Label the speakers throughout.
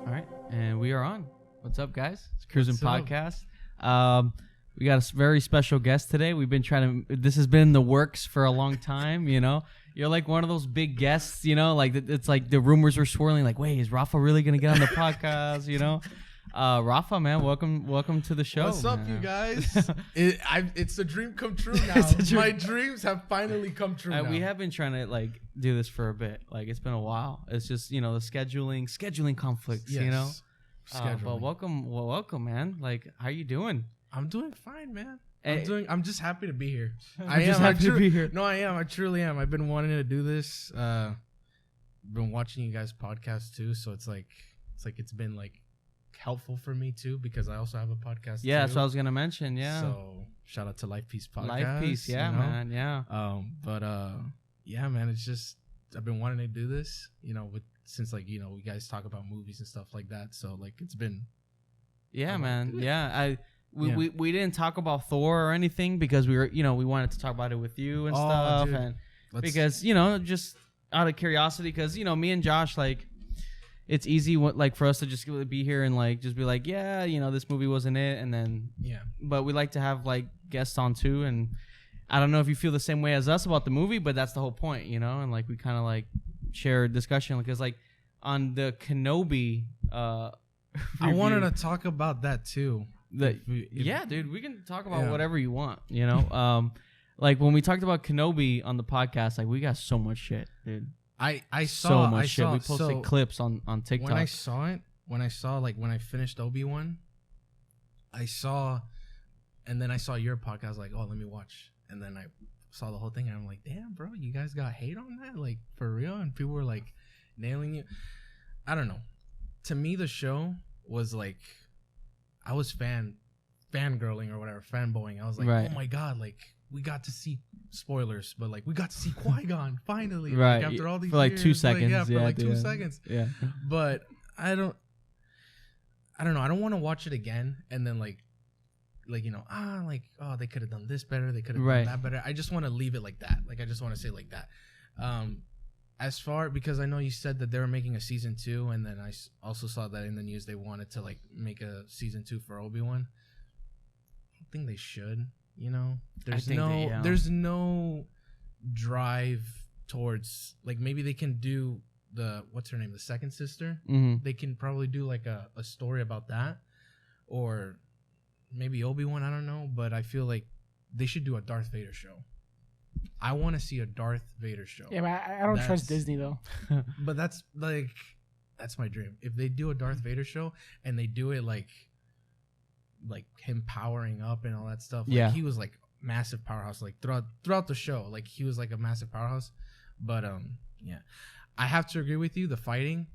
Speaker 1: right, and we are on. What's up, guys? It's Cruzin Podcast. We got a very special guest today. We've been trying to. This has been in the works for a long time. You know, you're like one of those big guests. You know, like it's like the rumors were swirling. Like, wait, is Rafa really gonna get on the podcast? You know. Rafa, man, welcome to the show.
Speaker 2: What's up,
Speaker 1: man.
Speaker 2: you guys? It's a dream come true now. My dreams have finally come true. Now.
Speaker 1: We have been trying to like do this for a bit. Like it's been a while. It's just the scheduling conflicts.
Speaker 2: Yes.
Speaker 1: You know. But welcome, man. Like, how you doing?
Speaker 2: I'm doing fine, man.
Speaker 1: Hey.
Speaker 2: I'm just happy to be here.
Speaker 1: I'm just happy to be here.
Speaker 2: No, I am. I truly am. I've been wanting to do this. Been watching you guys' podcast too, so it's been like helpful for me too, because I also have a podcast.
Speaker 1: Yeah,
Speaker 2: too.
Speaker 1: that's what I was gonna mention. Yeah.
Speaker 2: So shout out to Life Peace Podcast.
Speaker 1: Life Peace, yeah, man, yeah.
Speaker 2: Yeah, man. It's just I've been wanting to do this, since we guys talk about movies and stuff like that. So like it's been.
Speaker 1: Yeah, man. Yeah, we didn't talk about Thor or anything because we were we wanted to talk about it with you and stuff, dude. And because just out of curiosity, because me and Josh like. It's easy for us to just be here and like just be like, yeah, this movie wasn't it, and then but we like to have like guests on too, and I don't know if you feel the same way as us about the movie, but that's the whole point, and like we kind of like share a discussion because like on the Kenobi
Speaker 2: I wanted to talk about that too.
Speaker 1: Yeah, dude, we can talk about whatever you want, like when we talked about Kenobi on the podcast, like we got so much shit, dude.
Speaker 2: I saw so much shit.
Speaker 1: We posted clips on TikTok.
Speaker 2: When I saw when I finished Obi-Wan, and then I saw your podcast, like, oh, let me watch. And then I saw the whole thing, and I'm like, damn, bro, you guys got hate on that? Like, for real? And people were like nailing you. I don't know. To me, the show was like, I was fangirling or whatever, fanboying. I was like, oh my God, like, we got to see spoilers, but like we got to see Qui-Gon finally,
Speaker 1: right?
Speaker 2: Like, after all these
Speaker 1: for like
Speaker 2: years,
Speaker 1: 2 seconds,
Speaker 2: for like 2 seconds,
Speaker 1: yeah.
Speaker 2: But I don't know. I don't want to watch it again and then oh, they could have done this better, they could have done that better. I just want to leave it like that. Like I just want to say like that. Because I know you said that they were making a season 2, and then I also saw that in the news they wanted to like make a season 2 for Obi-Wan. I don't think they should. There's no drive towards like maybe they can do what's her name, the second sister.
Speaker 1: Mm-hmm.
Speaker 2: They can probably do like a story about that, or maybe Obi-Wan. I don't know, but I feel like they should do a Darth Vader show. I want to see a Darth Vader show.
Speaker 3: Yeah, but I don't trust Disney though.
Speaker 2: But that's my dream. If they do a Darth Vader show and they do it like him powering up and all that stuff. Like, he was like massive powerhouse. Like throughout the show, like he was like a massive powerhouse. But I have to agree with you. The fighting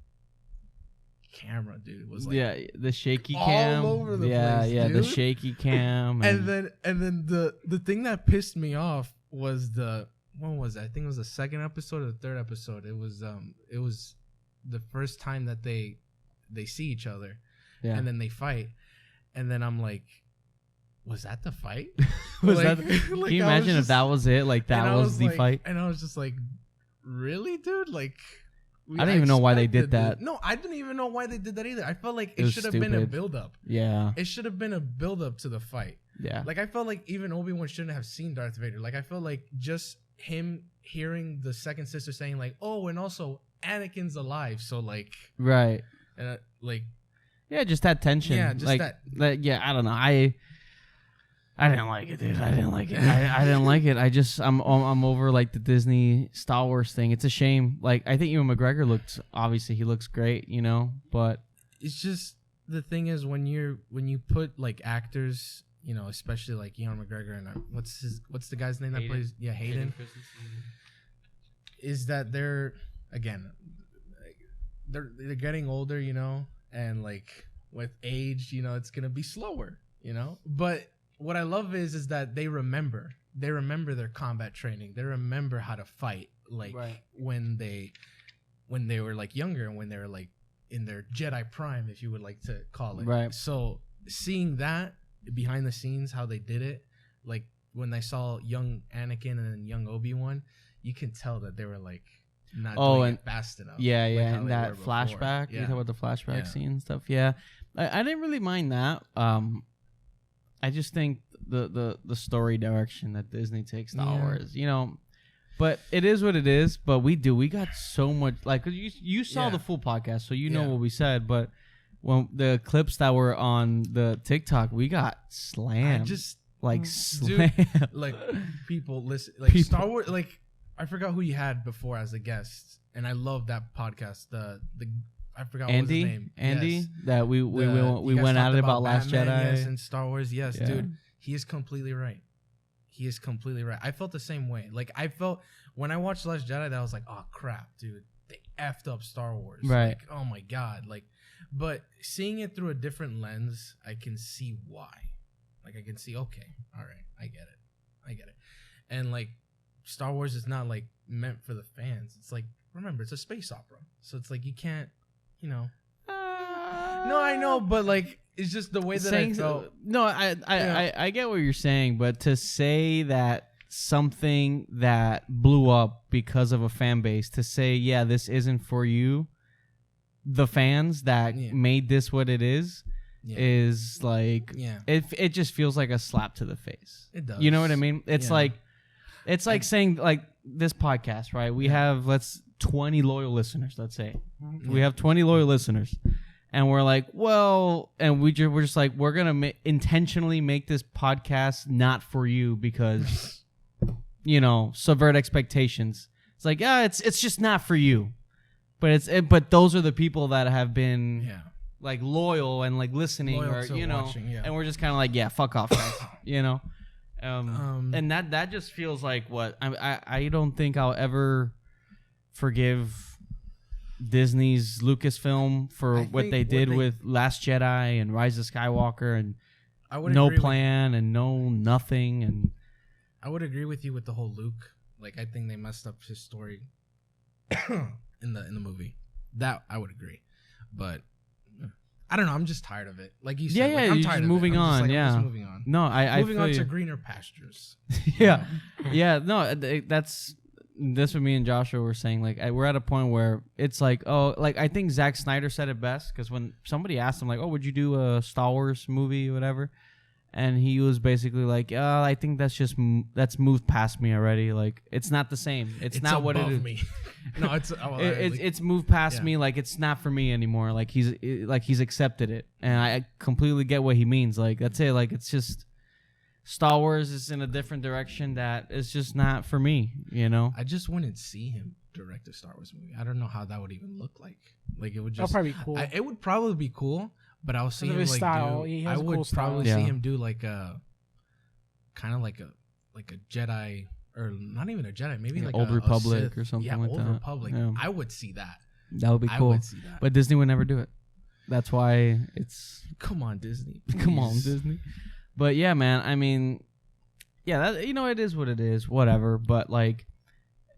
Speaker 2: camera, dude, was like
Speaker 1: the shaky cam
Speaker 2: all over the place.
Speaker 1: Yeah,
Speaker 2: dude.
Speaker 1: The shaky cam.
Speaker 2: And then the thing that pissed me off was when was it? I think it was the second episode or the third episode. It was the first time that they see each other, and then they fight. And then I'm like, was that the fight?
Speaker 1: Can you imagine if that was it? Like that was the fight?
Speaker 2: And I was just like, really, dude? Like,
Speaker 1: I didn't even know why they did that.
Speaker 2: No, I didn't even know why they did that either. I felt like it should have been a build-up.
Speaker 1: Yeah.
Speaker 2: It should have been a build-up to the fight.
Speaker 1: Yeah.
Speaker 2: Like, I felt like even Obi-Wan shouldn't have seen Darth Vader. Like, I felt like just him hearing the second sister saying, like, oh, and also Anakin's alive. So, like...
Speaker 1: Right.
Speaker 2: Yeah,
Speaker 1: just that tension.
Speaker 2: Yeah, just that.
Speaker 1: Yeah, I don't know. I didn't like it, dude. I didn't like it. I didn't like it. I'm over like the Disney Star Wars thing. It's a shame. Like I think Ewan McGregor he looks great, but
Speaker 2: it's just the thing is when you put like actors, especially like Ewan McGregor and what's the guy's name that plays Hayden. Is that they're getting older, and like with age, it's gonna be slower, But what I love is that they remember their combat training. They remember how to fight, like when they were like younger and when they were like in their Jedi prime, if you would like to call it.
Speaker 1: Right.
Speaker 2: So seeing that behind the scenes, how they did it, like when I saw young Anakin and then young Obi-Wan, you can tell that they were like not doing it fast enough.
Speaker 1: Yeah, and that flashback. You talk about the flashback scene and stuff. Yeah, I didn't really mind that. I just think the story direction that Disney takes Star Wars, but it is what it is. But we got so much, like, you saw the full podcast, so you know what we said. But when the clips that were on the TikTok, we got slammed. Slammed.
Speaker 2: Dude, like, people listen, like, Star Wars, like, I forgot who you had before as a guest, and I love that podcast. I forgot what was his name.
Speaker 1: Andy, that we went at it about Last Jedi.
Speaker 2: Yes, and Star Wars. Yes, dude, he is completely right. I felt the same way. Like, I felt when I watched Last Jedi, that I was like, oh crap, dude, they effed up Star Wars.
Speaker 1: Right.
Speaker 2: Like, oh my god. Like, but seeing it through a different lens, I can see why. Like, I can see, okay, all right, I get it. And like, Star Wars is not like meant for the fans. It's like, remember, it's a space opera, so it's like you can't, No, I know, but like, it's just the way that I felt.
Speaker 1: No, I get what you're saying, but to say that something that blew up because of a fan base, to say, yeah, this isn't for you, the fans that made this what it is like, it just feels like a slap to the face.
Speaker 2: It does.
Speaker 1: You know what I mean? It's like saying, like, this podcast, right? We have 20 loyal listeners, let's say. We have 20 loyal listeners. And we're like, well, and we're just like, we're going to intentionally make this podcast not for you because, subvert expectations. It's like, it's just not for you. But those are the people that have been like loyal and like listening, or watching, and we're just kind of like, yeah, fuck off, guys, and that just feels like what I don't think I'll ever forgive Disney's Lucasfilm for what they did with Last Jedi and Rise of Skywalker, and no plan and no nothing. And
Speaker 2: I would agree with you with the whole Luke. Like, I think they messed up his story in the movie. That I would agree, but I don't know. I'm just tired of it. Like you said, I'm tired of
Speaker 1: moving
Speaker 2: it.
Speaker 1: on.
Speaker 2: I'm just moving on.
Speaker 1: No, I
Speaker 2: moving on to greener pastures.
Speaker 1: Yeah. No, that's what me and Joshua were saying. Like, we're at a point where it's like, oh, like, I think Zack Snyder said it best, because when somebody asked him, like, oh, would you do a Star Wars movie or whatever? And he was basically like, I think that's moved past me already. Like, it's not the same. It's not what it is.
Speaker 2: Me. No,
Speaker 1: it's moved past me. Like, it's not for me anymore. Like, he's accepted it, and I completely get what he means. Like, that's it. Like, it's just Star Wars is in a different direction that is just not for me.
Speaker 2: I just wouldn't see him direct a Star Wars movie. I don't know how that would even look like. Like, it would just
Speaker 3: that'd probably be cool.
Speaker 2: It would probably be cool. But I was seeing him, like,
Speaker 3: style.
Speaker 2: I would probably see him do like a kind of like a Jedi, or not even a Jedi, maybe like
Speaker 1: Old Republic
Speaker 2: Sith,
Speaker 1: or something like
Speaker 2: Old
Speaker 1: that.
Speaker 2: Republic.
Speaker 1: Yeah.
Speaker 2: I would see that.
Speaker 1: That would be cool.
Speaker 2: I would see that.
Speaker 1: But Disney would never do it. That's why it's
Speaker 2: come on, Disney. Please.
Speaker 1: Come on, Disney. But yeah, man. I mean, yeah, that, it is what it is. Whatever. But like,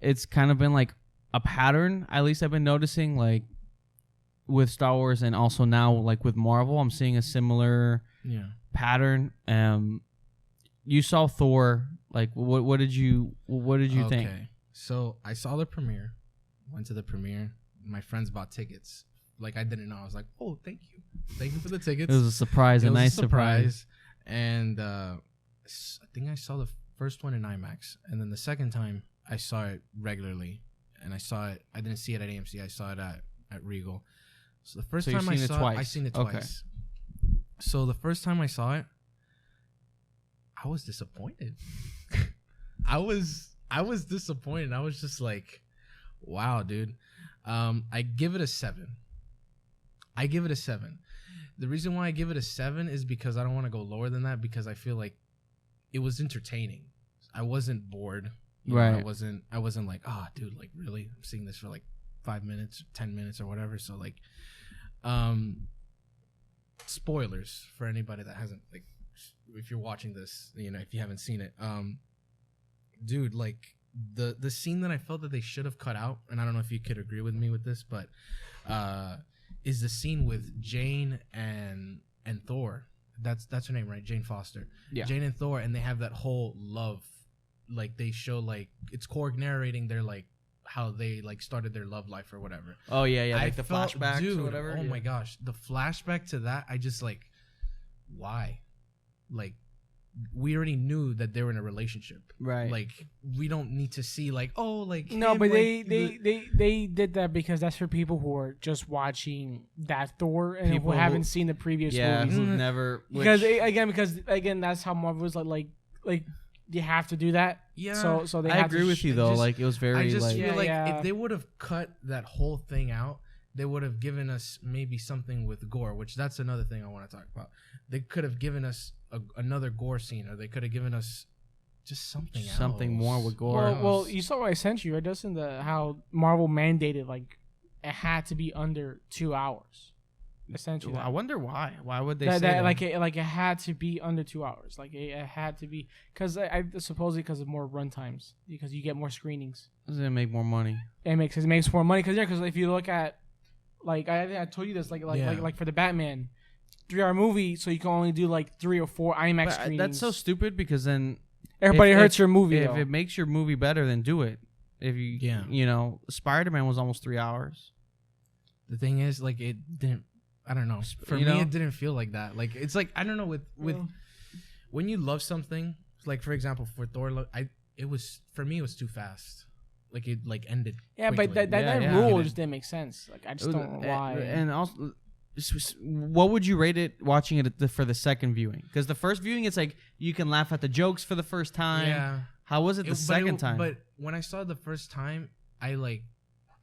Speaker 1: it's kind of been like a pattern. At least I've been noticing, like, with Star Wars, and also now, like, with Marvel, I'm seeing a similar pattern. You saw Thor. Like, what did you think?
Speaker 2: Okay, so I saw the premiere, went to the premiere. My friends bought tickets. Like, I didn't know. I was like, oh, thank you for the tickets.
Speaker 1: It was a surprise, a nice surprise.
Speaker 2: And I think I saw the first one in IMAX, and then the second time I saw it regularly, and I didn't see it at AMC. I saw it at Regal. So the first time I saw it, I seen it twice. Okay. So the first time I saw it, I was disappointed. I was disappointed. I was just like, wow, dude. I give it a 7. The reason why I give it a 7 is because I don't want to go lower than that, because I feel like it was entertaining. I wasn't bored.
Speaker 1: Right.
Speaker 2: I wasn't like, dude, like, really? I'm seeing this for like 5 minutes, 10 minutes or whatever. So like, spoilers for anybody that hasn't, like, if you're watching this, if you haven't seen it, dude, like, the scene that I felt that they should have cut out, and I don't know if you could agree with me with this, but is the scene with Jane and Thor. That's her name, right? Jane Foster.
Speaker 1: Yeah.
Speaker 2: Jane and Thor, and they have that whole love, like, they show, like, it's Korg narrating their, like, how they like started their love life or whatever.
Speaker 1: Oh yeah, like the
Speaker 2: felt,
Speaker 1: flashbacks
Speaker 2: dude,
Speaker 1: or whatever.
Speaker 2: Oh my gosh, the flashback to that, I just like, why? Like, we already knew that they were in a relationship,
Speaker 1: right?
Speaker 2: Like, we don't need to see like, oh, like
Speaker 3: no,
Speaker 2: him,
Speaker 3: but
Speaker 2: like,
Speaker 3: they did that because that's for people who are just watching that Thor and
Speaker 1: people
Speaker 3: who haven't seen the previous movies.
Speaker 1: Who've never
Speaker 3: because again that's how Marvel was like you have to do that.
Speaker 2: Yeah.
Speaker 3: So they.
Speaker 1: I agree with you though. Like it was very.
Speaker 2: I just
Speaker 1: like,
Speaker 2: feel like if they would have cut that whole thing out, they would have given us maybe something with gore, which that's another thing I want to talk about. They could have given us another gore scene, or they could have given us just something
Speaker 1: more with gore.
Speaker 3: Well, you saw what I sent you, right? Doesn't how Marvel mandated like it had to be under 2 hours. Essentially,
Speaker 1: I wonder why. Why would they
Speaker 3: say
Speaker 1: that?
Speaker 3: Like it had to be under 2 hours. Like it had to be because I supposedly because of more run times because you get more screenings.
Speaker 1: Does it make more money?
Speaker 3: It makes more money because if you look at like I told you this like for the Batman 3-hour movie, so you can only do like 3 or 4 IMAX screenings.
Speaker 1: That's so stupid because then
Speaker 3: everybody hurts your movie.
Speaker 1: If it makes your movie better, then do it. If you know, Spiderman was almost 3 hours.
Speaker 2: The thing is, like it didn't. I don't know. For me, it didn't feel like that. Like it's like I don't know with when you love something. Like for example, for Thor, it was too fast. Like it like ended.
Speaker 3: Yeah,
Speaker 2: quickly.
Speaker 3: but that rule just didn't make sense. Like I just don't know why.
Speaker 1: And also, what would you rate it watching it for the second viewing? Because the first viewing, it's like you can laugh at the jokes for the first time.
Speaker 2: Yeah.
Speaker 1: How was it the second time?
Speaker 2: But when I saw it the first time, I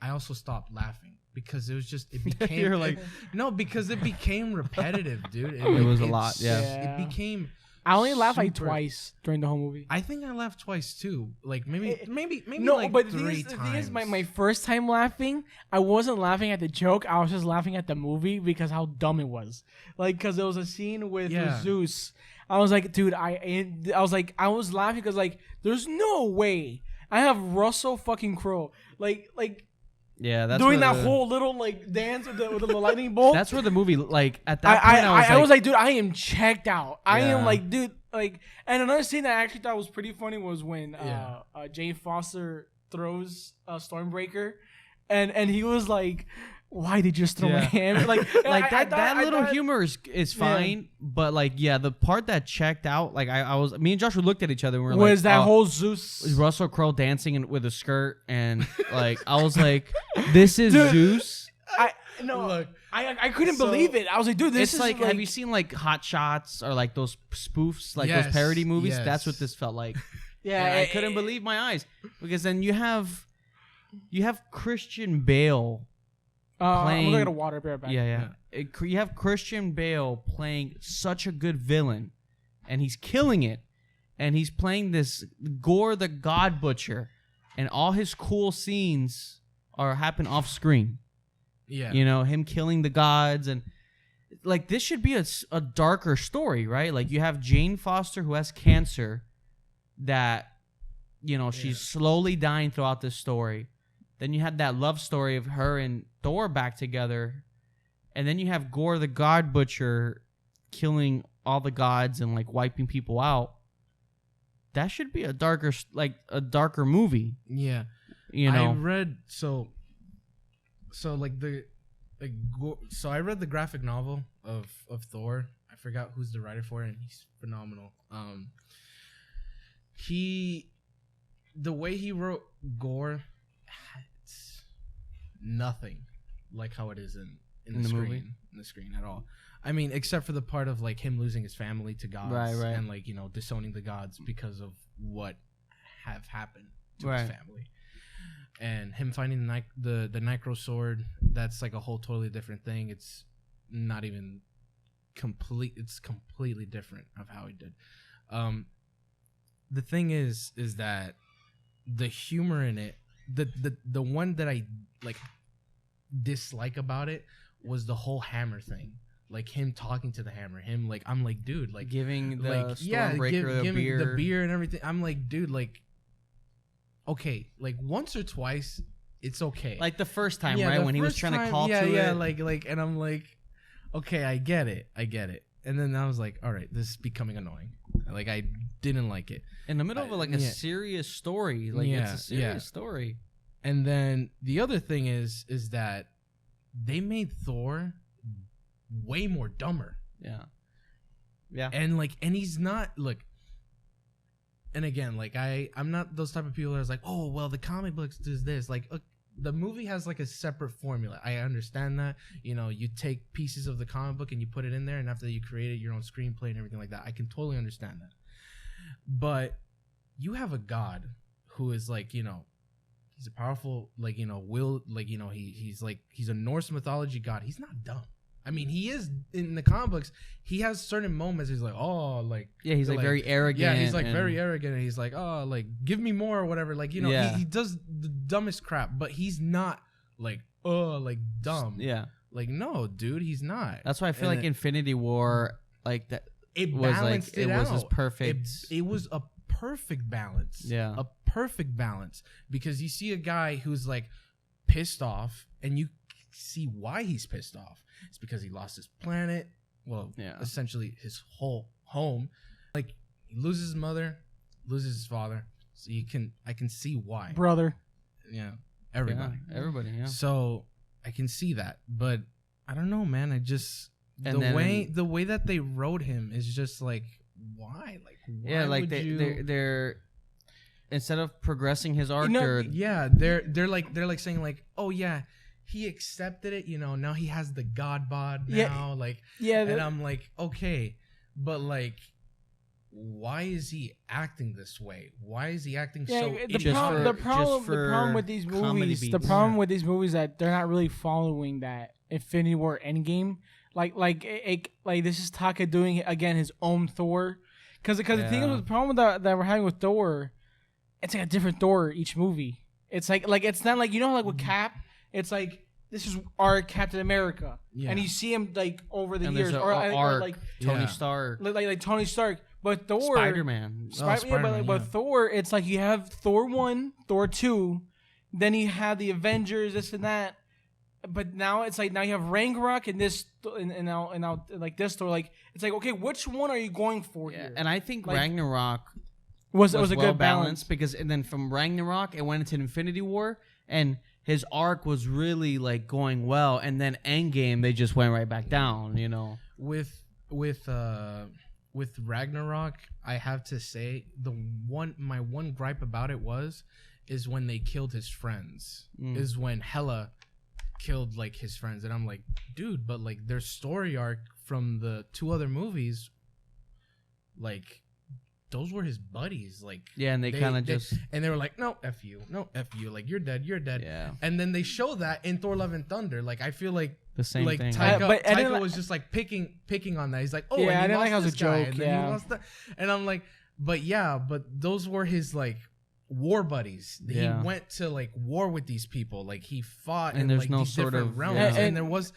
Speaker 2: also stopped laughing. Because it became
Speaker 1: You're like
Speaker 2: no, because it became repetitive, dude.
Speaker 1: It was a lot, yeah.
Speaker 2: It became.
Speaker 3: I only laughed like twice during the whole movie.
Speaker 2: I think I laughed twice too. Like maybe
Speaker 3: no,
Speaker 2: like
Speaker 3: but
Speaker 2: 3 times.
Speaker 3: The thing is, my first time laughing, I wasn't laughing at the joke. I was just laughing at the movie because how dumb it was. Like, because there was a scene with Zeus. I was like, dude, I was laughing because like, there's no way I have Russell fucking Crowe like.
Speaker 1: Yeah, that's
Speaker 3: doing that whole little like dance with the lightning bolt.
Speaker 1: That's where the movie like at that point
Speaker 3: I was like, dude, I am checked out. I am like, dude, like. And another scene that I actually thought was pretty funny was when Jane Foster throws Stormbreaker, and he was like, why did you just throw him? Like
Speaker 1: that little humor is fine, but like the part that checked out, like me and Joshua looked at each other and we were
Speaker 3: was that whole Zeus
Speaker 1: was Russell Crowe dancing with a skirt, and like I was like, this is Zeus.
Speaker 3: I couldn't believe it. I was like, dude, this is
Speaker 1: like have you seen like Hot Shots or like those spoofs, like those parody movies? Yes. That's what this felt like. I couldn't believe my eyes because then you have Christian Bale.
Speaker 3: I'm gonna get a water bear back.
Speaker 1: You have Christian Bale playing such a good villain, and he's killing it. And he's playing this Gore the God Butcher, and all his cool scenes happen off screen. Yeah, you know him killing the gods, and like this should be a darker story, right? Like you have Jane Foster who has cancer, that she's slowly dying throughout this story. Then you had that love story of her and Thor back together. And then you have Gore the God Butcher killing all the gods and like wiping people out. That should be a darker movie. Yeah.
Speaker 2: I read so I read the graphic novel of Thor. I forgot who's the writer for it, and he's phenomenal. The way he wrote Gore, it's nothing like how it is in the screen, movie? In the screen at all. I mean, except for the part of like him losing his family to gods, right. And like disowning the gods because of what have happened to his family, and him finding the Necro sword. That's like a whole totally different thing. It's not even complete. It's completely different of how he did. The thing is that the humor in it, the one that I like dislike about it was the whole hammer thing. Like him talking to the hammer, him like I'm like, dude, like
Speaker 1: giving the Stormbreaker the
Speaker 2: beer and everything. I'm like, dude, like okay, like once or twice it's okay.
Speaker 1: Like the first time, right? When he was trying to call to it.
Speaker 2: like and I'm like, okay, I get it. And then I was like, all right, this is becoming annoying. Like I didn't like it.
Speaker 1: In the middle of a serious story. Like it's a serious story.
Speaker 2: And then the other thing is that they made Thor way more dumber.
Speaker 1: Yeah. Yeah.
Speaker 2: And he's not, look, and again, like I'm not those type of people that's like, oh, well, the comic books does this. Like, the movie has like a separate formula. I understand that. You know, you take pieces of the comic book and you put it in there, and after you create your own screenplay and everything like that, I can totally understand that. But you have a god who is like, you know, he's a powerful, like, you know, he's a Norse mythology god. He's not dumb. I mean, he is in the comic books. He has certain moments. He's like, oh, like,
Speaker 1: yeah, he's like very arrogant.
Speaker 2: Yeah, he's like very arrogant. And he's like, oh, like, give me more or whatever. Like, you know, he does the dumbest crap, but he's not like, oh, like dumb.
Speaker 1: Yeah,
Speaker 2: like, no, dude, he's not.
Speaker 1: That's why I feel like Infinity War, like that,
Speaker 2: it balanced it out.
Speaker 1: Was this perfect.
Speaker 2: It was a perfect balance.
Speaker 1: Yeah,
Speaker 2: a perfect balance, because you see a guy who's like pissed off, and you see why he's pissed off. It's because he lost his planet. Well, essentially his whole home. Like, he loses his mother, loses his father. So I can see why.
Speaker 3: Brother.
Speaker 2: Yeah. Everybody.
Speaker 1: Yeah, everybody, yeah.
Speaker 2: So I can see that. But I don't know, man. I just the way that they wrote him is just like, why? Like, why?
Speaker 1: Yeah, like they're instead of progressing his arc,
Speaker 2: they're like saying like, oh yeah, he accepted it, you know, now he has the god bod now, like, and I'm like, okay, but like, why is he acting this way? Why is he acting so?
Speaker 3: The problem with these movies, with these movies that they're not really following that Infinity War Endgame. Like this is Taka doing again his own Thor, because the thing is, the problem that we're having with Thor, it's like a different Thor each movie. It's like it's not like, you know, like with Cap. It's like, this is our Captain America, and you see him like over the years, or like
Speaker 1: Tony Stark,
Speaker 3: like Tony Stark. But Thor,
Speaker 1: Spiderman.
Speaker 3: But Thor, it's like you have Thor 1, Thor 2, then you have the Avengers, this and that. But now it's like, now you have Ragnarok and this, and now like this Thor. Like, it's like, okay, which one are you going for here?
Speaker 1: And I think like, Ragnarok
Speaker 3: was a good balance,
Speaker 1: because, and then from Ragnarok it went into Infinity War, and his arc was really like going well, and then Endgame they just went right back down, you know. With
Speaker 2: Ragnarok, I have to say my one gripe about it is when they killed his friends. Is when Hela killed like his friends, and I'm like, dude, but like their story arc from the two other movies, like, those were his buddies, like,
Speaker 1: yeah, and they kind of just,
Speaker 2: and they were like, no, F you, like, you're dead,
Speaker 1: yeah.
Speaker 2: And then they show that in Thor Love and Thunder. Like, I feel like
Speaker 1: the same
Speaker 2: like
Speaker 1: thing.
Speaker 2: Taika was just like picking on that. He's like, oh, yeah, and he lost this guy, and then he lost that, and I'm like, but those were his like war buddies. He went to like war with these people, like he fought,
Speaker 1: and
Speaker 2: in
Speaker 1: there's
Speaker 2: like
Speaker 1: no
Speaker 2: these
Speaker 1: sort
Speaker 2: different
Speaker 1: of
Speaker 2: realms, and there was,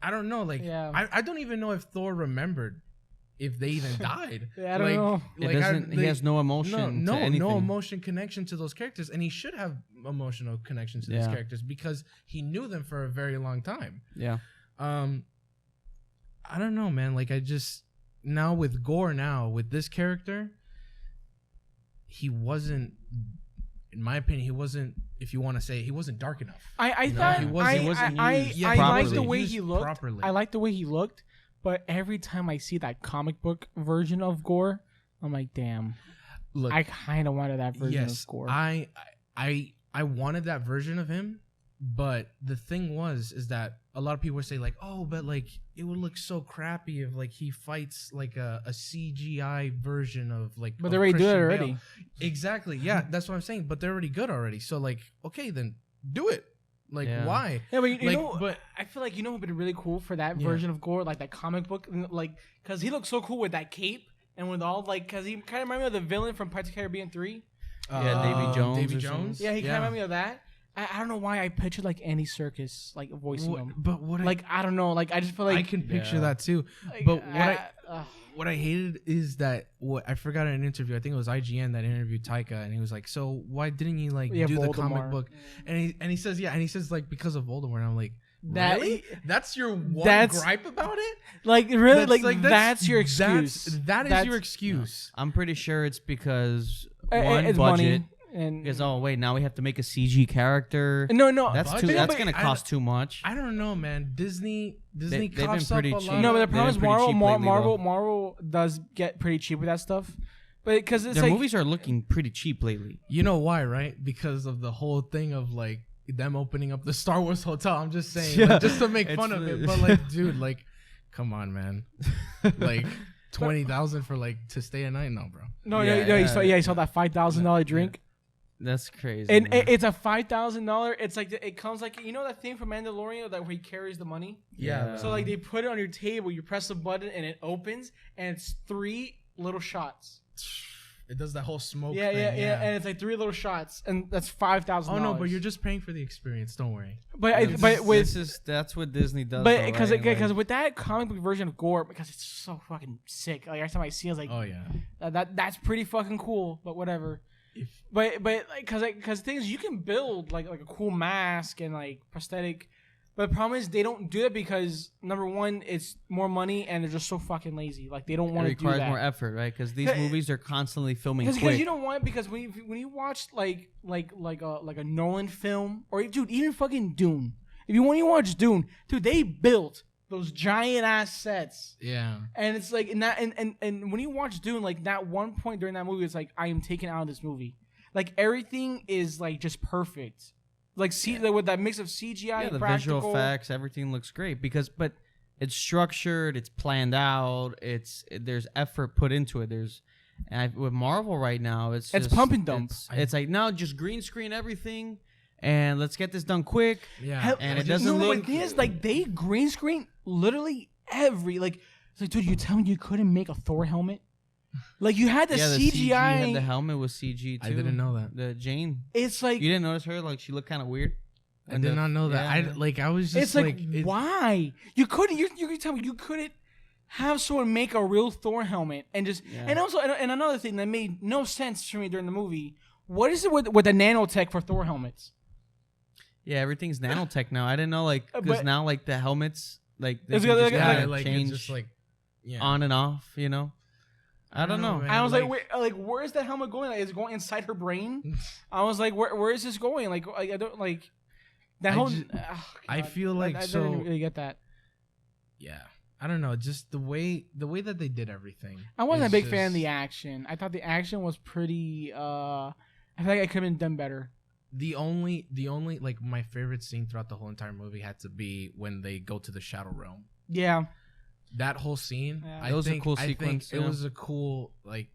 Speaker 2: I don't know, like, I don't even know if Thor remembered if they even died.
Speaker 3: I don't know.
Speaker 1: He has no emotion. No
Speaker 2: emotion connection to those characters, and he should have emotional connection to these characters because he knew them for a very long time.
Speaker 1: Yeah.
Speaker 2: I don't know, man. Like, I just, now with Gore, with this character, he wasn't, in my opinion, he wasn't, if you want to say, he wasn't dark enough.
Speaker 3: I thought he wasn't I like the way he looked. Properly. I like the way he looked. But every time I see that comic book version of Gore, I'm like, damn. Look, I kind of wanted that version of Gore.
Speaker 2: I wanted that version of him, but the thing is that a lot of people would say like, oh, but like it would look so crappy if like he fights like a CGI version of like.
Speaker 3: But they're already doing it already.
Speaker 2: Exactly. Yeah, that's what I'm saying. But they're already good already. So like, okay, then do it. Like, why?
Speaker 3: Yeah, but you know, but I feel like, you know, it would be really cool for that version of Gore, like that comic book, like, because he looks so cool with that cape and with all, like, because he kind of reminded me of the villain from Pirates of the Caribbean 3.
Speaker 1: Davy Jones.
Speaker 2: Davy Jones.
Speaker 3: Yeah, he kind of reminded me of that. I don't know why I pictured like Andy Serkis like voicing him,
Speaker 2: but
Speaker 3: I don't know, like I just feel like
Speaker 2: I can picture that too. Like, but what I hated is that I forgot in an interview, I think it was IGN that interviewed Taika, and he was like, so why didn't you like do Voldemort. The comic book? And he says like because of Voldemort. And I'm like, really? That's your gripe about it? Like, really? Like that's your excuse. That is your excuse.
Speaker 1: No. I'm pretty sure it's because
Speaker 3: it's
Speaker 1: budget.
Speaker 3: Money. And
Speaker 1: because wait, now we have to make a CG character.
Speaker 3: No,
Speaker 1: that's gonna cost too much.
Speaker 2: I don't know, man. Disney
Speaker 1: they've been
Speaker 2: coughs up
Speaker 1: pretty
Speaker 2: a
Speaker 1: cheap.
Speaker 2: lot.
Speaker 3: No, but the problem is
Speaker 1: Marvel
Speaker 3: Marvel does get pretty cheap with that stuff. But because it's
Speaker 1: their
Speaker 3: like
Speaker 1: movies are looking pretty cheap lately.
Speaker 2: You know why, right? Because of the whole thing of like them opening up the Star Wars hotel. I'm just saying, like, just to make fun of it. But like, dude, like, come on, man. Like 20,000 for like to stay a night? No, bro.
Speaker 3: No, you saw that $5,000 drink.
Speaker 1: That's crazy.
Speaker 3: And it's a $5,000. It's like it comes like that thing from Mandalorian that where he carries the money.
Speaker 2: Yeah.
Speaker 3: So like they put it on your table, you press the button and it opens, and it's 3 little shots.
Speaker 2: It does that whole smoke
Speaker 3: thing.
Speaker 2: Yeah,
Speaker 3: and it's like 3 little shots, and that's $5,000.
Speaker 2: Oh no, but you're just paying for the experience. Don't worry.
Speaker 1: That's what Disney does.
Speaker 3: But because with that comic book version of Gore, because it's so fucking sick. Like every time I see it, I was like,
Speaker 2: oh yeah,
Speaker 3: that's pretty fucking cool. But whatever. But like because things you can build like a cool mask and like prosthetic. But the problem is they don't do it because number one, it's more money and they're just so fucking lazy. Like they don't want to do that.
Speaker 1: It requires more effort, right? Because these movies are constantly filming quick.
Speaker 3: Because you don't want it because when you watch like a Nolan film or dude even fucking Dune, when you watch Dune, dude, they built those giant ass sets.
Speaker 2: Yeah.
Speaker 3: And it's like and when you watch Dune, like that one point during that movie, it's like I am taken out of this movie. Like everything is like just perfect. Like with that mix of CGI and
Speaker 1: the
Speaker 3: practical
Speaker 1: visual effects, everything looks great but it's structured, it's planned out, there's effort put into it. With Marvel right now, it's
Speaker 3: pump and dump.
Speaker 1: It's like no, just green screen everything, and let's get this done quick.
Speaker 2: Yeah,
Speaker 1: and it doesn't look.
Speaker 3: The thing is, like they green screen literally it's like, dude, you tell me you couldn't make a Thor helmet? Like you had the CGI.
Speaker 1: The helmet was CG too.
Speaker 2: I didn't know that.
Speaker 1: The Jane.
Speaker 3: It's like
Speaker 1: you didn't notice her. Like she looked kind of weird.
Speaker 2: I did not know that. I was just
Speaker 3: it's like why you couldn't? You can tell me you couldn't have someone make a real Thor helmet and just and also and another thing that made no sense to me during the movie. What is it with the nanotech for Thor helmets?
Speaker 1: Yeah, everything's nanotech now. I didn't know because now like the helmets they change
Speaker 2: just like
Speaker 1: on and off. You know. I don't know.
Speaker 3: I was like, where is that helmet going? Like, is it going inside her brain? I was like, where is this going? Like I don't like that whole.
Speaker 2: I feel like
Speaker 3: I didn't really get that.
Speaker 2: Yeah, I don't know. Just the way that they did everything.
Speaker 3: I wasn't a big fan of the action. I thought the action was pretty. I feel like I could have been done better.
Speaker 2: The only like my favorite scene throughout the whole entire movie had to be when they go to the Shadow Realm.
Speaker 3: Yeah.
Speaker 2: That whole scene,
Speaker 1: it was a cool sequence.
Speaker 2: It was a cool like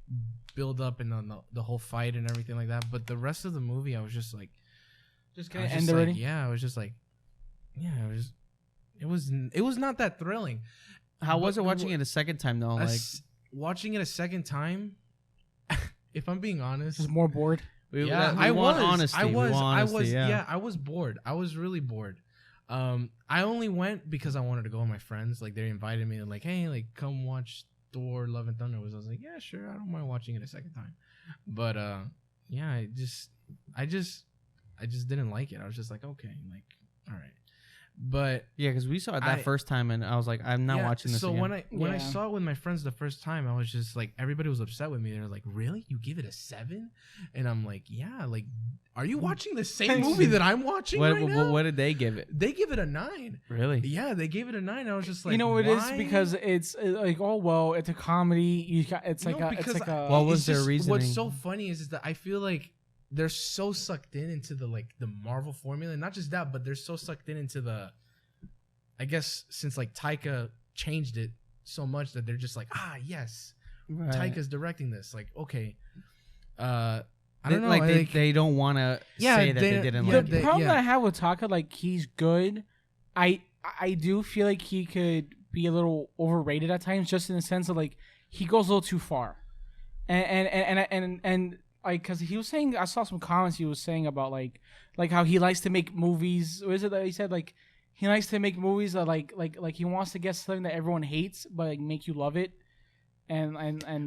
Speaker 2: build up and the whole fight and everything like that. But the rest of the movie, I was just like,
Speaker 3: can I end already?
Speaker 2: Yeah, I was just like, yeah, it was not that thrilling.
Speaker 1: How was it watching it a second time though? Like
Speaker 2: watching it a second time, if I'm being honest,
Speaker 3: just more bored.
Speaker 2: I was bored. I was really bored. I only went because I wanted to go with my friends. Like they invited me and like, hey, like come watch Thor Love and Thunder. I was like, yeah, sure, I don't mind watching it a second time. But yeah, I just didn't like it. I was just like, okay, like, all right. But
Speaker 1: yeah, because we saw it that first time, and I was like, I'm not watching this.
Speaker 2: So
Speaker 1: again.
Speaker 2: when I saw it with my friends the first time, I was just like, everybody was upset with me. They were like, really? You give it a 7? And I'm like, yeah. Like, are you watching the same movie that I'm watching right now?
Speaker 1: What did they give it?
Speaker 2: They give it a 9.
Speaker 1: Really?
Speaker 2: Yeah, they gave it a 9. I was just like,
Speaker 3: you know what
Speaker 2: why?
Speaker 3: it is because it's like, oh well, it's a comedy.
Speaker 1: What was their reasoning?
Speaker 2: What's so funny is that I feel like they're so sucked into the Marvel formula. Not just that, but they're so sucked into the. I guess since like Taika changed it so much that they're just like, yes, right. Taika's directing this. Like, okay, I don't know.
Speaker 1: Like they don't want to say that they didn't like it.
Speaker 3: The problem that I have with Taika, like he's good. I do feel like he could be a little overrated at times, just in the sense of like he goes a little too far, and like because he was saying, I saw some comments he was saying about like how he likes to make movies. What is it that he said like? He likes to make movies that like he wants to get something that everyone hates, but like make you love it, and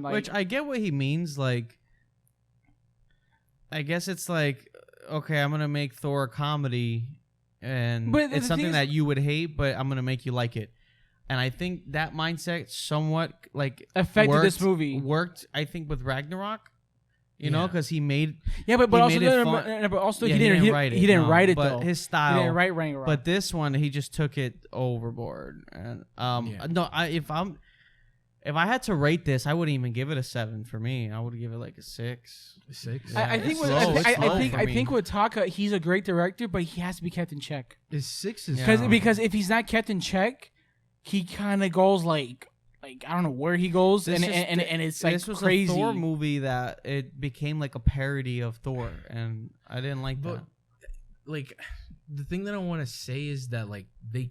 Speaker 3: like.
Speaker 1: Which I get what he means. Like, I guess it's like, okay, I'm gonna make Thor a comedy, and it's something that you would hate, but I'm gonna make you like it. And I think that mindset somewhat like
Speaker 3: affected this movie.
Speaker 1: Worked, I think, with Ragnarok. You know, because he made
Speaker 3: but also he didn't write it. He didn't write it though.
Speaker 1: But his style.
Speaker 3: He didn't write Ragnarok.
Speaker 1: But this one, he just took it overboard. And no, if I had to rate this, I wouldn't even give it a 7 for me. I would give it like a 6.
Speaker 2: 6.
Speaker 3: I think with Taka, he's a great director, but he has to be kept in check.
Speaker 2: His 6 is
Speaker 3: because if he's not kept in check, he kind of goes like I don't know where he goes, and it's like
Speaker 1: this was
Speaker 3: crazy.
Speaker 1: a Thor movie that it became like a parody of Thor, and I didn't like that.
Speaker 2: Like, the thing that I want to say is that like the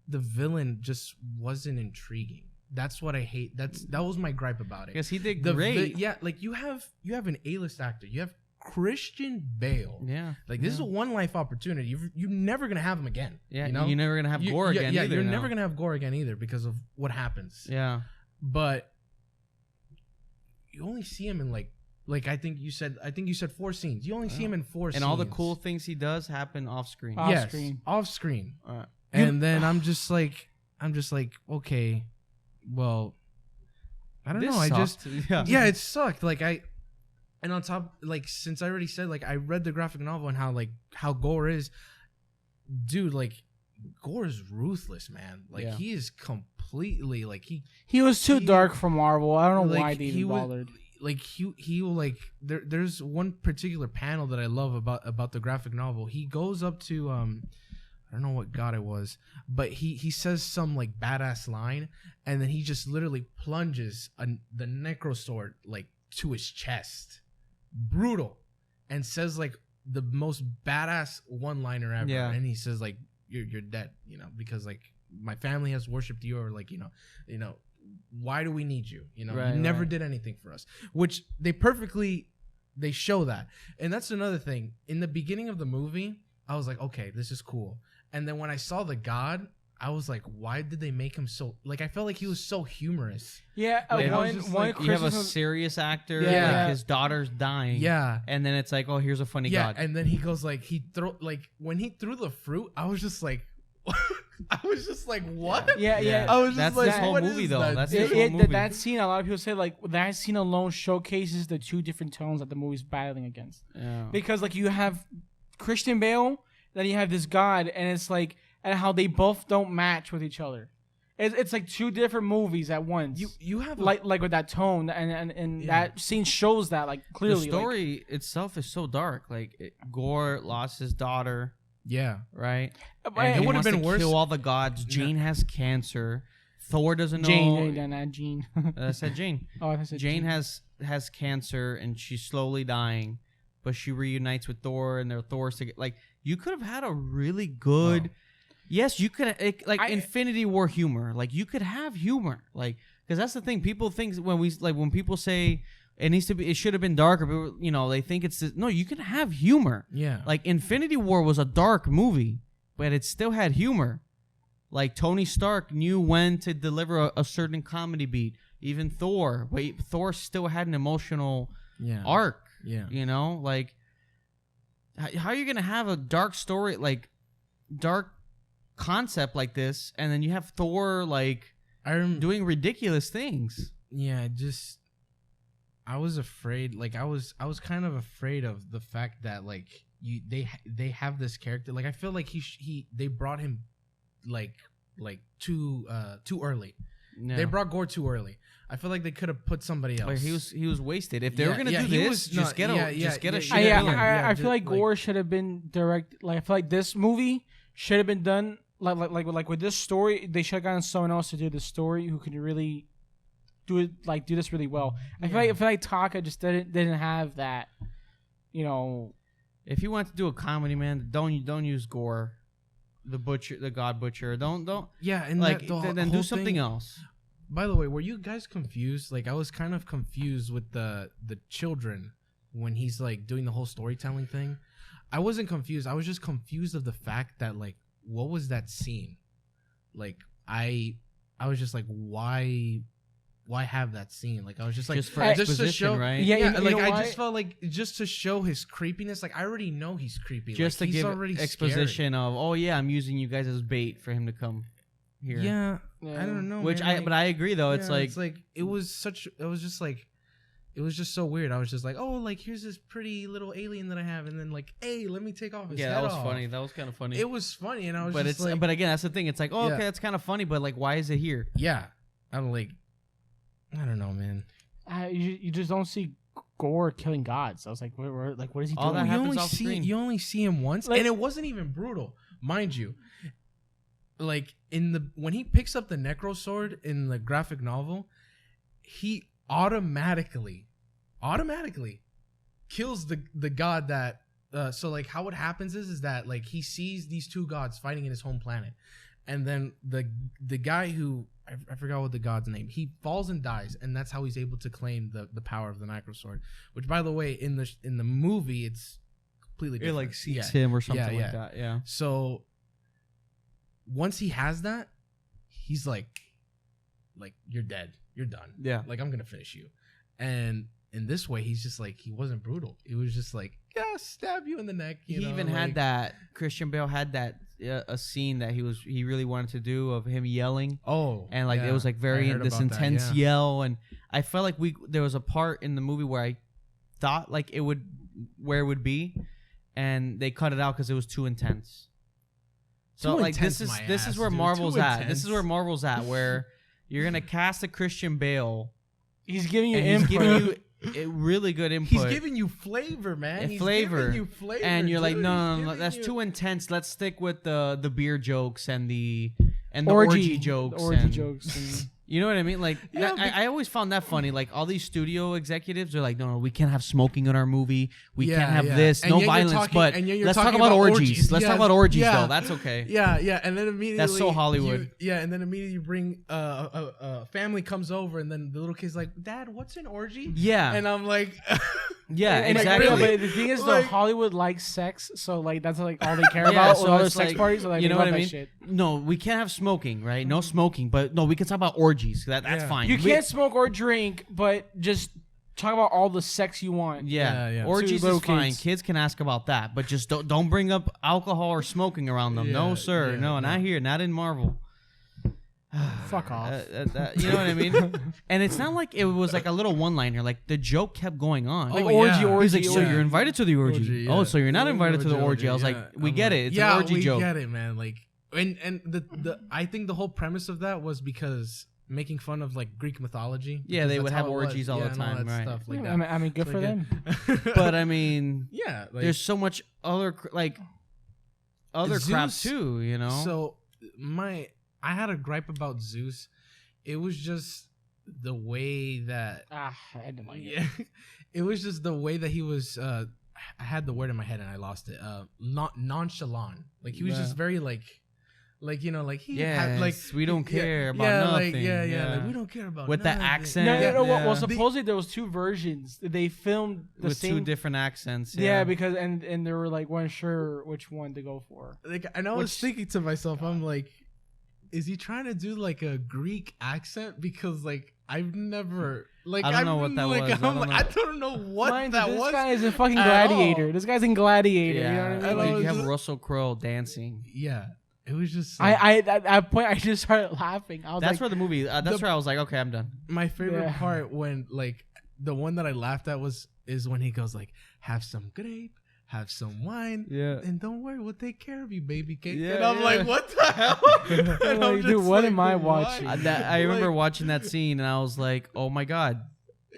Speaker 2: villain just wasn't intriguing. That's what I hate. That was my gripe about it.
Speaker 1: Because he did great.
Speaker 2: Like you have an A-list actor. You have Christian Bale.
Speaker 1: Yeah.
Speaker 2: Like this is a one life opportunity. You're never gonna have him again.
Speaker 1: Yeah.
Speaker 2: You know?
Speaker 1: You're never gonna have Gore again.
Speaker 2: Yeah.
Speaker 1: Either
Speaker 2: You're
Speaker 1: now.
Speaker 2: never gonna have Gore again either because of what happens.
Speaker 1: Yeah.
Speaker 2: But you only see him in like I think you said 4 scenes. You only see him in 4 scenes.
Speaker 1: And all the cool things he does happen off screen.
Speaker 2: Off screen. And then I'm just like, okay, well, I don't know.
Speaker 1: Sucked.
Speaker 2: It sucked. And on top, like, since I already said, like, I read the graphic novel and how Gore is, dude, like, Gore is ruthless, man. Like, he is completely, like,
Speaker 3: he was too dark for Marvel. I don't know why they even bothered.
Speaker 2: He will, like, there's one particular panel that I love about the graphic novel. He goes up to, I don't know what god it was, but he says some, like, badass line, and then he just literally plunges the necro sword, like, to his chest. Brutal. And says, like, the most badass one-liner ever.
Speaker 1: Yeah.
Speaker 2: And he says, like, you're dead, you know, because, like, my family has worshipped you, or, like, you know, why do we need you? You know, you never did anything for us. Which they show that. And that's another thing. In the beginning of the movie, I was like, okay, this is cool. And then when I saw the god, I was like, why did they make him so... Like, I felt like he was so humorous.
Speaker 3: Yeah.
Speaker 1: You have a serious actor. Yeah. Like, his daughter's dying.
Speaker 2: Yeah.
Speaker 1: And then it's like, oh, here's a funny god.
Speaker 2: And then he goes, like, when he threw the fruit, I was just like... what?
Speaker 3: Yeah.
Speaker 2: I was just
Speaker 1: that's
Speaker 2: like,
Speaker 1: this whole movie, though. That's this whole movie.
Speaker 3: That scene, a lot of people say, like, that scene alone showcases the two different tones that the movie's battling against.
Speaker 1: Yeah.
Speaker 3: Because, like, you have Christian Bale, then you have this god, and it's like... And how they both don't match with each other. It's like two different movies at once.
Speaker 2: You have
Speaker 3: like with that tone and that scene shows that, like, clearly.
Speaker 1: The story itself is so dark. Like, Gore lost his daughter.
Speaker 2: Yeah.
Speaker 1: Right.
Speaker 2: And it would have been worse.
Speaker 1: Kill all the gods. Jane has cancer. Thor doesn't know.
Speaker 3: Not Jane.
Speaker 1: I said Jane.
Speaker 3: Oh, I said
Speaker 1: Jane has cancer and she's slowly dying, but she reunites with Thor and they're Thor's together. Like, you could have had a really good. Yes, you could, Infinity War humor. Like, you could have humor, like, because that's the thing. People think when people say it should have been darker. People, you know, they think it's no. You can have humor.
Speaker 2: Yeah.
Speaker 1: Like, Infinity War was a dark movie, but it still had humor. Like, Tony Stark knew when to deliver a certain comedy beat. Even Thor, Thor still had an emotional arc.
Speaker 2: Yeah.
Speaker 1: You know, like, how are you gonna have a dark story, like, dark concept like this, and then you have Thor doing ridiculous things?
Speaker 2: Yeah, I was afraid. Like, I was kind of afraid of the fact that, like, they have this character. Like, I feel like they brought him like too early. Yeah. They brought Gore too early. I feel like they could have put somebody else.
Speaker 1: Like, he was wasted. If they were gonna do this, just get a shit villain.
Speaker 3: I feel like Gore should have been direct. Like, I feel like this movie should have been done. Like with this story, they should have gotten someone else to do the story who could really do this really well. I feel like Taka just didn't have that, you know.
Speaker 1: If you want to do a comedy, man, don't use Gore, the God Butcher. Don't.
Speaker 2: Yeah, and
Speaker 1: like then do something else.
Speaker 2: By the way, were you guys confused? Like, I was kind of confused with the children when he's, like, doing the whole storytelling thing. I wasn't confused. I was just confused of the fact that, like, what was that scene? Like, I was just like, why have that scene? Like, I was just like,
Speaker 1: just for exposition,
Speaker 2: to show,
Speaker 1: right?
Speaker 2: Yeah, like, I just felt like just to show his creepiness. Like, I already know he's creepy.
Speaker 1: Just
Speaker 2: like,
Speaker 1: to
Speaker 2: he's
Speaker 1: give
Speaker 2: already
Speaker 1: exposition
Speaker 2: scary.
Speaker 1: of, oh yeah, I'm using you guys as bait for him to come here.
Speaker 2: Yeah. I don't know.
Speaker 1: But I agree though. It's like
Speaker 2: it was just like it was just so weird. I was just like, oh, like here's this pretty little alien that I have, and then like, hey, let me take off his head
Speaker 1: that was
Speaker 2: off.
Speaker 1: funny. That was kind of funny.
Speaker 2: It was funny, and I was
Speaker 1: but
Speaker 2: just
Speaker 1: it's but again, that's the thing. It's like, oh, okay, that's kind of funny, but like, why is it here?
Speaker 2: Yeah, I'm like, I don't know, man.
Speaker 3: You just don't see gore killing gods. I was like, what is he
Speaker 1: All
Speaker 3: doing?
Speaker 1: that happens off screen.
Speaker 2: You only see him once,
Speaker 3: like,
Speaker 2: and it wasn't even brutal, mind you. Like when he picks up the Necro Sword in the graphic novel, he automatically kills the god that. So like how it happens is that like he sees these two gods fighting in his home planet, and then the guy who I forgot what the god's name, he falls and dies, and that's how he's able to claim the power of the Necro Sword. Which, by the way, in the movie, it's completely different.
Speaker 1: It like seeks him or something like that. Yeah.
Speaker 2: So once he has that, he's like you're dead, you're done. Yeah. Like I'm gonna finish you. And in this way, he's just like, he wasn't brutal. He was just like, yeah, stab you in the neck.
Speaker 1: He even had that. Christian Bale had that a scene that he really wanted to do of him yelling.
Speaker 2: Oh,
Speaker 1: and like it was like very this intense yell, and I felt like there was a part in the movie where I thought like it would be, and they cut it out because it was too intense. So like this is where Marvel's at. This is where Marvel's at, where you're gonna cast a Christian Bale.
Speaker 3: He's giving you input.
Speaker 1: He's giving you a really good input.
Speaker 2: He's giving you flavor, man.
Speaker 1: He's giving you flavor, and you're like, no, that's too intense. Let's stick with the beer jokes and the orgy jokes. You know what I mean? Like, I always found that funny. Like, all these studio executives are like, no, we can't have smoking in our movie. We can't have this. No violence. But let's talk about orgies. Let's talk about orgies, though. That's okay.
Speaker 2: Yeah. And then immediately.
Speaker 1: That's so Hollywood.
Speaker 2: And then immediately you bring a family comes over, and then the little kid's like, Dad, what's an orgy?
Speaker 1: Yeah.
Speaker 2: And I'm like.
Speaker 1: Yeah,
Speaker 3: and
Speaker 1: exactly.
Speaker 3: Like, really? But the thing is, though, Hollywood likes sex, so like that's like all they care about. So all their sex parties, so like,
Speaker 1: you know what I mean?
Speaker 3: Shit.
Speaker 1: No, we can't have smoking, right? No smoking, but no, we can talk about orgies. That's fine.
Speaker 3: You can't smoke or drink, but just talk about all the sex you want.
Speaker 1: Yeah. Orgies is fine. Kids can ask about that, but just don't bring up alcohol or smoking around them. No, sir. No, not here. Not in Marvel.
Speaker 3: Fuck off.
Speaker 1: You know what I mean? And it's not like it was like a little one-liner. Like the joke kept going on.
Speaker 3: Like orgy.
Speaker 1: He's like, so you're invited to the orgy. Oh, so you're not invited to the orgy. I was like, we get it. It's an orgy joke.
Speaker 2: We get it, man. Like, and the I think the whole premise of that was because making fun of like Greek mythology.
Speaker 1: Yeah, they would have orgies all the time, right?
Speaker 2: Stuff like that.
Speaker 3: I mean, good for them.
Speaker 1: But I mean,
Speaker 2: like,
Speaker 1: there's so much other crap too. You know.
Speaker 2: So I had a gripe about Zeus. It was just the way that
Speaker 3: I didn't like it.
Speaker 2: It was just the way that he was. I had the word in my head and I lost it. Not nonchalant. Like he was just very like you know, like he had like
Speaker 1: we don't care about nothing.
Speaker 2: Like we don't care about
Speaker 1: with
Speaker 2: nothing.
Speaker 1: the accent.
Speaker 3: No. Well, supposedly there was two versions. They filmed
Speaker 1: with same, two different accents.
Speaker 3: Yeah, because and they were like weren't sure which one to go for.
Speaker 2: Like, and I was thinking to myself, I'm like, is he trying to do like a Greek accent? Because like I've never like
Speaker 1: I don't know what that was.
Speaker 2: I don't know what that was.
Speaker 3: This guy is in fucking Gladiator. This guy's in Gladiator.
Speaker 1: Yeah.
Speaker 3: You know what I mean?
Speaker 1: Like, you have Russell Crowe dancing.
Speaker 2: Yeah. It was just like,
Speaker 3: at that point I just started laughing. I was
Speaker 1: that's where the movie that's where I was like, okay, I'm done.
Speaker 2: My favorite part when like the one that I laughed at is when he goes like, have some grape, have some wine, and don't worry, we'll take care of you, baby cake. And I'm like, what the hell? And
Speaker 3: I'm dude, what am I watching?
Speaker 1: I remember watching that scene and I was like, oh my god,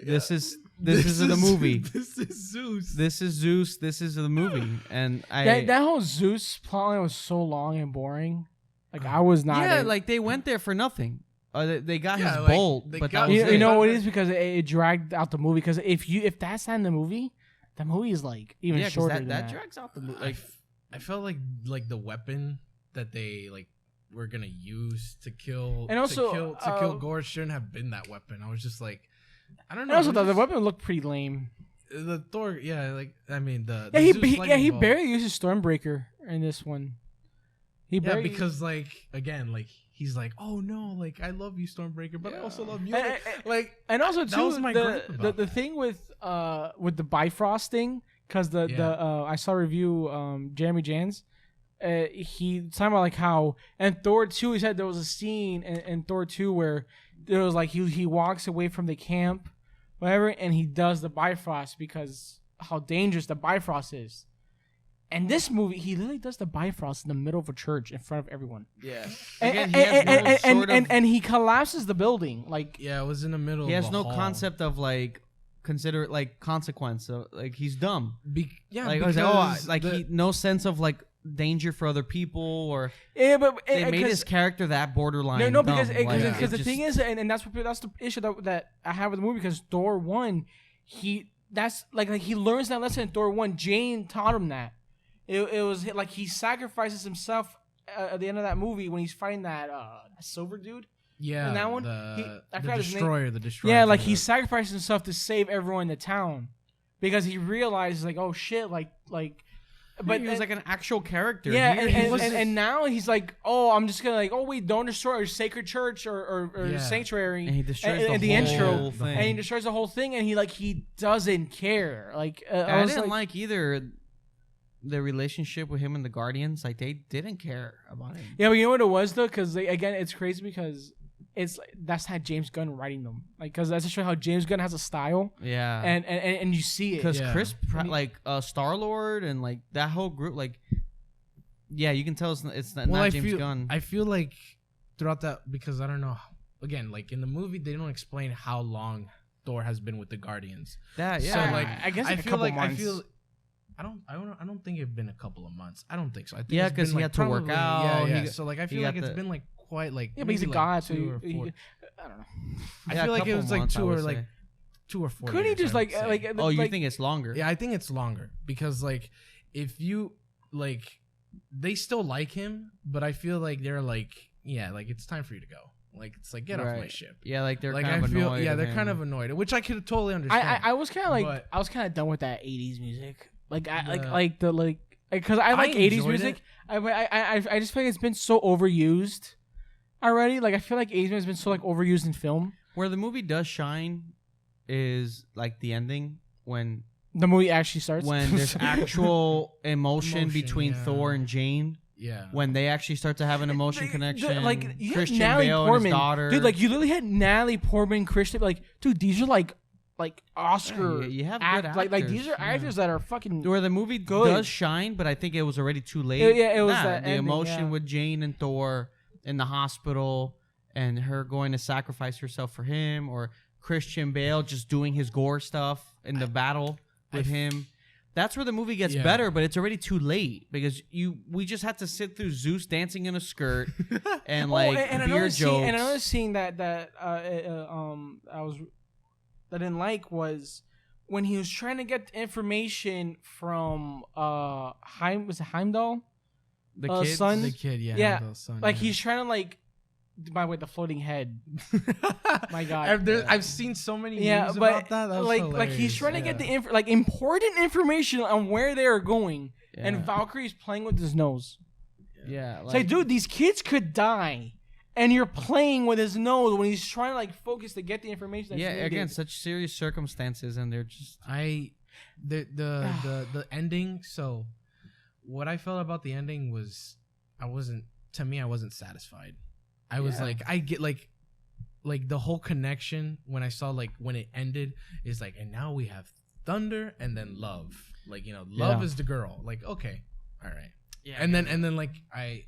Speaker 1: this is the movie.
Speaker 2: This is Zeus.
Speaker 1: This is Zeus. This is the movie. And
Speaker 3: that whole Zeus plotline was so long and boring. Like I was not.
Speaker 1: Yeah, like they went there for nothing. They got his bolt, but that was
Speaker 3: you know what it is because it dragged out the movie. Because if that's not in the movie, the movie is like even shorter. Than that
Speaker 1: drags out the movie.
Speaker 2: Like I felt like the weapon that they like were gonna use to kill
Speaker 3: and also
Speaker 2: to kill Gore shouldn't have been that weapon. I was just like, I don't know.
Speaker 3: And also, the weapon looked pretty lame.
Speaker 2: The Thor, I mean
Speaker 3: he barely uses Stormbreaker in this one.
Speaker 2: Because like again, like he's like, oh no, like I love you, Stormbreaker, but I also love you.
Speaker 3: And also too, the thing with the Bifrost thing, because I saw a review, Jeremy Jans. He talking about like how in Thor 2 he said there was a scene in Thor 2 where there was like he walks away from the camp whatever, and he does the Bifrost because how dangerous the Bifrost is. And this movie, he literally does the Bifrost in the middle of a church in front of everyone.
Speaker 1: Yeah.
Speaker 3: And he collapses the building. Like,
Speaker 2: yeah, it was in the middle.
Speaker 1: He has no
Speaker 2: hall.
Speaker 1: concept of like consider it like consequence. So, like he's dumb.
Speaker 2: Because
Speaker 1: no sense of like danger for other people or
Speaker 3: but
Speaker 1: they made his character that borderline.
Speaker 3: No, because
Speaker 1: dumb.
Speaker 3: the thing is, and that's the issue that I have with the movie, because Thor 1, he learns that lesson in Thor 1. Jane taught him that. It was like he sacrifices himself at the end of that movie when he's fighting that silver dude.
Speaker 2: Yeah,
Speaker 3: and that one,
Speaker 2: the destroyer.
Speaker 3: Yeah, like he sacrificed himself to save everyone in the town because he realized like, oh shit, like.
Speaker 1: But he was like an actual character.
Speaker 3: Yeah, and now he's like, oh, I'm just gonna like, oh wait, don't destroy our sacred church or sanctuary.
Speaker 1: And he destroys the
Speaker 3: intro
Speaker 1: thing.
Speaker 3: And he destroys the whole thing, and he doesn't care. Like
Speaker 1: I didn't like either the relationship with him and the Guardians. Like they didn't care about him.
Speaker 3: Yeah, but you know what it was though, because again, it's crazy because it's that's how James Gunn writing them. Like, because that's just how James Gunn has a style.
Speaker 1: Yeah,
Speaker 3: and you see it
Speaker 1: because Chris Star-Lord and like that whole group, like, yeah, you can tell it's not James Gunn.
Speaker 2: I feel like throughout that, because I don't know, again, like in the movie they don't explain how long Thor has been with the Guardians.
Speaker 3: So like
Speaker 2: I guess a couple months. I don't think it's been a couple of months. I don't think so. I think
Speaker 1: because he had to work out.
Speaker 2: Yeah. So like I feel like it's been like quite like
Speaker 3: but he's a god, so
Speaker 2: I don't know. I
Speaker 1: Yeah,
Speaker 2: feel like it was like
Speaker 1: months,
Speaker 2: 2 or 4.
Speaker 3: Couldn't he just like
Speaker 1: oh, you think it's longer?
Speaker 2: Yeah, I think it's longer because like if you like they still like him, but I feel like they're like like it's time for you to go. Like it's like get off my ship.
Speaker 1: Yeah, like they're
Speaker 2: like
Speaker 1: kind of annoyed.
Speaker 2: Yeah, they're kind of annoyed, which I could totally understand.
Speaker 3: I was kind of like I was kind of done with that 80s music. Like because I like 80s music. I just feel like it's been so overused already. Like I feel like 80s music has been so like overused in film.
Speaker 1: Where the movie does shine is like the ending when
Speaker 3: the movie actually starts.
Speaker 1: When there's actual emotion between Thor and Jane.
Speaker 2: Yeah.
Speaker 1: When they actually start to have an emotion connection.
Speaker 3: Like you
Speaker 1: Christian
Speaker 3: had Natalie
Speaker 1: Bale
Speaker 3: Portman,
Speaker 1: and his daughter.
Speaker 3: dude. Like you literally had Natalie Portman, Christian. Like, dude, these are like Oscar.
Speaker 1: Yeah, you have good actors.
Speaker 3: Like these are actors that are fucking.
Speaker 1: Where the movie does shine, but I think it was already too late.
Speaker 3: It was that
Speaker 1: the
Speaker 3: ending,
Speaker 1: emotion with Jane and Thor in the hospital, and her going to sacrifice herself for him, or Christian Bale just doing his gore stuff in the battle with him. That's where the movie gets better, but it's already too late because we just had to sit through Zeus dancing in a skirt and beer jokes.
Speaker 3: And another scene that I didn't like was when he was trying to get information from Heimdall?
Speaker 1: The
Speaker 3: son?
Speaker 2: The kid, yeah.
Speaker 3: Yeah.
Speaker 2: Heimdall's son,
Speaker 3: like he's trying to by the way, the floating head. My God.
Speaker 2: I've seen so many memes about that.
Speaker 3: Like he's trying to get the important information on where they are going, and Valkyrie's playing with his nose.
Speaker 1: Yeah,
Speaker 3: it's like, dude, these kids could die, and you're playing with his nose when he's trying to focus to get the information. That's needed.
Speaker 1: Again, such serious circumstances, and they're just
Speaker 2: the ending. So, what I felt about the ending was I wasn't satisfied. I was I get like the whole connection when I saw when it ended is and now we have thunder and then love. Love is the girl. Okay, all right. Yeah. And then I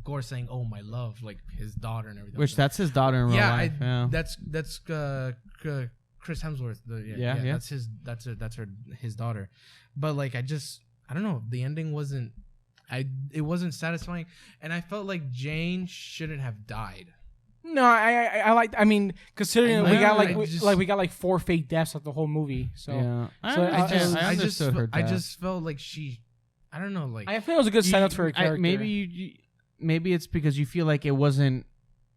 Speaker 2: Gore saying, "Oh, my love," his daughter and everything.
Speaker 1: Which that's his daughter in real life.
Speaker 2: That's Chris Hemsworth. That's his daughter. But I don't know. The ending wasn't. It wasn't satisfying, and I felt like Jane shouldn't have died.
Speaker 3: No, I mean, considering we got 4 fake deaths of the whole movie. So yeah,
Speaker 1: I
Speaker 2: just felt like she. I don't know.
Speaker 3: I feel it was a good setup for her character.
Speaker 1: Maybe it's because you feel like it wasn't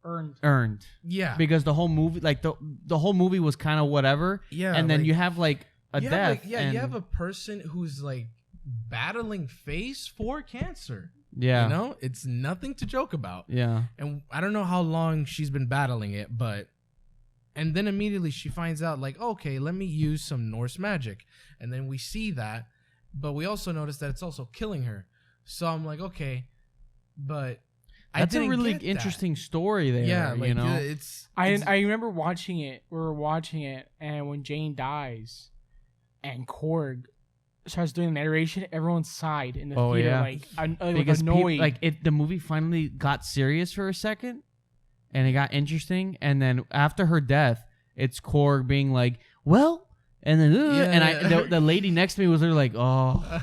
Speaker 1: earned.
Speaker 2: Yeah.
Speaker 1: Because the whole movie, the whole movie was kind of whatever.
Speaker 2: Yeah.
Speaker 1: And then you have a death.
Speaker 2: You have a person who's battling phase 4 cancer.
Speaker 1: Yeah.
Speaker 2: It's nothing to joke about.
Speaker 1: Yeah.
Speaker 2: And I don't know how long she's been battling it, and then immediately she finds out okay, let me use some Norse magic. And then we see that, but we also notice that it's also killing her. So I'm okay, but
Speaker 1: That's a really interesting story there. Yeah, like, you know,
Speaker 3: I remember watching it. We were watching it, and when Jane dies, and Korg starts doing the narration, everyone sighed in the theater,
Speaker 1: because
Speaker 3: annoyed.
Speaker 1: The movie finally got serious for a second, and it got interesting, and then after her death, it's Korg being like, well, and then the lady next to me was literally like, oh,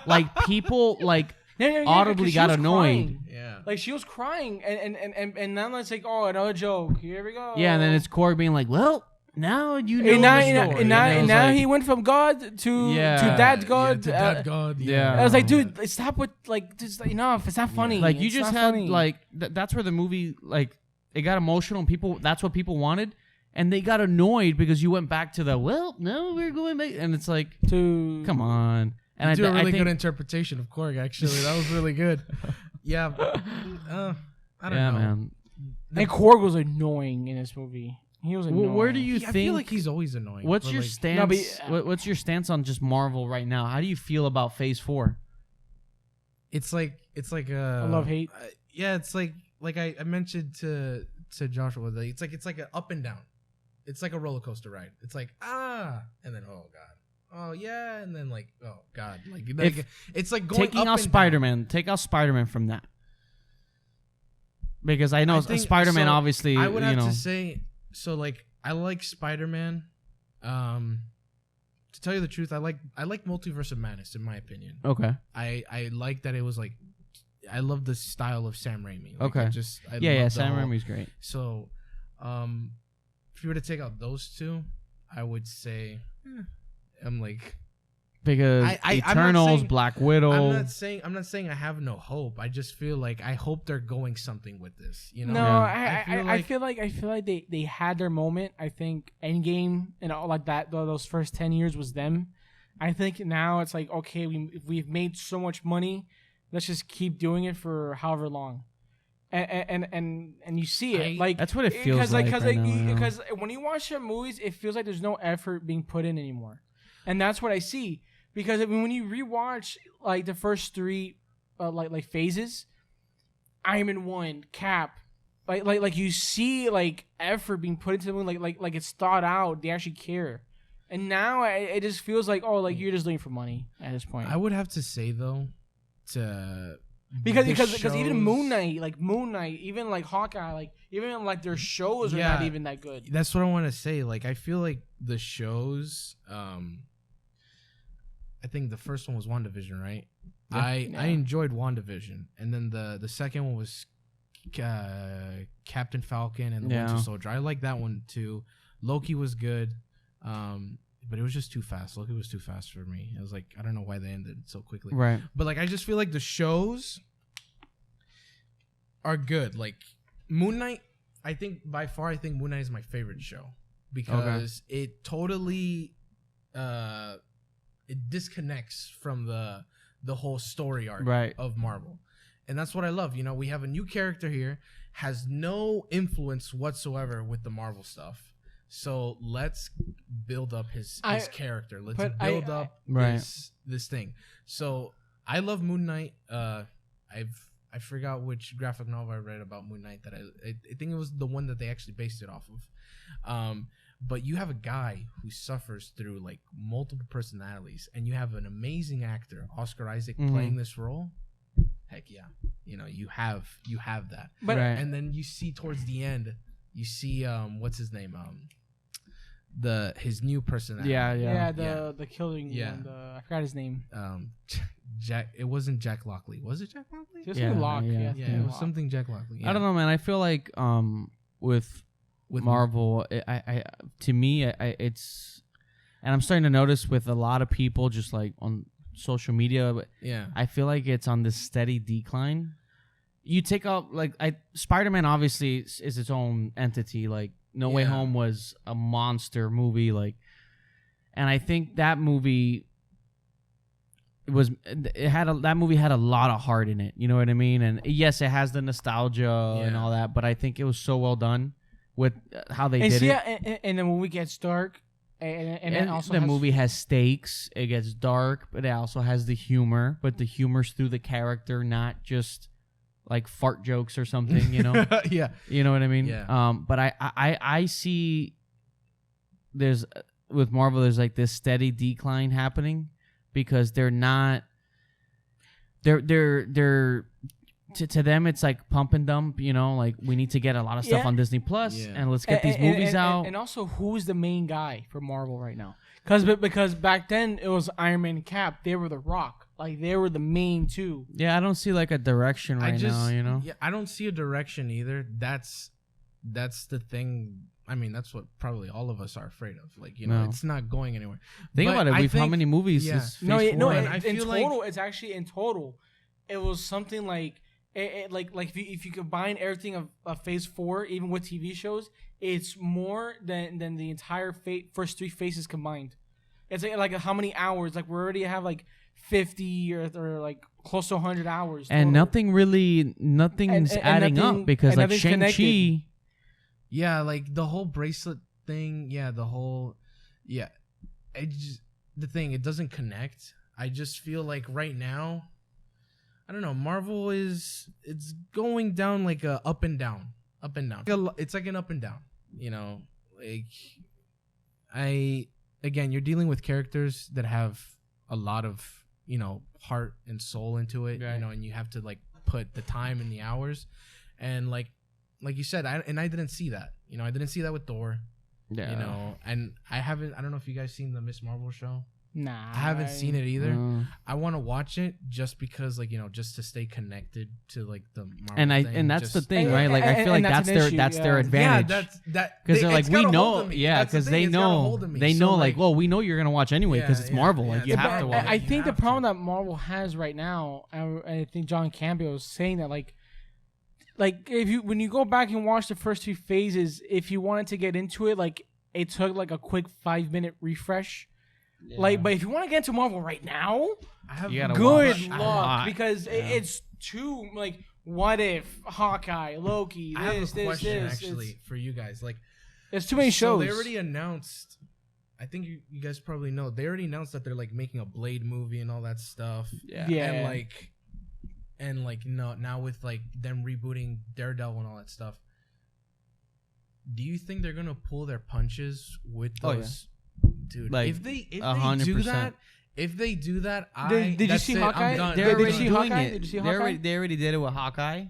Speaker 1: like people like audibly got annoyed.
Speaker 3: Crying. Yeah, like she was crying, and now it's like, oh, another joke. Here we go.
Speaker 1: Yeah, and then it's Korg being like, well. Now you know
Speaker 3: and now he went from God to Dad's God.
Speaker 2: To Dad God.
Speaker 1: Yeah.
Speaker 3: I was like, dude, stop with like just enough. It's not funny.
Speaker 1: Like you just had like that's where the movie like it got emotional and people that's what people wanted and they got annoyed because you went back to the we're going back and it's like come on.
Speaker 2: And I do a really good interpretation of Korg actually. That was really good. Yeah. I don't know.
Speaker 1: Man.
Speaker 3: And Korg was annoying in this movie. He was annoying.
Speaker 1: Where do you think?
Speaker 2: I feel like he's always annoying.
Speaker 1: What's your stance? What's your stance on just Marvel right now? How do you feel about Phase 4?
Speaker 2: It's like a
Speaker 3: love-hate.
Speaker 2: Yeah, it's like I mentioned to Joshua. It's like an up and down. It's like a roller coaster ride. It's like and then oh god, oh yeah, and then like oh god, like it's like going
Speaker 1: taking out Spiderman. Take out Spiderman from that because I know Spiderman obviously.
Speaker 2: I would have to say. So like I like Spider-Man. To tell you the truth, I like Multiverse of Madness in my opinion.
Speaker 1: Okay.
Speaker 2: I like that it was like I love the style of Sam Raimi. Like,
Speaker 1: okay. Sam Raimi's great.
Speaker 2: So, if you were to take out those two, I would say I'm like
Speaker 1: because Eternals, Black Widow.
Speaker 2: I'm not saying I have no hope. I just feel like I hope they're going something with this. You know?
Speaker 3: No, I feel like they had their moment. I think Endgame and all like that. Those first 10 years was them. I think now it's like okay, we've made so much money. Let's just keep doing it for however long. And you see it like
Speaker 1: that's what it feels like
Speaker 3: because when you watch their movies, it feels like there's no effort being put in anymore, and that's what I see. Because I mean, when you rewatch like the first three, like phases, Iron Man 1, Cap, like you see like effort being put into the movie, like it's thought out. They actually care, and now it just feels like like you're just doing it for money at this point.
Speaker 2: I would have to say though,
Speaker 3: because even Moon Knight, even like Hawkeye, like even like their shows are not even that good.
Speaker 2: That's what I want to say. Like I feel like the shows, I think the first one was WandaVision, right? Yeah. I enjoyed WandaVision, and then the second one was Captain Falcon and the Winter Soldier. I like that one too. Loki was good, but it was just too fast. Loki was too fast for me. I was like, I don't know why they ended so quickly.
Speaker 1: Right.
Speaker 2: But like, I just feel like the shows are good. Like Moon Knight, I think Moon Knight is my favorite show because it totally it disconnects from the whole story arc of Marvel. And that's what I love. You know, we have a new character here, has no influence whatsoever with the Marvel stuff. So let's build up his character. Let's build up this thing. So I love Moon Knight. I forgot which graphic novel I read about Moon Knight that I think it was the one that they actually based it off of. But you have a guy who suffers through like multiple personalities, and you have an amazing actor, Oscar Isaac, playing this role. Heck yeah, you know you have that.
Speaker 3: But
Speaker 2: and then you see towards the end, you see what's his name, his new personality.
Speaker 3: The killing one. I forgot his name.
Speaker 2: Jack. It wasn't Jack Lockley. Was it Jack Lockley?
Speaker 3: Just Locke. Yeah,
Speaker 2: it was something Jack Lockley. Yeah.
Speaker 1: I don't know, man. I feel like with Marvel, to me, it's, and I'm starting to notice with a lot of people just like on social media, but I feel like it's on this steady decline. You take out like Spider-Man obviously is its own entity. Like No Way Home was a monster movie, like, and I think that movie that movie had a lot of heart in it. You know what I mean? And yes, it has the nostalgia and all that, but I think it was so well done with how they did it.
Speaker 3: And the movie gets dark, and also
Speaker 1: the movie has stakes. It gets dark, but it also has the humor. But the humor's through the character, not just like fart jokes or something, you know.
Speaker 2: Yeah,
Speaker 1: you know what I mean.
Speaker 2: Yeah.
Speaker 1: But I see there's with Marvel there's like this steady decline happening because they're not they're to them it's like pump and dump, you know, like we need to get a lot of stuff on Disney Plus and let's get these movies out.
Speaker 3: And also, who's the main guy for Marvel right now? Because back then it was Iron Man and Cap. They were the Rock. Like they were the main two.
Speaker 1: Yeah, I don't see like a direction now, you know.
Speaker 2: Yeah, I don't see a direction either. That's the thing. I mean, that's what probably all of us are afraid of. Like, you know, it's not going anywhere.
Speaker 1: Think about it. How many movies?
Speaker 2: Yeah.
Speaker 1: Is
Speaker 3: no.
Speaker 2: I
Speaker 3: In
Speaker 2: feel
Speaker 3: total, it's actually in total, it was something like. Like if you combine everything of Phase 4, even with TV shows, it's more than the entire first 3 phases combined. It's like how many hours? Like we already have like 50 or like close to 100 hours.
Speaker 1: And total. Nothing's adding up because like Shang-Chi.
Speaker 2: Yeah, like the whole bracelet thing. Yeah, the thing, it doesn't connect. I just feel like right now, I don't know. Marvel it's going down like a up and down. It's like an up and down. You know, like you're dealing with characters that have a lot of, you know, heart and soul into it. Right. You know, and you have to like put the time and the hours, and like you said, I didn't see that. You know, I didn't see that with Thor. Yeah. You know, and I don't know if you guys seen the Miss Marvel show.
Speaker 3: Nah,
Speaker 2: I haven't seen it either. I want to watch it just because, like, you know, just to stay connected to like the Marvel thing.
Speaker 1: And that's the thing, right? Like, I feel like that's their advantage.
Speaker 2: Yeah, that's
Speaker 1: because they're like, we know, because they know, like, well, we know you're gonna watch anyway because it's Marvel. Like, you have to watch.
Speaker 3: I think the problem that Marvel has right now, I think John Campbell was saying that, like when you go back and watch the first 2 phases, if you wanted to get into it, like it took like a quick 5-minute refresh. Yeah. Like, but if you want to get into Marvel right now, good luck because it's too like. What if Hawkeye, Loki?
Speaker 2: I have a question actually for you guys. Like,
Speaker 3: there's too many shows.
Speaker 2: They already announced. I think you guys probably know. They already announced that they're like making a Blade movie and all that stuff.
Speaker 3: Yeah.
Speaker 2: And now with like them rebooting Daredevil and all that stuff. Do you think they're gonna pull their punches with those? Dude,
Speaker 1: like,
Speaker 2: if they do that,
Speaker 3: did you see Hawkeye?
Speaker 1: Did you see Hawkeye? They already did it with Hawkeye.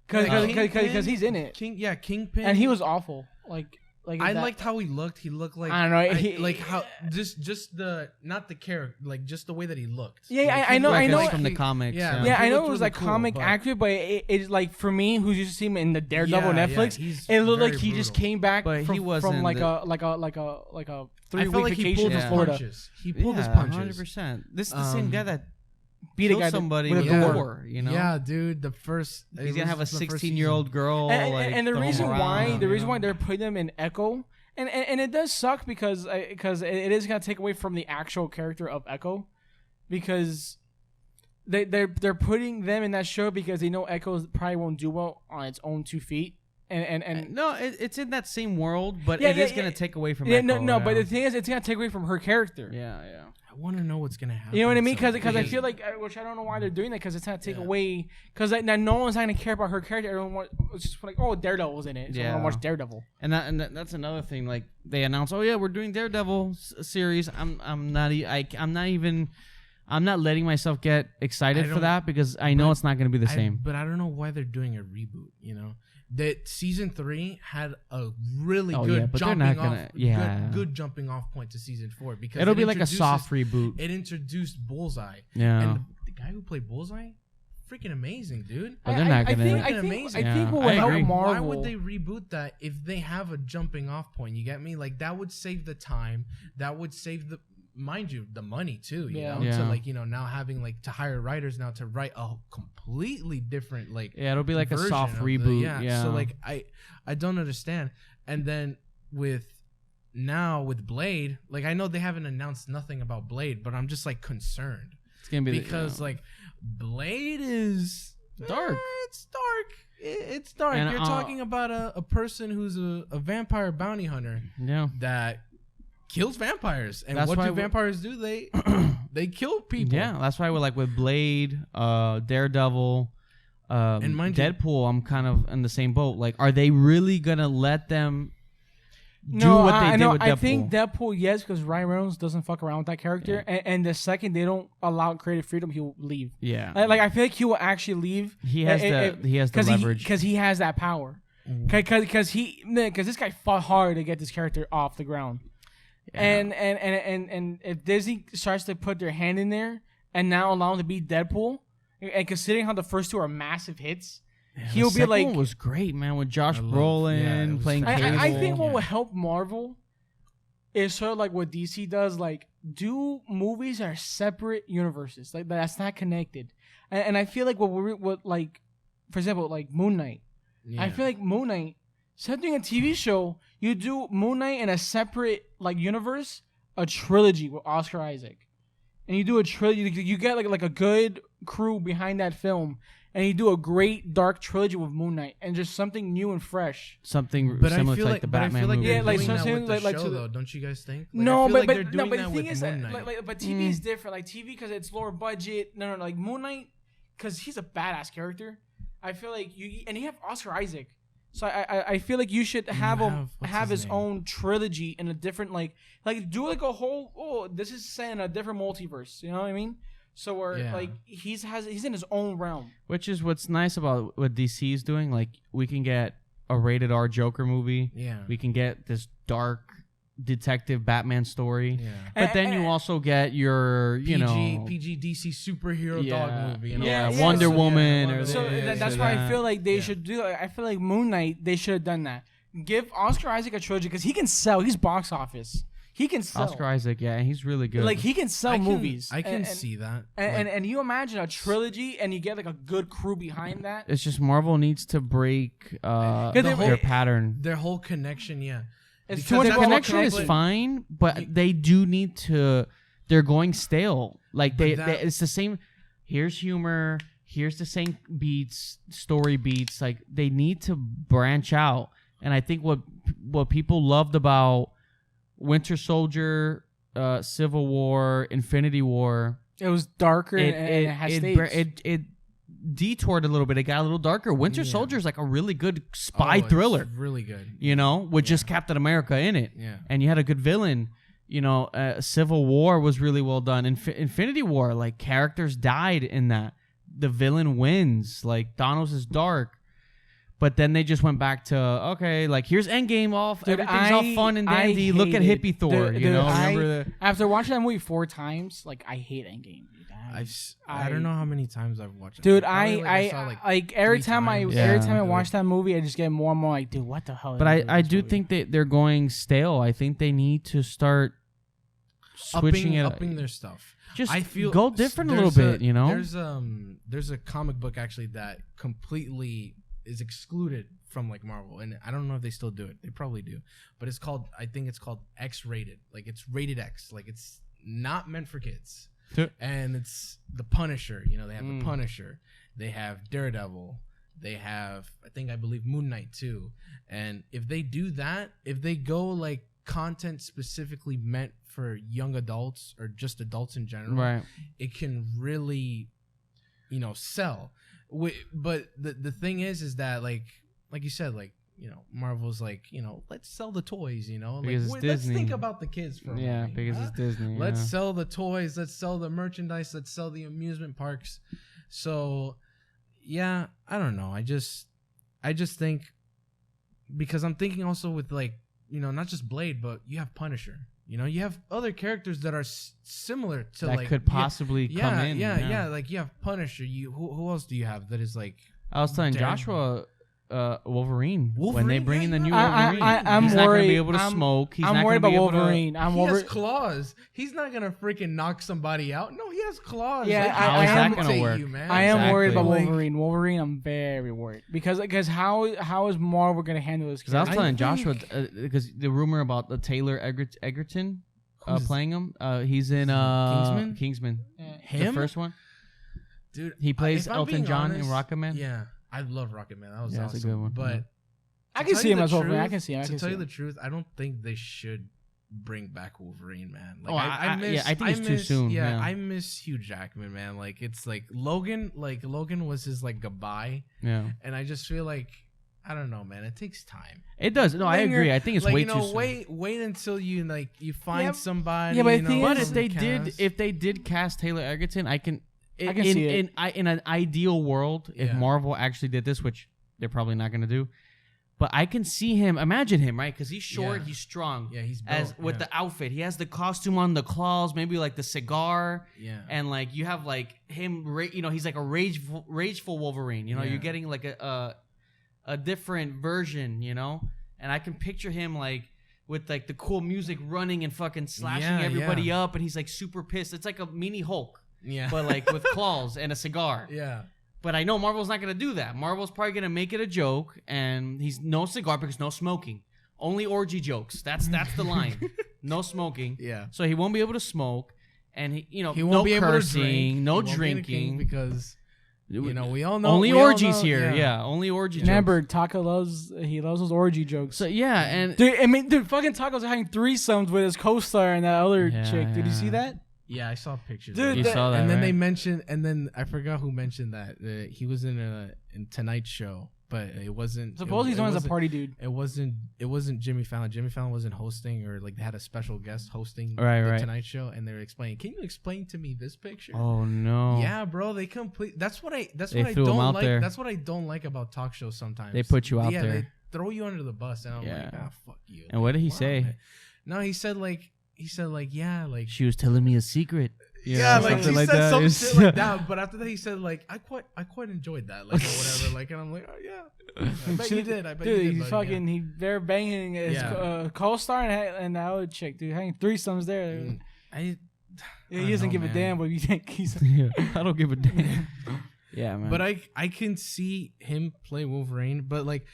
Speaker 3: Because he's in it.
Speaker 2: Kingpin,
Speaker 3: and he was awful. Like
Speaker 2: I liked how he looked. He looked like,
Speaker 3: I don't know.
Speaker 2: Just the not the character, like just the way that he looked.
Speaker 3: Yeah,
Speaker 2: like,
Speaker 3: I know.
Speaker 1: From the comics.
Speaker 3: Yeah, I know it was like comic accurate, but it's like for me, who's used to see him in the Daredevil Netflix, it looked like he just came back from like a 3-week vacation in Florida.
Speaker 2: He pulled his punches.
Speaker 1: 100%. This is the same guy that
Speaker 3: beat a guy
Speaker 1: somebody
Speaker 3: with
Speaker 1: a door, you know?
Speaker 2: Yeah, dude. He's
Speaker 1: gonna have a 16-year-old girl.
Speaker 3: And the reason why they're putting them in Echo, and it does suck because it is gonna take away from the actual character of Echo, because they're putting them in that show because they know Echo probably won't do well on its own 2 feet. And
Speaker 1: no, it's in that same world, but it is gonna take away from Echo.
Speaker 3: But the thing is, it's gonna take away from her character.
Speaker 1: Yeah.
Speaker 2: I want to know what's gonna happen.
Speaker 3: You know what I mean? Because I feel like, which I don't know why they're doing that, because it's gonna take away. Because now no one's gonna care about her character. Everyone it's just like, oh, Daredevil was in it. So I want to watch Daredevil.
Speaker 1: And that's another thing. Like they announced, oh yeah, we're doing Daredevil series. I'm not letting myself get excited for that because I know it's not gonna be the same.
Speaker 2: But I don't know why they're doing a reboot. You know. That season 3 had a really good jumping off point to season 4 because
Speaker 1: it'll be like a soft reboot.
Speaker 2: It introduced Bullseye.
Speaker 1: Yeah.
Speaker 2: And the guy who played Bullseye, freaking amazing, dude.
Speaker 1: But they're not gonna.
Speaker 3: I think what would help Marvel.
Speaker 2: Why would they reboot that if they have a jumping off point? You get me? Like that would save the time. That would save mind you, the money too, you know, to like, you know, now having like to hire writers now to write a completely different
Speaker 1: it'll be like a soft reboot.
Speaker 2: So like I don't understand. And then with Blade, like I know they haven't announced nothing about Blade, but I'm just like concerned.
Speaker 1: It's gonna be
Speaker 2: because like Blade is
Speaker 1: dark.
Speaker 2: It's dark. It's dark. And, you're talking about a person who's a vampire bounty hunter.
Speaker 1: Yeah.
Speaker 2: That kills vampires, and what do vampires do? They kill people.
Speaker 1: Yeah, that's why we're like with Blade, Daredevil,
Speaker 2: And mind
Speaker 1: Deadpool, I'm kind of in the same boat. Like, are they really gonna let them do
Speaker 3: No,
Speaker 1: what they did with Deadpool?
Speaker 3: I think Deadpool, yes, because Ryan Reynolds doesn't fuck around with that character, and the second they don't allow creative freedom, he'll leave.
Speaker 1: Yeah,
Speaker 3: like I feel like he will actually leave.
Speaker 1: He has the leverage
Speaker 3: because he has that power. Because this guy fought hard to get this character off the ground, and if Disney starts to put their hand in there and now allow him to be Deadpool, and considering how the first two are massive hits.
Speaker 1: Yeah,
Speaker 3: he'll be like,
Speaker 1: one was great, man, with Josh Brolin playing Cable.
Speaker 3: I think what will help Marvel is sort of like what DC does, like do movies that are separate universes, like that's not connected. And I feel like what like, for example, like Moon Knight. Yeah. I feel like Moon Knight, instead of doing a TV show, you do Moon Knight in a separate like universe, a trilogy with Oscar Isaac, and you do a trilogy. You get like a good crew behind that film. And you do a great dark trilogy with Moon Knight, and just something new and fresh,
Speaker 1: something similar to like the Batman movie.
Speaker 2: Yeah, like something like show, though, don't you guys think? Like,
Speaker 3: no, but
Speaker 2: they're
Speaker 3: the
Speaker 2: doing that
Speaker 3: thing
Speaker 2: with
Speaker 3: is,
Speaker 2: Moon Knight.
Speaker 3: but TV is different. Like TV because it's lower budget. No, like Moon Knight because he's a badass character. I feel like you have Oscar Isaac, so I feel like you should have his own trilogy in a different like do like a whole this is set in a different multiverse. You know what I mean? So we're like he's in his own realm.
Speaker 1: Which is what's nice about what DC is doing. Like we can get a rated R Joker movie. Yeah. We can get this dark detective Batman story. Yeah. But then you also get your
Speaker 2: PG DC superhero dog movie. You know?
Speaker 1: Wonder Woman.
Speaker 3: That's why I feel like they should do. I feel like Moon Knight they should have done that. Give Oscar Isaac a trilogy because he can sell. He's box office. He can sell.
Speaker 1: Oscar Isaac, he's really good.
Speaker 3: Like he can sell movies.
Speaker 2: I can see that.
Speaker 3: And you imagine a trilogy, and you get like a good crew behind that.
Speaker 1: It's just Marvel needs to break their pattern.
Speaker 2: Their whole connection,
Speaker 1: the connection is fine, but they do need to. They're going stale. Like it's the same. Here's humor. Here's the same beats, story beats. Like they need to branch out. And I think what people loved about Winter Soldier, Civil War, Infinity War.
Speaker 3: It was darker and it has stakes.
Speaker 1: It detoured a little bit. It got a little darker. Winter Soldier is like a really good spy thriller.
Speaker 2: It's really good.
Speaker 1: With just Captain America in it. Yeah. And you had a good villain. Civil War was really well done. Infinity War, like characters died in that. The villain wins. Like Thanos is dark. But then they just went back to, okay, like, here's Endgame everything's all fun and dandy. Look at hippie Thor,
Speaker 3: After watching that movie 4 times, like, I hate Endgame.
Speaker 2: I don't know how many times I've watched it.
Speaker 3: Dude, every time I watch that movie, I just get more and more like, dude, what the hell?
Speaker 1: But I do think that they're going stale. I think they need to start switching
Speaker 2: upping their stuff.
Speaker 1: Just go different a little bit,
Speaker 2: There's a comic book, actually, that completely is excluded from like Marvel, and I don't know if they still do it. They probably do, but I think it's called X-rated. Like it's rated X. Like it's not meant for kids. And it's the Punisher. They have the Punisher. They have Daredevil. They have I believe Moon Knight too. And if they do that, if they go like content specifically meant for young adults or just adults in general, right, it can really, sell. But the thing is that like you said, like Marvel's like let's sell the toys, like let's think about the kids for a moment,
Speaker 1: because it's Disney.
Speaker 2: Let's sell the toys, let's sell the merchandise, let's sell the amusement parks. So I don't know. I just think, because I'm thinking also with like not just Blade, but you have Punisher. You have other characters that are similar to
Speaker 1: that
Speaker 2: like
Speaker 1: could possibly come in.
Speaker 2: Yeah. Like you have Punisher. Who else do you have that is like?
Speaker 1: I was telling Joshua, Wolverine. When they bring in the new Wolverine,
Speaker 3: I'm
Speaker 1: he's
Speaker 3: worried.
Speaker 1: not gonna be able to smoke.
Speaker 3: I'm worried about Wolverine.
Speaker 2: He has claws. He's not gonna freaking knock somebody out. No, he has claws.
Speaker 3: Yeah,
Speaker 1: how is that gonna work?
Speaker 3: I am worried about Wolverine. Wolverine, I'm very worried because how is Marvel gonna handle this?
Speaker 1: Because I was telling Joshua, because the rumor about the Taylor Egerton playing him. He's in Kingsman.
Speaker 3: Him?
Speaker 1: The first one.
Speaker 2: Dude,
Speaker 1: he plays Elton John in Rocketman.
Speaker 2: Yeah. I love Rocketman. That was awesome.
Speaker 1: That's a good one.
Speaker 2: But
Speaker 3: I can see him as Wolverine. I can see him.
Speaker 2: To tell you the truth, I don't think they should bring back Wolverine, man.
Speaker 1: Like, I think it's too soon.
Speaker 2: Yeah, I miss Hugh Jackman, man. Like, it's like Logan was his like goodbye.
Speaker 1: Yeah.
Speaker 2: And I just feel like, I don't know, man. It takes time.
Speaker 1: It does. No, I agree. I think it's way too soon.
Speaker 2: Wait until you find somebody.
Speaker 3: Yeah, but
Speaker 1: if they did cast Taylor Egerton, I can
Speaker 3: see it.
Speaker 1: In an ideal world, if Marvel actually did this, which they're probably not going to do. But I can see him. Imagine him, right? Because he's short, he's strong.
Speaker 2: Yeah, he's built,
Speaker 1: with the outfit. He has the costume on, the claws, maybe like the cigar.
Speaker 2: Yeah,
Speaker 1: and like you have like him. He's like a rageful Wolverine. You're getting like a different version. And I can picture him like with like the cool music running and fucking slashing everybody up, and he's like super pissed. It's like a mini Hulk.
Speaker 2: Yeah,
Speaker 1: but like with claws and a cigar.
Speaker 2: Yeah.
Speaker 1: But I know Marvel's not going to do that. Marvel's probably going to make it a joke, and he's no cigar because no smoking. Only orgy jokes. That's the line. No smoking.
Speaker 2: Yeah.
Speaker 1: So he won't be able to smoke, and he won't
Speaker 2: no
Speaker 1: be
Speaker 2: able
Speaker 1: cursing,
Speaker 2: to drink.
Speaker 1: no drinking
Speaker 2: because we all know
Speaker 1: only orgies here. Yeah, only orgy jokes.
Speaker 3: Remember, Taco loves those orgy jokes.
Speaker 1: So yeah, and
Speaker 3: dude, fucking Taco's having threesomes with his co-star and that other chick. Did you see that?
Speaker 2: Yeah, I saw pictures.
Speaker 1: Dude, you saw that,
Speaker 2: and then
Speaker 1: right?
Speaker 2: they mentioned, and then I forgot who mentioned that he was in Tonight's Show, but it wasn't.
Speaker 3: Suppose he's known as a party dude.
Speaker 2: It wasn't Jimmy Fallon. Jimmy Fallon wasn't hosting, or like they had a special guest hosting the Tonight Show, and they were explaining. Can you explain to me this picture?
Speaker 1: Oh no!
Speaker 2: Yeah, bro, they complete. That's what I don't like.
Speaker 1: There.
Speaker 2: That's what I don't like about talk shows. Sometimes
Speaker 1: they put you out there.
Speaker 2: They throw you under the bus, and I'm like, fuck you.
Speaker 1: And what did he say?
Speaker 2: Man. No, he said like,
Speaker 1: she was telling me a secret.
Speaker 2: Yeah, like he said some shit like that. But after that, he said like, I quite enjoyed that, like or whatever. Like, and I'm like, oh yeah, I bet you did.
Speaker 3: He's fucking. They're banging his co-star and the other chick, dude, having threesomes there. He doesn't give a damn, but you think he's.
Speaker 1: I don't give a damn. Yeah, man.
Speaker 2: But I can see him play Wolverine, but like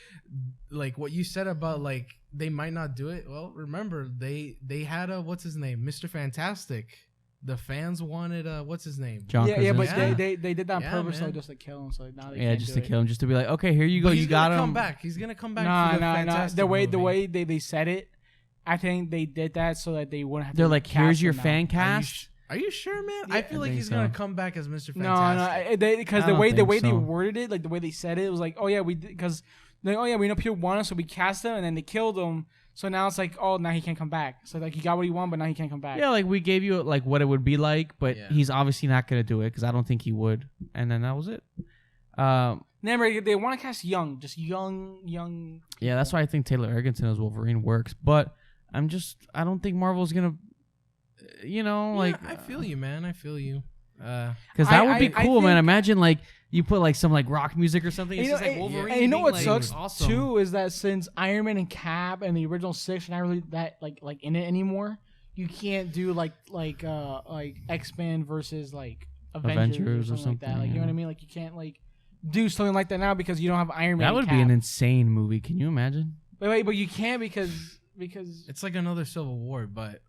Speaker 2: what you said about like they might not do it. Well, remember they had what's his name, Mr. Fantastic. The fans wanted what's his name?
Speaker 1: John Krasinski.
Speaker 3: But they did that on purpose, so just to kill him. So now they can't
Speaker 1: just
Speaker 3: do
Speaker 1: to kill him, just to be like, okay, here you go, you got him.
Speaker 2: Come back. He's gonna come back.
Speaker 3: No. The way they said it, I think they did that so that they wouldn't have.
Speaker 1: They're like, here's your fan cast.
Speaker 2: Are you sure, man? Yeah, I feel like he's gonna come back as Mr.
Speaker 3: No,
Speaker 2: Fantastic.
Speaker 3: because the way they worded it, like the way they said it, was like, oh yeah, we because we know people want him, so we cast him, and then they killed him. So now it's like, oh, now he can't come back. So like he got what he wanted, but now he can't come back.
Speaker 1: Yeah, like we gave you like what it would be like, but he's obviously not gonna do it because I don't think he would. And then that was it.
Speaker 3: Remember, they want to cast just young.
Speaker 1: Yeah, that's why I think Taylor Egerton as Wolverine works. But I don't think Marvel's gonna,
Speaker 2: I feel you, man. I feel you.
Speaker 1: Because that would be cool, man. Imagine like you put like some like rock music or something. It's just like Wolverine.
Speaker 3: And you know what sucks
Speaker 1: awesome.
Speaker 3: too is that since Iron Man and Cap and the original six are not really that like in it anymore, you can't do like X-Men versus like Avengers or something like that. Like you know what I mean? Like you can't like do something like that now because you don't have Iron Man.
Speaker 1: That would be an insane movie. Can you imagine?
Speaker 3: Wait, but you can't because
Speaker 2: it's like another Civil War, but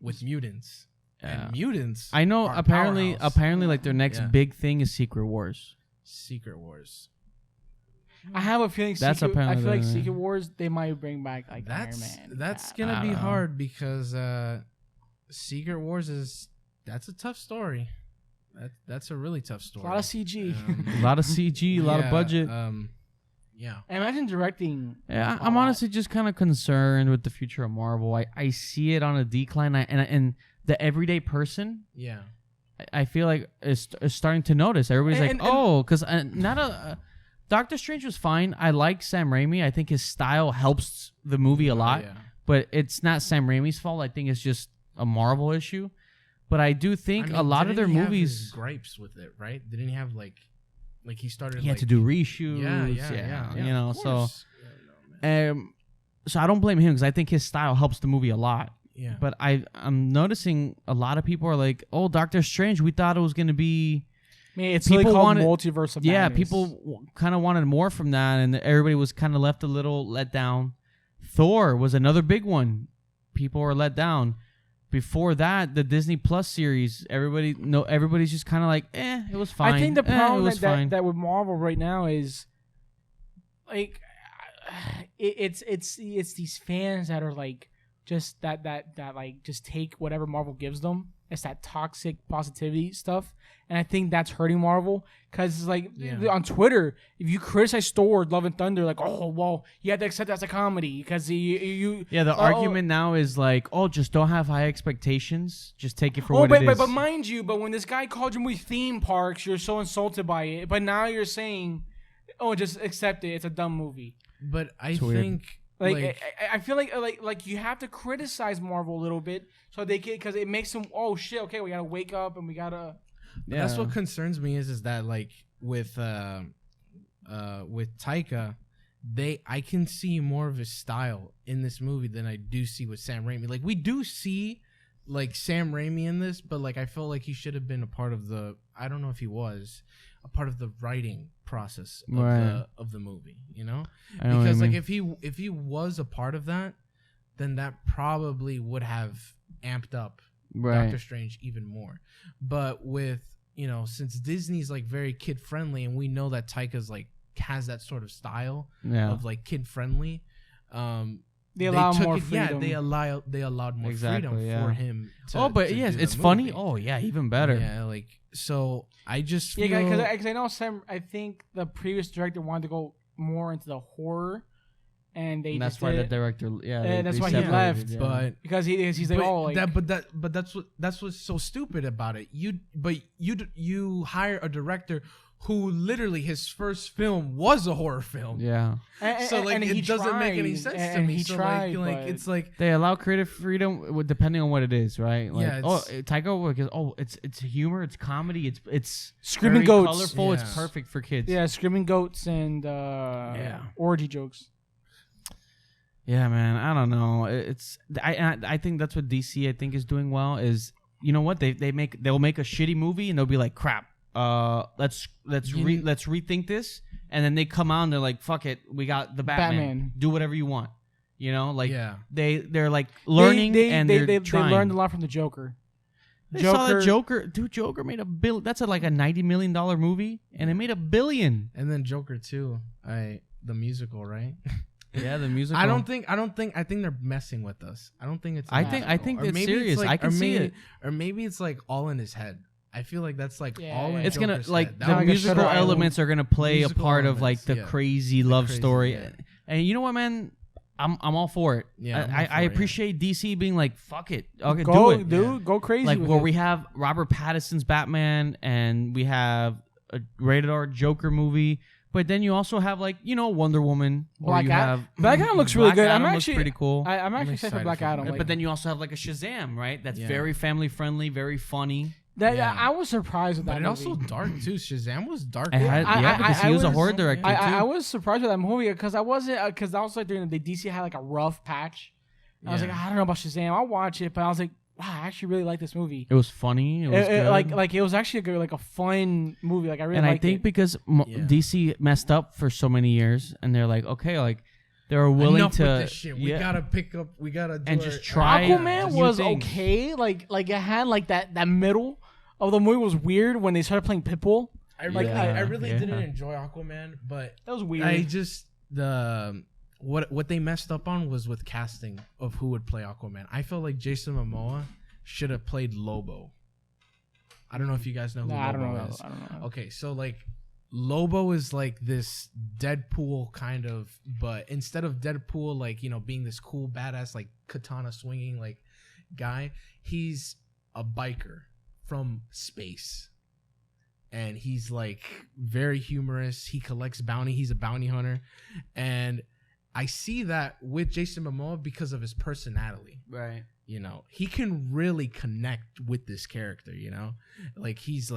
Speaker 2: with mutants. Yeah. And mutants.
Speaker 1: I know. Apparently, like their next big thing is Secret Wars.
Speaker 2: Secret Wars.
Speaker 3: I have a feeling.
Speaker 1: I feel
Speaker 3: like Secret Wars they might bring back like Iron Man.
Speaker 2: That's gonna be hard because Secret Wars that's a tough story. That's a really tough story.
Speaker 3: A lot of CG.
Speaker 1: A lot of CG. A lot of budget.
Speaker 2: Yeah.
Speaker 3: Imagine directing.
Speaker 1: Yeah, I'm honestly just kind of concerned with the future of Marvel. I see it on a decline, and the everyday person.
Speaker 2: Yeah.
Speaker 1: I feel like is starting to notice. Everybody's because Doctor Strange was fine. I like Sam Raimi. I think his style helps the movie a lot. Yeah. But it's not Sam Raimi's fault. I think it's just a Marvel issue. But I do think a lot of their movies
Speaker 2: his gripes with it, right? Didn't he have like he started?
Speaker 1: He had to do reshoots. Yeah. So I don't blame him because I think his style helps the movie a lot.
Speaker 2: Yeah.
Speaker 1: But I'm noticing a lot of people are like, "Oh, Doctor Strange, we thought it was going to be."
Speaker 3: I mean, it's really called Multiverse of Madness.
Speaker 1: Yeah, people kind of wanted more from that, and everybody was kind of left a little let down. Thor was another big one. People were let down. Before that, the Disney Plus series, everybody's just kind of like, it was fine.
Speaker 3: I think the problem that with Marvel right now is, like, it's these fans that are like just that like just take whatever Marvel gives them. It's that toxic positivity stuff, and I think that's hurting Marvel because it's like on Twitter, if you criticize Thor Love and Thunder, like, oh well, you have to accept that's a comedy because the
Speaker 1: argument now is like, oh, just don't have high expectations, just take it for what it is.
Speaker 3: But mind you, when this guy called your movie theme parks, you're so insulted by it. But now you're saying, oh, just accept it. It's a dumb movie.
Speaker 2: But I think.
Speaker 3: I feel like you have to criticize Marvel a little bit so they can, because it makes them, oh shit, okay, we gotta wake up and we gotta.
Speaker 2: Yeah. That's what concerns me is that like with Taika, I can see more of his style in this movie than I do see with Sam Raimi. Like we do see like Sam Raimi in this, but like I felt like he should have been a part of I don't know if he was a part of the writing process of the movie, you know? Because like if he was a part of that, then that probably would have amped up Doctor Strange even more. But with, you know, since Disney's like very kid friendly and we know that Taika's like has that sort of style of like kid friendly,
Speaker 3: they allow more freedom.
Speaker 2: Yeah, they allowed more freedom for him.
Speaker 1: It's funny. Oh yeah, even better.
Speaker 2: Yeah, like so. I just feel
Speaker 3: because I know Sam. I think the previous director wanted to go more into the horror, and that's why
Speaker 1: the director. Yeah,
Speaker 3: that's why he left.
Speaker 2: Yeah. But
Speaker 3: because he's like, oh, like
Speaker 2: that's what's so stupid about it. You hire a director who literally his first film was a horror film.
Speaker 1: Yeah.
Speaker 2: So like it doesn't make any sense to me.
Speaker 3: He tried,
Speaker 2: like it's like
Speaker 1: they allow creative freedom depending on what it is, right? Like, Taika, it's humor, it's comedy, it's
Speaker 3: screaming goats,
Speaker 1: colorful, it's perfect for kids.
Speaker 3: Yeah, screaming goats and orgy jokes.
Speaker 1: Yeah, man, I don't know. I think that's what DC I think is doing well is, you know what, they'll make a shitty movie and they'll be like, crap. Let's rethink this, and then they come out and they're like, "Fuck it, we got the Batman. Do whatever you want." You know, like they're like learning they're trying.
Speaker 3: They learned a lot from the Joker.
Speaker 1: They saw the Joker. Dude, Joker made $1 billion. That's like a $90 million movie, and it made $1 billion.
Speaker 2: And then Joker 2, the musical, right?
Speaker 1: Yeah, the musical.
Speaker 2: I think they're messing with us. I don't think it's.
Speaker 1: I think it's serious. I can see it.
Speaker 2: Or maybe it's like all in his head. I feel like that's like all in
Speaker 1: it's
Speaker 2: Joker's
Speaker 1: gonna like
Speaker 2: head.
Speaker 1: the musical elements are gonna play a part of like the crazy love story, and you know what, man, I'm all for it. Yeah, I appreciate DC being like, fuck it, okay, do it,
Speaker 3: dude, go crazy.
Speaker 1: Like where we have Robert Pattinson's Batman, and we have a rated R Joker movie. But then you also have like, you know, Wonder Woman.
Speaker 3: Black Adam looks really good.
Speaker 1: I'm actually pretty cool.
Speaker 3: I'm actually excited for Black Adam.
Speaker 1: But then you also have like a Shazam, right? That's very family friendly, very funny.
Speaker 3: I was surprised with that movie.
Speaker 2: But also dark too. Shazam was dark.
Speaker 1: Because he was a horror director too.
Speaker 3: I was surprised with that movie because I was like during the DC had like a rough patch. I was like, I don't know about Shazam. I'll watch it, but I was like, wow, I actually really like this movie.
Speaker 1: It was funny. It was good.
Speaker 3: Like it was actually a fun movie. Like I really liked it.
Speaker 1: And I think because DC messed up for so many years, and they're like, okay, like they were willing
Speaker 2: enough
Speaker 1: to.
Speaker 2: With this shit. We gotta pick up. We gotta do
Speaker 1: and just try.
Speaker 3: Aquaman was okay. Like it had like that middle of the movie was weird when they started playing Pitbull.
Speaker 2: I really didn't enjoy Aquaman, but
Speaker 3: that was weird.
Speaker 2: I just what they messed up on was with casting of who would play Aquaman. I felt like Jason Momoa should have played Lobo. I don't know if you guys know who Lobo is.
Speaker 3: I don't know.
Speaker 2: Okay, so like Lobo is like this Deadpool kind of, but instead of Deadpool like, you know, being this cool badass like katana swinging like guy, he's a biker from space. And he's like very humorous. He collects bounty. He's a bounty hunter. And I see that with Jason Momoa because of his personality.
Speaker 1: Right.
Speaker 2: You know, he can really connect with this character, you know? He's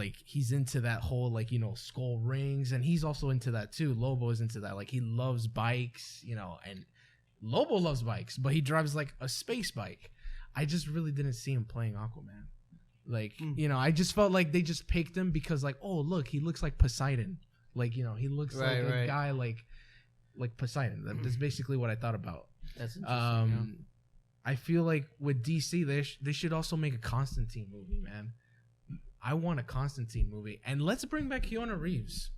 Speaker 2: into that whole, like, you know, skull rings. And he's also into that too. Lobo is into that. Like, he loves bikes, you know, and Lobo loves bikes, but he drives like a space bike. I just really didn't see him playing Aquaman. Like, you know, I just felt like they just picked him because, like, oh, look, he looks like Poseidon. Like, you know, he looks like a guy like Poseidon. That's basically what I thought about.
Speaker 1: That's interesting.
Speaker 2: I feel like with DC, they should also make a Constantine movie, man. I want a Constantine movie. And let's bring back Keanu Reeves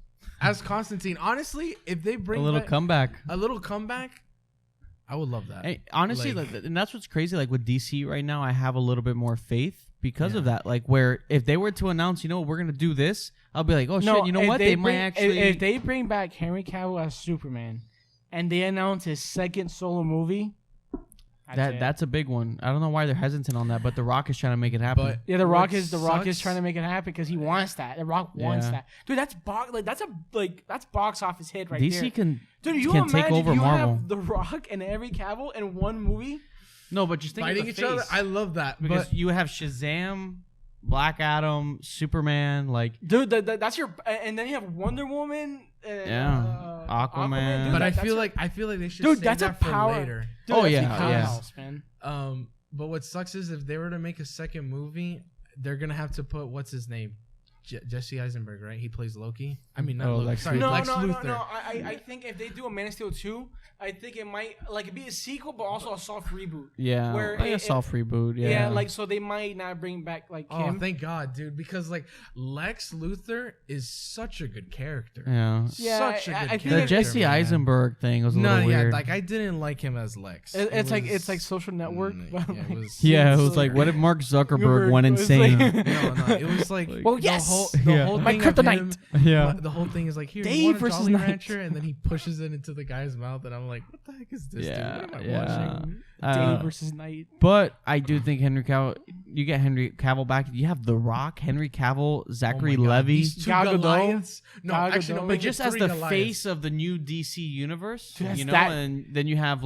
Speaker 2: as Constantine. Honestly, if they bring
Speaker 1: a little comeback,
Speaker 2: I I would love that.
Speaker 1: Hey, honestly, and that's what's crazy. Like with DC right now, I have a little bit more faith because of that. Like where if they were to announce, we're gonna do this, I'll be like, oh shit, you know what? They might actually.
Speaker 3: If they bring back Henry Cavill as Superman, and they announce his second solo movie.
Speaker 1: That's a big one. I don't know why they're hesitant on that, but The Rock is trying to make it happen.
Speaker 3: But The Rock is trying to make it happen because he wants that. The Rock wants that. Dude, that's box office hit right there.
Speaker 1: DC can
Speaker 3: take
Speaker 1: over Marvel.
Speaker 3: Have The Rock and Henry Cavill in one movie?
Speaker 1: No, but just think
Speaker 2: fighting
Speaker 1: of the
Speaker 2: each
Speaker 1: face.
Speaker 2: other. I love that
Speaker 1: because you have Shazam, Black Adam, Superman, like
Speaker 3: dude, that's your, and then you have Wonder Woman,
Speaker 1: Aquaman.
Speaker 3: Dude,
Speaker 2: but I feel like they should.
Speaker 3: Dude,
Speaker 2: save
Speaker 3: that's
Speaker 2: that
Speaker 3: a power.
Speaker 2: For later.
Speaker 3: Dude,
Speaker 1: powerhouse,
Speaker 3: man.
Speaker 2: But what sucks is if they were to make a second movie, they're gonna have to put what's his name, Jesse Eisenberg, right? He plays Loki. I mean, not Loki.
Speaker 1: Lex
Speaker 2: Luthor.
Speaker 3: No. I think if they do a Man of Steel 2, I think it might be a sequel, but also a soft reboot.
Speaker 1: Yeah, a soft reboot. Yeah,
Speaker 3: so they might not bring back him.
Speaker 2: Oh, thank God, dude! Because Lex Luthor is such a good character.
Speaker 1: Yeah,
Speaker 2: such a good character.
Speaker 1: The Jesse Eisenberg thing was a little weird.
Speaker 2: I didn't like him as Lex.
Speaker 3: It's like Social Network.
Speaker 1: It was like, what if Mark Zuckerberg went insane?
Speaker 2: No, it was like,
Speaker 3: well, yes,
Speaker 2: the whole
Speaker 3: my
Speaker 2: thing
Speaker 3: kryptonite.
Speaker 2: The whole thing is like, here,
Speaker 3: Dave
Speaker 2: you want a
Speaker 3: versus
Speaker 2: Jolly
Speaker 3: Night.
Speaker 2: Rancher, and then he pushes it into the guy's mouth, and I'm like, what the heck is this? Dude? What am I watching?
Speaker 3: Dave versus Night.
Speaker 1: But I do think Henry Cavill. You get Henry Cavill back. You have The Rock, Henry Cavill, Zachary Levi,
Speaker 3: Gal Gadot.
Speaker 2: No, actually, no.
Speaker 1: But just as the face of the new DC universe, and then you have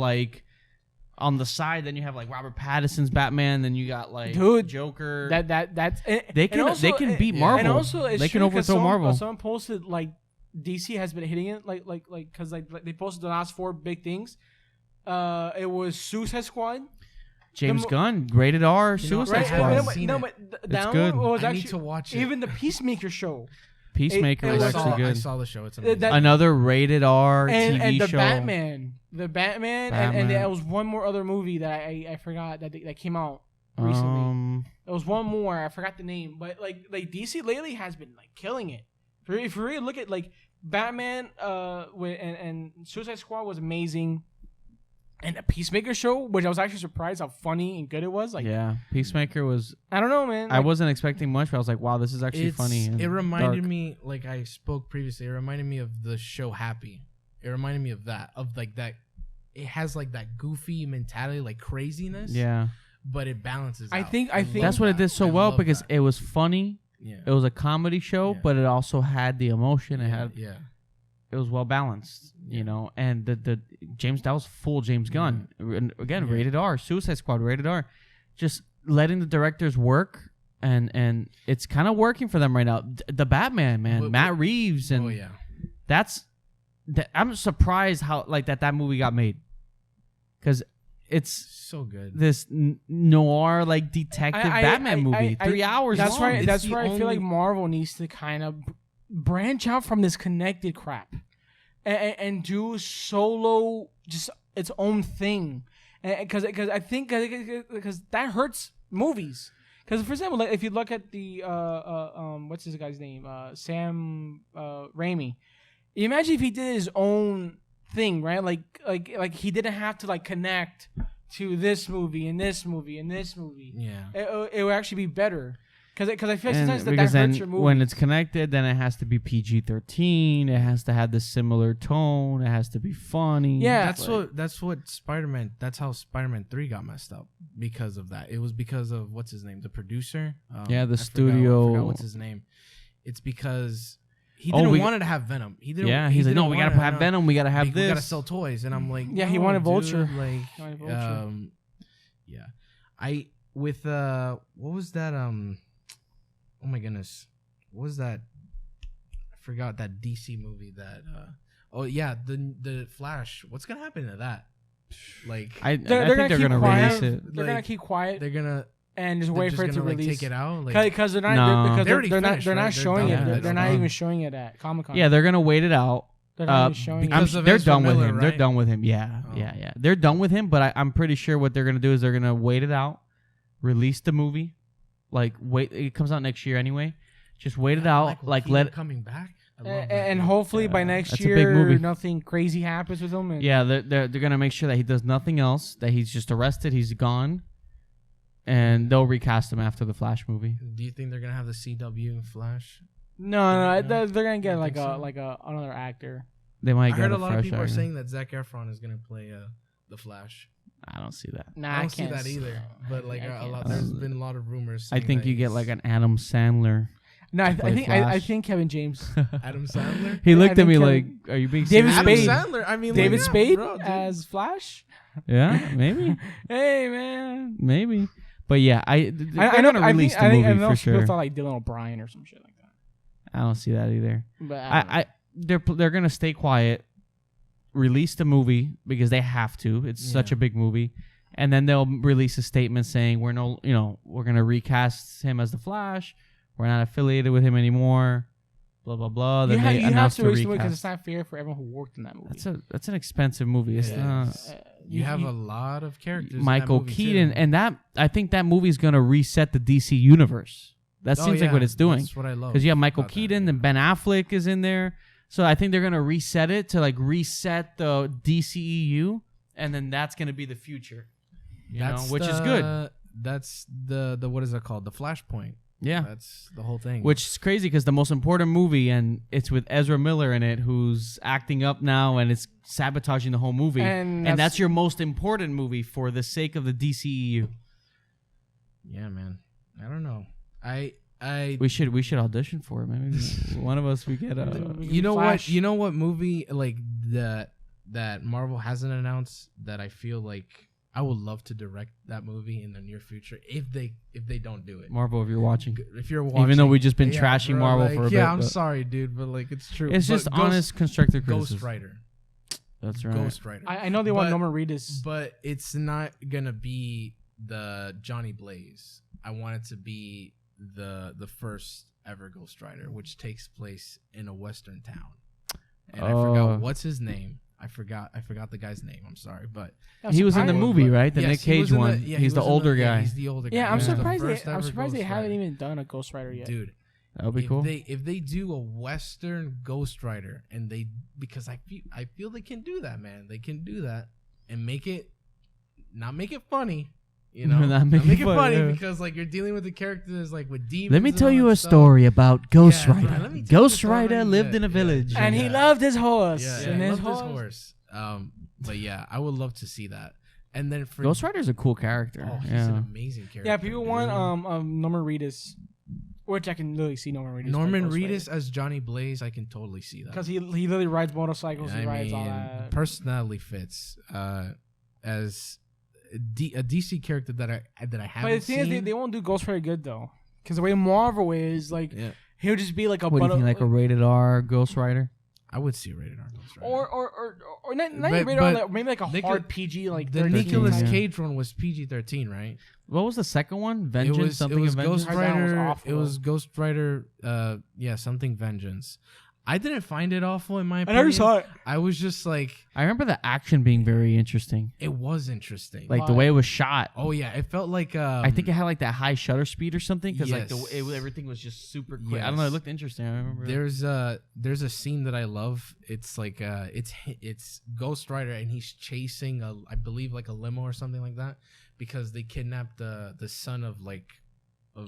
Speaker 1: on the side, then you have Robert Pattinson's Batman. Then you got Joker.
Speaker 3: That's
Speaker 1: they can beat Marvel.
Speaker 3: And also,
Speaker 1: they can overthrow Marvel.
Speaker 3: Someone posted DC has been hitting it because they posted the last 4 big things. It was Suicide Squad.
Speaker 1: James Gunn, rated R, Suicide Squad.
Speaker 3: It's
Speaker 1: good.
Speaker 2: I need to watch it.
Speaker 3: Even the Peacemaker show.
Speaker 1: Peacemaker is actually good.
Speaker 2: I saw the show. It's amazing.
Speaker 1: Another rated R
Speaker 3: and
Speaker 1: TV
Speaker 3: the
Speaker 1: show.
Speaker 3: The Batman, and there was one more other movie that I forgot that came out recently. There was one more, I forgot the name, but DC lately has been killing it. If you really look at Batman, and Suicide Squad was amazing. And the Peacemaker show, which I was actually surprised how funny and good it was.
Speaker 1: Peacemaker was.
Speaker 3: I don't know, man.
Speaker 1: I wasn't expecting much, but I was like, "Wow, this is actually funny."
Speaker 2: It reminded me, like I spoke previously. It reminded me of the show Happy. It reminded me of that. It has that goofy mentality, craziness.
Speaker 1: Yeah.
Speaker 2: But it balances.
Speaker 3: I think
Speaker 1: that's what it did so well because it was funny.
Speaker 2: Yeah.
Speaker 1: It was a comedy show, but it also had the emotion. It was well balanced, and the that was full James Gunn. Again, rated R, Suicide Squad, rated R. Just letting the directors work, and it's kind of working for them right now. The Batman, man, Matt Reeves, and I'm surprised how that movie got made, because it's
Speaker 2: so good.
Speaker 1: This noir detective Batman movie, 3 hours.
Speaker 3: That's
Speaker 1: long.
Speaker 3: right. That's where I feel like Marvel needs to kind of branch out from this connected crap and do solo, just its own thing, because I think because that hurts movies. Because for example, if you look at the what's this guy's name, Sam Raimi, imagine if he did his own thing, right? Like he didn't have to connect to this movie and this movie and this movie.
Speaker 2: Yeah,
Speaker 3: it would actually be better. Because I feel like sometimes that hurts your movie.
Speaker 1: When it's connected, then it has to be PG-13. It has to have the similar tone. It has to be funny.
Speaker 3: Yeah,
Speaker 2: that's what Spider-Man. That's how Spider-Man 3 got messed up because of that. It was because of what's his name, the producer.
Speaker 1: The studio.
Speaker 2: I forgot what's his name. It's because he didn't want to have Venom. He didn't.
Speaker 1: Yeah, he's like, no, we gotta have Venom. We gotta have this.
Speaker 2: We gotta sell toys, and I'm like,
Speaker 3: yeah, he wanted Vulture.
Speaker 2: What was that? Oh my goodness, what was that? I forgot that DC movie that. The Flash. What's gonna happen to that?
Speaker 1: I think they're gonna release it.
Speaker 3: They're gonna keep quiet.
Speaker 2: They're gonna
Speaker 3: and just wait for it to release.
Speaker 2: Take it out
Speaker 3: because they're not showing it. They're not even showing it at Comic-Con.
Speaker 1: Yeah, they're gonna wait it out.
Speaker 3: They're not even showing it.
Speaker 1: They're done with him. Right? They're done with him. Yeah. They're done with him. But I'm pretty sure what they're gonna do is they're gonna wait it out, release the movie. Wait, it comes out next year anyway. Just wait it out.
Speaker 2: Let it coming back.
Speaker 3: And hopefully by next year, nothing crazy happens with him. And
Speaker 1: yeah, they're gonna make sure that he does nothing else. That he's just arrested. He's gone, and they'll recast him after the Flash movie.
Speaker 2: Do you think they're gonna have the CW Flash?
Speaker 3: No, they're gonna get like another actor.
Speaker 1: They might.
Speaker 2: I heard a lot of people are saying that Zac Efron is gonna play the Flash.
Speaker 1: I don't see that.
Speaker 3: Nah,
Speaker 2: I don't see that either. But like there's been a lot of rumors.
Speaker 1: I think you get like an Adam Sandler.
Speaker 3: No, I think Kevin James.
Speaker 2: Adam Sandler.
Speaker 1: He looked at me like, "Are you being serious?"
Speaker 3: David Spade.
Speaker 2: Adam Sandler. I mean,
Speaker 3: David Spade
Speaker 2: bro,
Speaker 3: as Flash.
Speaker 1: Yeah, maybe.
Speaker 3: Hey man,
Speaker 1: maybe. But yeah, I
Speaker 3: know.
Speaker 1: Gonna release the movie
Speaker 3: I know
Speaker 1: for sure.
Speaker 3: People thought like Dylan O'Brien or some shit like that.
Speaker 1: I don't see that either.
Speaker 3: But
Speaker 1: they're gonna stay quiet, release the movie because they have to. It's such a big movie. And then they'll release a statement saying we're gonna recast him as the Flash. We're not affiliated with him anymore. Blah blah blah. Then
Speaker 3: you have to release the movie because it's not fair for everyone who worked in that movie.
Speaker 1: That's an expensive movie. It's not.
Speaker 2: You have a lot of characters.
Speaker 1: Michael Keaton, and I think that movie's gonna reset the DC universe. That seems like what it's doing.
Speaker 2: That's what I love.
Speaker 1: Because you have Michael Keaton and Ben Affleck is in there. So I think they're gonna reset it to like reset the DCEU, and then that's gonna be the future. Which is good.
Speaker 2: That's the what is it called? The Flashpoint.
Speaker 1: Yeah,
Speaker 2: that's the whole thing.
Speaker 1: Which is crazy because the most important movie, and it's with Ezra Miller in it, who's acting up now, and it's sabotaging the whole movie. And that's your most important movie for the sake of the DCEU.
Speaker 2: Yeah, man. I don't know.
Speaker 1: We should audition for it. Maybe one of us we get
Speaker 2: You know Flash. What? You know what movie like that Marvel hasn't announced that I feel like I would love to direct that movie in the near future if they don't do it.
Speaker 1: Marvel, if you're watching,
Speaker 2: even
Speaker 1: though we've just been trashing Marvel for a bit.
Speaker 2: Yeah, I'm sorry, dude, but like it's true.
Speaker 1: It's just honest, constructive criticism.
Speaker 2: Ghost Rider.
Speaker 1: That's right.
Speaker 2: Ghost Rider.
Speaker 3: I know they want Norman Reedus,
Speaker 2: but it's not gonna be the Johnny Blaze. I want it to be the first ever Ghost Rider, which takes place in a western town. And I forgot what's his name. I forgot the guy's name. I'm sorry, but
Speaker 1: he was in the movie, right? The Nick Cage one. He's the older guy.
Speaker 2: He's the older guy.
Speaker 3: Yeah, I'm surprised they haven't even done a Ghost Rider yet,
Speaker 2: dude.
Speaker 1: That would be cool.
Speaker 2: If they do a western Ghost Rider, and because I feel they can do that, man. They can do that and not make it funny. Not make it funny because like you're dealing with the characters like with demons.
Speaker 1: Let me tell you a story about Ghost Rider. Ghost Rider lived in a village,
Speaker 3: and he loved his horse.
Speaker 2: Yeah,
Speaker 3: and
Speaker 2: his horse. But yeah, I would love to see that. And then for
Speaker 1: Ghost Rider's a cool character.
Speaker 2: Oh, he's an amazing character.
Speaker 3: Yeah, people want Norman Reedus, which I can literally see Norman Reedus.
Speaker 2: Norman Reedus as Johnny Blaze, I can totally see that
Speaker 3: because he literally rides motorcycles. He rides all that.
Speaker 2: Personality fits as a DC character that I haven't seen.
Speaker 3: But the thing is, they won't do Ghost Rider good though, because the way Marvel is, like, he'll just be like a.
Speaker 1: What do you think, like a rated R Ghost Rider?
Speaker 2: I would see a rated R Ghost Rider.
Speaker 3: Or not even rated R, maybe like a hard PG, like
Speaker 2: the Nicolas Cage one was PG-13, right?
Speaker 1: What was the second one? Vengeance.
Speaker 2: It was Ghost Rider. It was Ghost Rider. Something Vengeance. I didn't find it awful in my opinion.
Speaker 3: I never saw it.
Speaker 2: I was just like...
Speaker 1: I remember the action being very interesting.
Speaker 2: It was interesting.
Speaker 1: Like the way it was shot.
Speaker 2: Oh, yeah. It felt like...
Speaker 1: I think it had like that high shutter speed or something because like everything was just super quick. Yes. I don't know. It looked interesting. I remember.
Speaker 2: There's a scene that I love. It's like... It's Ghost Rider and he's chasing, I believe, like a limo or something like that because they kidnapped the son of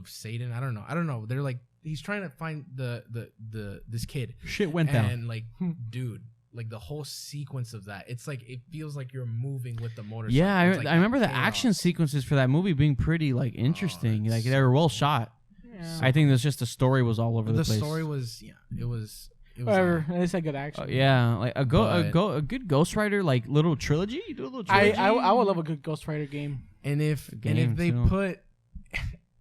Speaker 2: Satan. I don't know. They're like... He's trying to find this kid.
Speaker 1: Shit went down.
Speaker 2: And like, dude, like the whole sequence of that, it's like it feels like you're moving with the motorcycle.
Speaker 1: Yeah, I remember the action sequences for that movie being pretty like interesting. Like they were well shot. Yeah. I think there's just the story was all over the place.
Speaker 2: The story was it was
Speaker 3: whatever. It's a good action.
Speaker 1: Yeah, like a good Ghost Rider like little trilogy. You do a little trilogy.
Speaker 3: I would love a good Ghost Rider game.
Speaker 2: And if they put.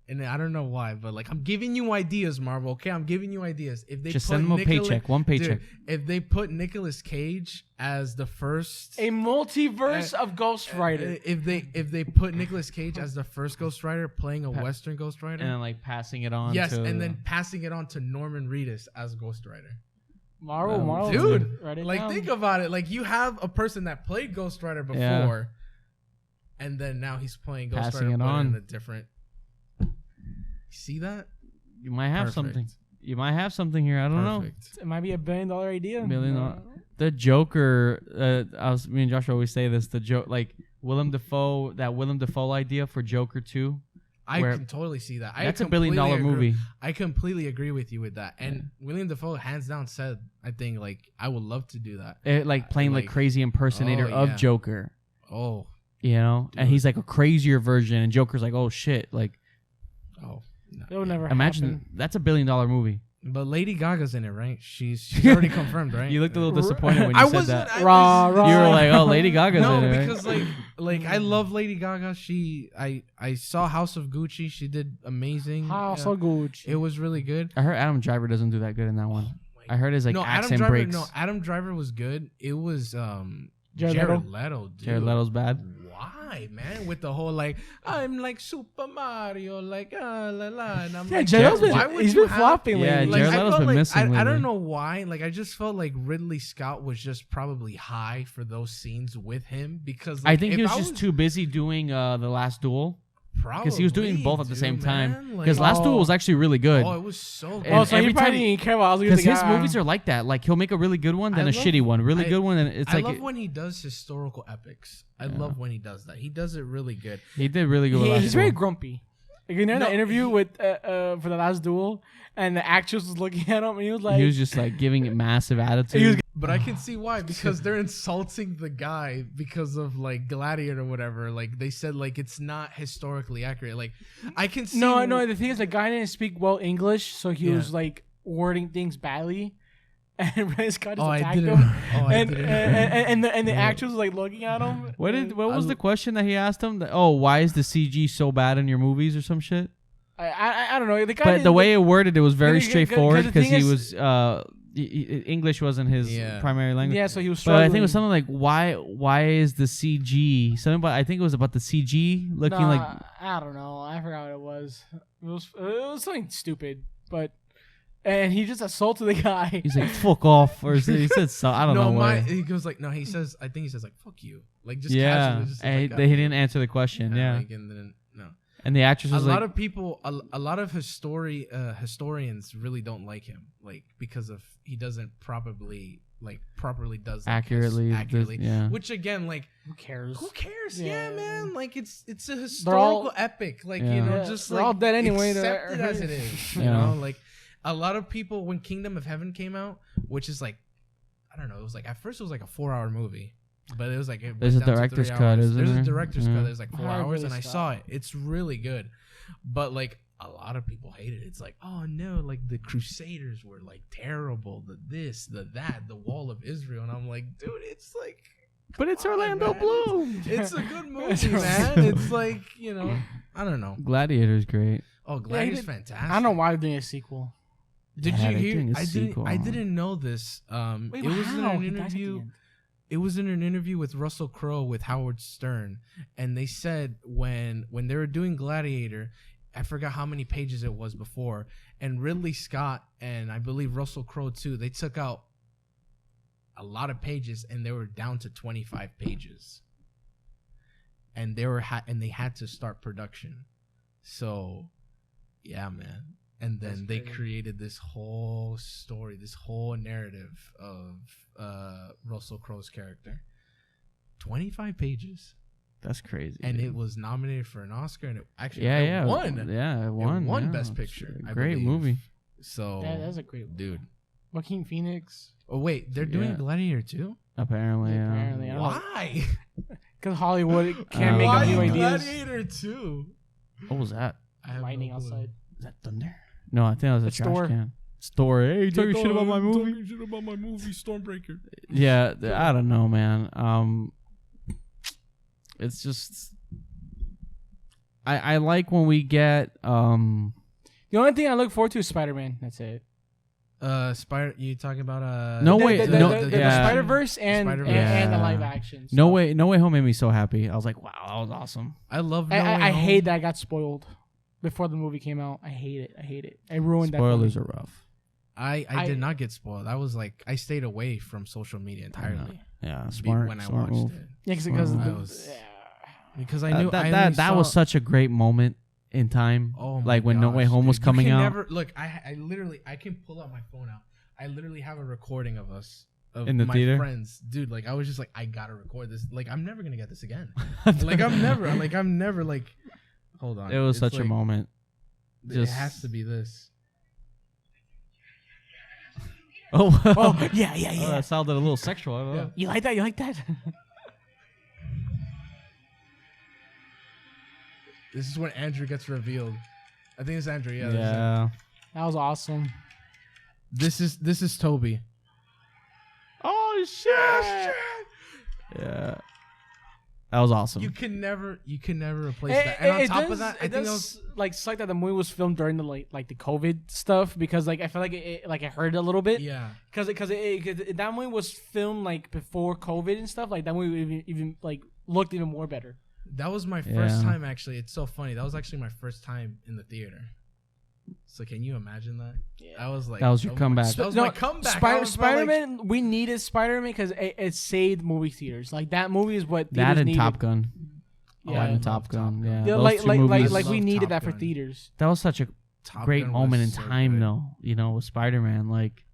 Speaker 2: And I don't know why, but like I'm giving you ideas, Marvel. Okay, I'm giving you ideas. If they
Speaker 1: just send them a paycheck, one paycheck.
Speaker 2: Dude, if they put Nicolas Cage as the first,
Speaker 3: a multiverse of Ghost Rider.
Speaker 2: If they put Nicolas Cage as the first Ghost Rider, playing a Western Ghost Rider,
Speaker 1: and then like passing it on.
Speaker 2: Yes, and then passing it on to Norman Reedus as Ghost Rider.
Speaker 3: Marvel,
Speaker 2: dude. Like think about it. Like you have a person that played Ghost Rider before, and then now he's playing Ghost Rider in a different. See that?
Speaker 1: You might have something. You might have something here. I don't know.
Speaker 3: It might be $1 billion idea.
Speaker 1: The Joker. Me and Joshua always say this. The joke, like Willem Dafoe idea for Joker 2.
Speaker 2: I can totally see that.
Speaker 1: That's $1 billion movie.
Speaker 2: I completely agree with you with that. And William Dafoe, hands down, said, I think, like, I would love to do that.
Speaker 1: Like playing like crazy impersonator of Joker.
Speaker 2: Oh.
Speaker 1: You know? Dude. And he's like a crazier version. And Joker's like, oh, shit. Like,
Speaker 3: no. It would never
Speaker 1: imagine
Speaker 3: happen.
Speaker 1: That's $1 billion movie.
Speaker 2: But Lady Gaga's in it, right? She's already confirmed, right?
Speaker 1: You looked a little disappointed when you said that. You were like, "Oh, Lady Gaga's in it."
Speaker 2: No, because like I love Lady Gaga. I saw House of Gucci. She did amazing.
Speaker 3: House of Gucci.
Speaker 2: It was really good.
Speaker 1: I heard Adam Driver doesn't do that good in that one. I heard his accent breaks.
Speaker 2: No, Adam Driver was good. It was
Speaker 3: Jared
Speaker 2: Leto. Dude.
Speaker 1: Jared Leto's bad.
Speaker 2: Why, man? With the whole like, I'm like Super Mario, like la la, and I'm like,
Speaker 3: Jared he's been flopping lately.
Speaker 1: Yeah, Jared Leto's been missing.
Speaker 2: I don't know why. Like, I just felt like Ridley Scott was just probably high for those scenes with him because
Speaker 1: I think he was just too busy doing The Last Duel.
Speaker 2: Because
Speaker 1: he was doing both at the same time. Because Last Duel was actually really good.
Speaker 2: Oh, it was so good.
Speaker 3: Oh, so he probably didn't care about
Speaker 1: because his movies are like that. Like, he'll make a really good one, then a shitty one. Really good one, and it's like...
Speaker 2: I love when he does historical epics. I love when he does that. He does it really good.
Speaker 1: He did really good with Last Duel.
Speaker 3: He's very grumpy. Like, in the interview with for The Last Duel, and the actress was looking at him, and he was like...
Speaker 1: He was just, like, giving it massive attitude.
Speaker 2: But I can see why, because they're insulting the guy because of like Gladiator or whatever. Like they said, like it's not historically accurate. Like I can see.
Speaker 3: No. The thing is, the guy didn't speak well English, so he was like wording things badly, and Ridley Scott just attacked him. And the actress was like looking at him.
Speaker 1: What was the question that he asked him? Why is the CG so bad in your movies or some shit?
Speaker 3: I don't know. The guy
Speaker 1: but the way it worded it was very straightforward because he was. English wasn't his primary language.
Speaker 3: Yeah, so he was struggling.
Speaker 1: But I think it was something like why is the CG something? But I think it was about the CG looking like
Speaker 3: I don't know. I forgot what it was. It was something stupid. And he just assaulted the guy.
Speaker 1: He's like fuck off, or he said so. I don't know.
Speaker 2: He goes like he says. I think he says like fuck you, like just casually. Just
Speaker 1: and he didn't answer the question. Yeah.
Speaker 2: Like, and then no.
Speaker 1: And the actress was
Speaker 2: a lot of people, a lot of historians really don't like him, like because of he doesn't properly does
Speaker 1: accurately,
Speaker 2: Which again, like
Speaker 3: who cares?
Speaker 2: Yeah, man. Like it's a historical epic, like you know, just
Speaker 3: they're
Speaker 2: like
Speaker 3: all dead anyway.
Speaker 2: Accept it as it is, you know. Like a lot of people when Kingdom of Heaven came out, which is like I don't know, it was like at first it was like a 4-hour movie. But it was like
Speaker 1: there's a director's cut, isn't there?
Speaker 2: There's a director's cut. There's like 4 hours, and I saw it. It's really good, but like a lot of people hate it. It's like, oh no, like the Crusaders were like terrible. The this, the that, the Wall of Israel, and I'm like, dude, it's like,
Speaker 1: but it's Orlando Bloom.
Speaker 2: It's a good movie, man. It's like you know, I don't know.
Speaker 1: Gladiator's great.
Speaker 2: Oh, Gladiator's fantastic.
Speaker 3: I don't know why they're doing a sequel.
Speaker 2: Did you hear? I didn't know this.
Speaker 3: Wait,
Speaker 2: it was in an interview. It was in an interview with Russell Crowe with Howard Stern, and they said when they were doing Gladiator, I forgot how many pages it was before, and Ridley Scott and I believe Russell Crowe too, they took out a lot of pages and they were down to 25 pages, and they had to start production. So, yeah, man. And then they created this whole story, this whole narrative of Russell Crowe's character. 25 pages.
Speaker 1: That's crazy.
Speaker 2: And it was nominated for an Oscar, and it actually
Speaker 1: won. Yeah, it won.
Speaker 2: It won Best Picture.
Speaker 1: Great movie.
Speaker 2: So
Speaker 3: that's a great movie.
Speaker 2: Dude.
Speaker 3: Joaquin Phoenix.
Speaker 2: Oh wait, they're doing Gladiator too?
Speaker 1: Apparently, yeah.
Speaker 3: Apparently,
Speaker 2: why?
Speaker 3: Because Hollywood can't make up new ideas.
Speaker 2: Gladiator 2?
Speaker 1: What was that?
Speaker 3: Lightning outside.
Speaker 1: Is that thunder? No, I think that was a trash can. Story. Hey, you talking shit about my movie?
Speaker 2: Talking shit about my movie, Stormbreaker.
Speaker 1: Yeah, I don't know, man. It's just I like when we get
Speaker 3: The only thing I look forward to is Spiderman. That's it.
Speaker 2: You talking about
Speaker 1: No Way
Speaker 3: the Spider-Verse and the live actions.
Speaker 1: No Way Home made me so happy. I was like, wow, that was awesome.
Speaker 2: I love.
Speaker 3: I hate that I got spoiled before the movie came out. I hate it. It ruined that.
Speaker 1: Spoilers are rough.
Speaker 2: I did not get spoiled. I was like, I stayed away from social media entirely.
Speaker 1: Yeah, smart.
Speaker 2: When I
Speaker 1: smart
Speaker 2: watched
Speaker 1: move.
Speaker 2: it.
Speaker 3: Yeah, because I knew
Speaker 1: that was such a great moment in time.
Speaker 2: Oh my
Speaker 1: like when No
Speaker 2: gosh,
Speaker 1: Way Home was
Speaker 2: dude.
Speaker 1: coming out.
Speaker 2: Look, I literally I can pull out my phone out. I literally have a recording of us. Of
Speaker 1: in the
Speaker 2: my
Speaker 1: theater,
Speaker 2: friends, dude. Like I was just like, I gotta record this. Like I'm never gonna get this again. I'm never like. Hold on.
Speaker 1: It was such
Speaker 2: like,
Speaker 1: a moment.
Speaker 2: It has to be this.
Speaker 1: Oh,
Speaker 3: yeah.
Speaker 1: That sounded a little sexual. I don't know.
Speaker 3: You like that? You like that?
Speaker 2: This is when Andrew gets revealed. I think it's Andrew. Yeah.
Speaker 1: Yeah.
Speaker 3: That was awesome.
Speaker 2: This is Toby.
Speaker 1: Oh shit! Yeah, that was awesome.
Speaker 2: You can never replace that. And on top of that, I think it was
Speaker 3: like suck that the movie was filmed during the like the COVID stuff because like I feel like it hurt a little bit.
Speaker 2: Yeah.
Speaker 3: Because that movie was filmed like before COVID and stuff. Like that movie even like looked even more better.
Speaker 2: That was my first time actually. It's so funny. That was actually my first time in the theater. So can you imagine that?
Speaker 3: Yeah.
Speaker 2: I was like,
Speaker 1: that was your comeback.
Speaker 2: That was my comeback.
Speaker 3: Spider-Man, we needed Spider-Man because it saved movie theaters. Like that movie is what
Speaker 1: that and
Speaker 3: needed.
Speaker 1: Top Gun.
Speaker 3: Yeah,
Speaker 1: and Top Gun. Yeah,
Speaker 3: like we needed that for theaters.
Speaker 1: That was such a great moment in time, though. You know, with Spider-Man. Like,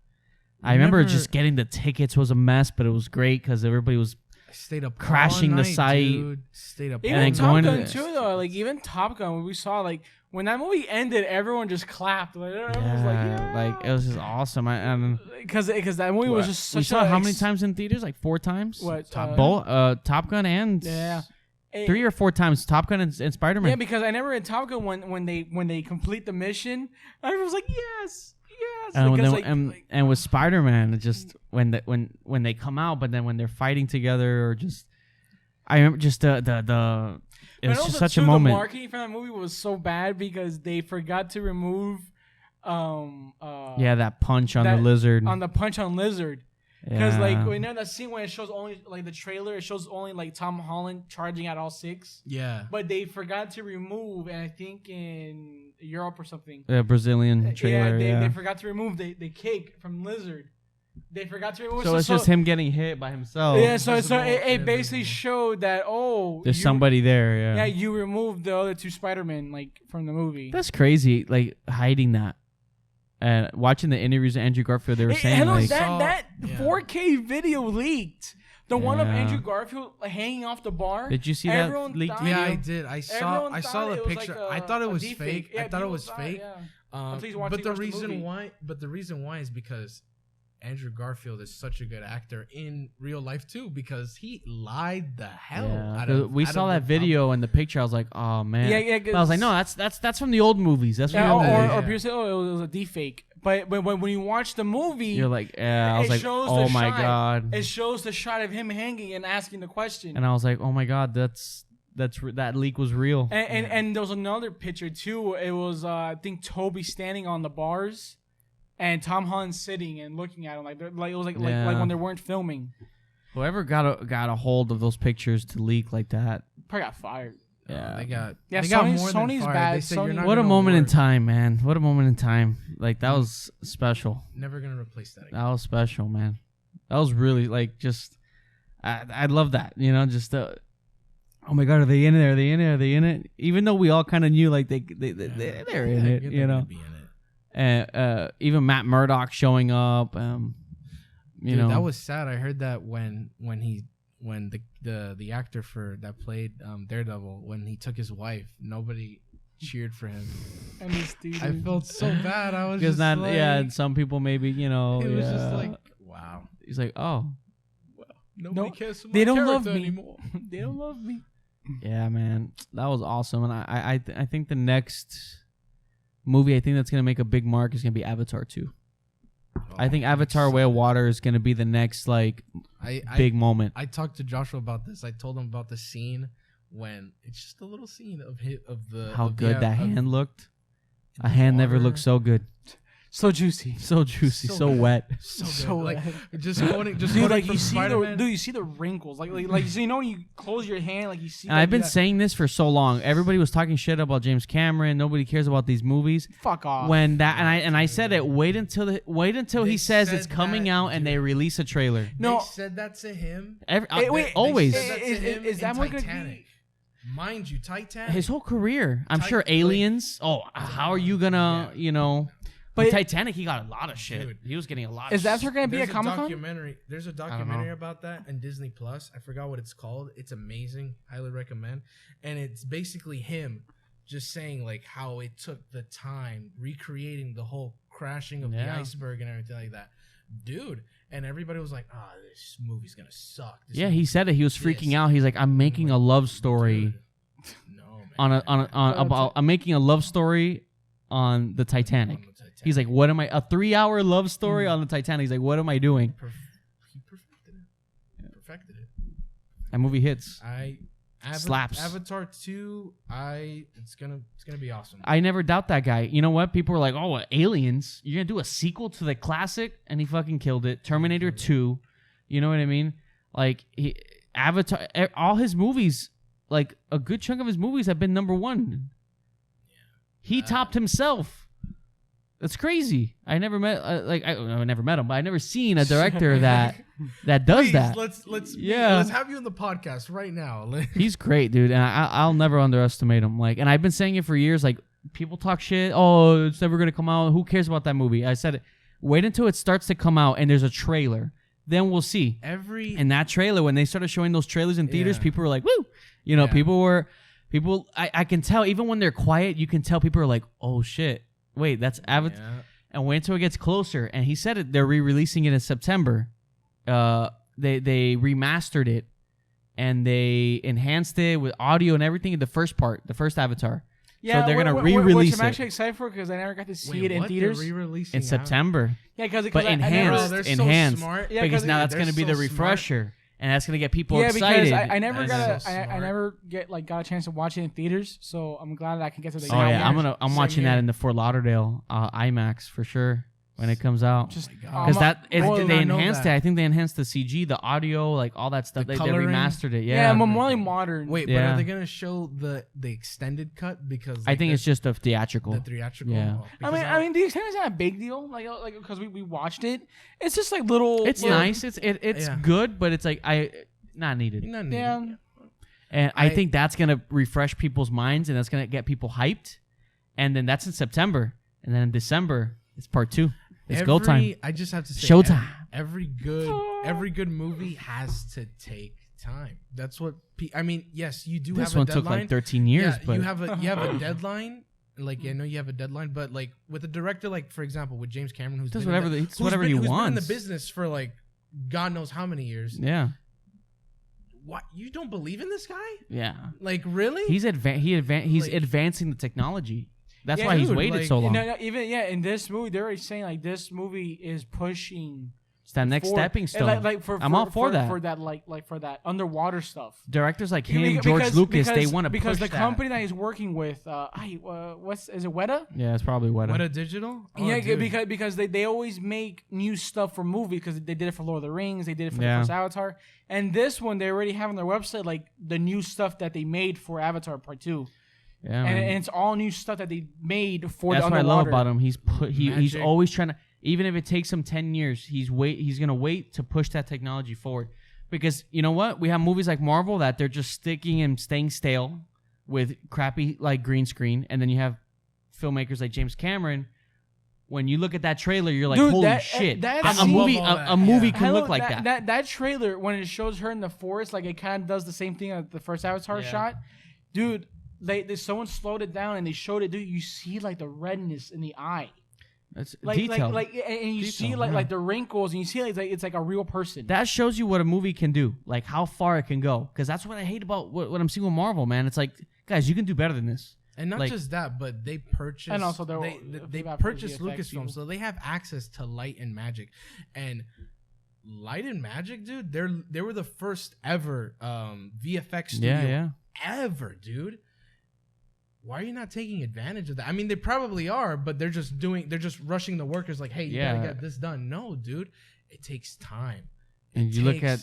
Speaker 1: I remember just getting the tickets was a mess, but it was great because everybody was.
Speaker 2: Stayed up
Speaker 1: crashing the site.
Speaker 2: Dude. Stayed up.
Speaker 3: Even Top Gun too, though. Like even Top Gun, when we saw like when that movie ended, everyone just clapped. Like everyone was like, yeah.
Speaker 1: Like it was just awesome.
Speaker 3: Because that movie was just such.
Speaker 1: We saw how many times in theaters? Like 4 times.
Speaker 3: What?
Speaker 1: Top Gun and 3 or 4 times. Top Gun and Spider-Man.
Speaker 3: Yeah, because I never in Top Gun when they complete the mission, everyone was like, yes.
Speaker 1: And with Spider-Man, it just when they come out, but then when they're fighting together, or just I remember just the it was just such a moment.
Speaker 3: The marketing for that movie was so bad because they forgot to remove
Speaker 1: that punch on the lizard.
Speaker 3: On the punch on lizard. Because like we know that scene when it shows only like the trailer, it shows only like Tom Holland charging at all 6.
Speaker 2: Yeah.
Speaker 3: But they forgot to remove, and I think in Europe or something.
Speaker 1: The Brazilian trailer.
Speaker 3: They forgot to remove the kick from Lizard. They forgot to remove.
Speaker 1: So it's just him getting hit by himself.
Speaker 3: Yeah. So it basically showed that there's
Speaker 1: somebody there. Yeah.
Speaker 3: Yeah. You removed the other 2 Spider-Man like from the movie.
Speaker 1: That's crazy. Like hiding that. And watching the interviews of Andrew Garfield, they were saying like
Speaker 3: that 4K video leaked. The one of Andrew Garfield hanging off the bar.
Speaker 1: Did you see that leaked video?
Speaker 2: Yeah, I did. I saw the picture. Like I thought it was fake. I thought it was fake. But the reason why is because Andrew Garfield is such a good actor in real life too, because he lied the hell out of.
Speaker 1: We saw that video and the picture. I was like, oh man.
Speaker 3: Yeah.
Speaker 1: But I was like, no, that's from the old movies. That's from
Speaker 3: or people say, it was a deepfake. But when you watch the movie,
Speaker 1: you're like, I was like, oh my god.
Speaker 3: It shows the shot of him hanging and asking the question.
Speaker 1: And I was like, oh my god, that leak was real.
Speaker 3: And there was another picture too. It was I think Toby standing on the bars. And Tom Holland sitting and looking at him like it was like when they weren't filming.
Speaker 1: Whoever got a hold of those pictures to leak like that
Speaker 3: probably got fired.
Speaker 2: Yeah,
Speaker 1: they
Speaker 2: got
Speaker 3: Sony's bad.
Speaker 1: What a moment in time, man! What a moment in time. Like that was special.
Speaker 2: Never gonna replace that again.
Speaker 1: That was special, man. That was really like just. I love that. You know, just oh my god, are they in it? Are they in it? Are they in it? Even though we all kind of knew like they're in it. You know. And even Matt Murdock showing up, you know,
Speaker 2: that was sad. I heard that when the actor that played Daredevil, when he took his wife, nobody cheered for him. I felt so bad. I was just
Speaker 1: and some people maybe it was
Speaker 2: just like wow.
Speaker 1: He's like, oh,
Speaker 2: well, nobody cares for my
Speaker 3: they don't love me
Speaker 2: anymore.
Speaker 3: They don't love me.
Speaker 1: Yeah, man, that was awesome, and I think the next movie I think that's gonna make a big mark is gonna be Avatar 2. I think Avatar: Way of Water is gonna be the next big moment.
Speaker 2: I talked to Joshua about this. I told him about the scene when it's just a little scene of the
Speaker 1: how good that hand looked. A hand never looked so good.
Speaker 3: So juicy,
Speaker 1: so wet,
Speaker 2: so like just quoting
Speaker 3: like you
Speaker 2: see
Speaker 3: you see the wrinkles, like so when you close your hand, like you see.
Speaker 1: And I've been saying this for so long. Everybody was talking shit about James Cameron. Nobody cares about these movies.
Speaker 3: Fuck off.
Speaker 1: When that and I said it. Wait until he says it's coming out and they release a trailer.
Speaker 2: No, they said that to him.
Speaker 1: Always.
Speaker 3: Is that what Titanic?
Speaker 2: Mind you, Titanic.
Speaker 1: His whole career. I'm sure Aliens. How are you gonna, But Titanic, he got a lot of shit. Dude, he was getting a lot of shit.
Speaker 3: Is that going to be a Comic-Con?
Speaker 2: There's a documentary about that on Disney Plus. I forgot what it's called. It's amazing. Highly recommend. And it's basically him just saying like how it took the time recreating the whole crashing of the iceberg and everything like that. Dude. And everybody was like, this movie's going to suck.
Speaker 1: He said it. He was freaking out. He's like, I'm making a love story. I'm making a love story on the Titanic. He's like, what am I? A 3-hour love story on the Titanic. He's like, what am I doing?
Speaker 2: He perfected it. Perfected it.
Speaker 1: That movie hits.
Speaker 2: Slaps. Avatar 2. It's gonna be awesome.
Speaker 1: I never doubt that guy. You know what? People were like, Aliens. You're gonna do a sequel to the classic, and he fucking killed it. Terminator 2. You know what I mean? Like Avatar. All his movies, like a good chunk of his movies, have been number 1. Yeah. He topped himself. That's crazy. I never met I never met him, but I never seen a director that does that.
Speaker 2: Let's have you in the podcast right now.
Speaker 1: He's great, dude, and I'll never underestimate him. Like, and I've been saying it for years. Like, people talk shit. Oh, it's never gonna come out. Who cares about that movie? I said it. Wait until it starts to come out and there's a trailer. Then we'll see. And that trailer, when they started showing those trailers in theaters, people were like, "Woo!" People. I can tell even when they're quiet, you can tell people are like, "Oh shit." Wait, that's Avatar. Yeah. And wait until it gets closer. And he said it. They're re-releasing it in September. They remastered it, and they enhanced it with audio and everything in the first Avatar. Yeah, so they're gonna re-release it.
Speaker 3: Which I'm actually excited for because I never got to see it in theaters.
Speaker 1: In September.
Speaker 3: Yeah, because
Speaker 1: enhanced.
Speaker 2: So smart.
Speaker 1: Yeah, because now that's gonna be the refresher. Smart. And that's gonna get people excited.
Speaker 3: Yeah, because I never got a chance to watch it in theaters, so I'm glad that I can get to the.
Speaker 1: I'm watching that in the Fort Lauderdale IMAX for sure when it comes out. Because they enhanced it. I think they enhanced the CG, the audio, like all that stuff. They remastered it. Yeah,
Speaker 3: more modern.
Speaker 2: Wait, but are they gonna show the extended cut? Because
Speaker 1: I think it's just a theatrical.
Speaker 2: The theatrical.
Speaker 1: Yeah.
Speaker 3: I mean, the extended is not a big deal. Like because we watched it. It's just like little.
Speaker 1: It's nice. It's good, but it's like not needed.
Speaker 3: Yeah.
Speaker 1: And I think that's gonna refresh people's minds, and that's gonna get people hyped. And then that's in September, and then in December it's part 2. It's go time.
Speaker 2: I just have to say,
Speaker 1: showtime.
Speaker 2: Every good movie has to take time. That's what I mean. Yes, you do.
Speaker 1: This
Speaker 2: have a deadline.
Speaker 1: This one took like 13 years.
Speaker 2: Yeah,
Speaker 1: but
Speaker 2: you have a deadline. Like, I know you have a deadline, but like with a director, like for example, with James Cameron, who's
Speaker 1: does whatever he wants.
Speaker 2: Been in the business for like God knows how many years.
Speaker 1: Yeah.
Speaker 2: What, you don't believe in this guy?
Speaker 1: Yeah.
Speaker 2: Like, really?
Speaker 1: He's advancing the technology. That's why he's waited so long.
Speaker 3: In this movie, they're already saying like this movie is pushing.
Speaker 1: It's that next stepping stone. I'm all for that.
Speaker 3: For that underwater stuff.
Speaker 1: Directors like him, George Lucas, they want to push
Speaker 3: because the company that he's working with, is it Weta?
Speaker 1: Yeah, it's probably Weta.
Speaker 2: Weta Digital.
Speaker 3: Oh, yeah, because they always make new stuff for movies because they did it for Lord of the Rings, they did it for the first Avatar, and this one they already have on their website like the new stuff that they made for Avatar Part 2.
Speaker 1: Yeah,
Speaker 3: and it's all new stuff that they made for
Speaker 1: the underwater. That's what I love about him. He's always trying to. Even if it takes him 10 years, he's gonna wait to push that technology forward. Because you know what? We have movies like Marvel that they're just sticking and staying stale with crappy like green screen, and then you have filmmakers like James Cameron. When you look at that trailer, you're like, holy shit! A movie can look like that.
Speaker 3: That trailer, when it shows her in the forest, like it kind of does the same thing as the first Avatar shot, dude. Someone slowed it down and they showed it, dude. You see like the redness in the eye.
Speaker 1: That's detailed.
Speaker 3: And you see like the wrinkles, and you see it's like a real person.
Speaker 1: That shows you what a movie can do, like how far it can go. Because that's what I hate about what I'm seeing with Marvel, man. It's like, guys, you can do better than this.
Speaker 2: And not just that, but they purchase, and also they purchase Lucasfilm, so they have access to light and magic. And light and magic, dude, they were the first ever VFX studio ever, dude. Why are you not taking advantage of that? I mean, they probably are, but they're just rushing the workers like, hey, you gotta get this done. No, dude, it takes time.
Speaker 1: And you look at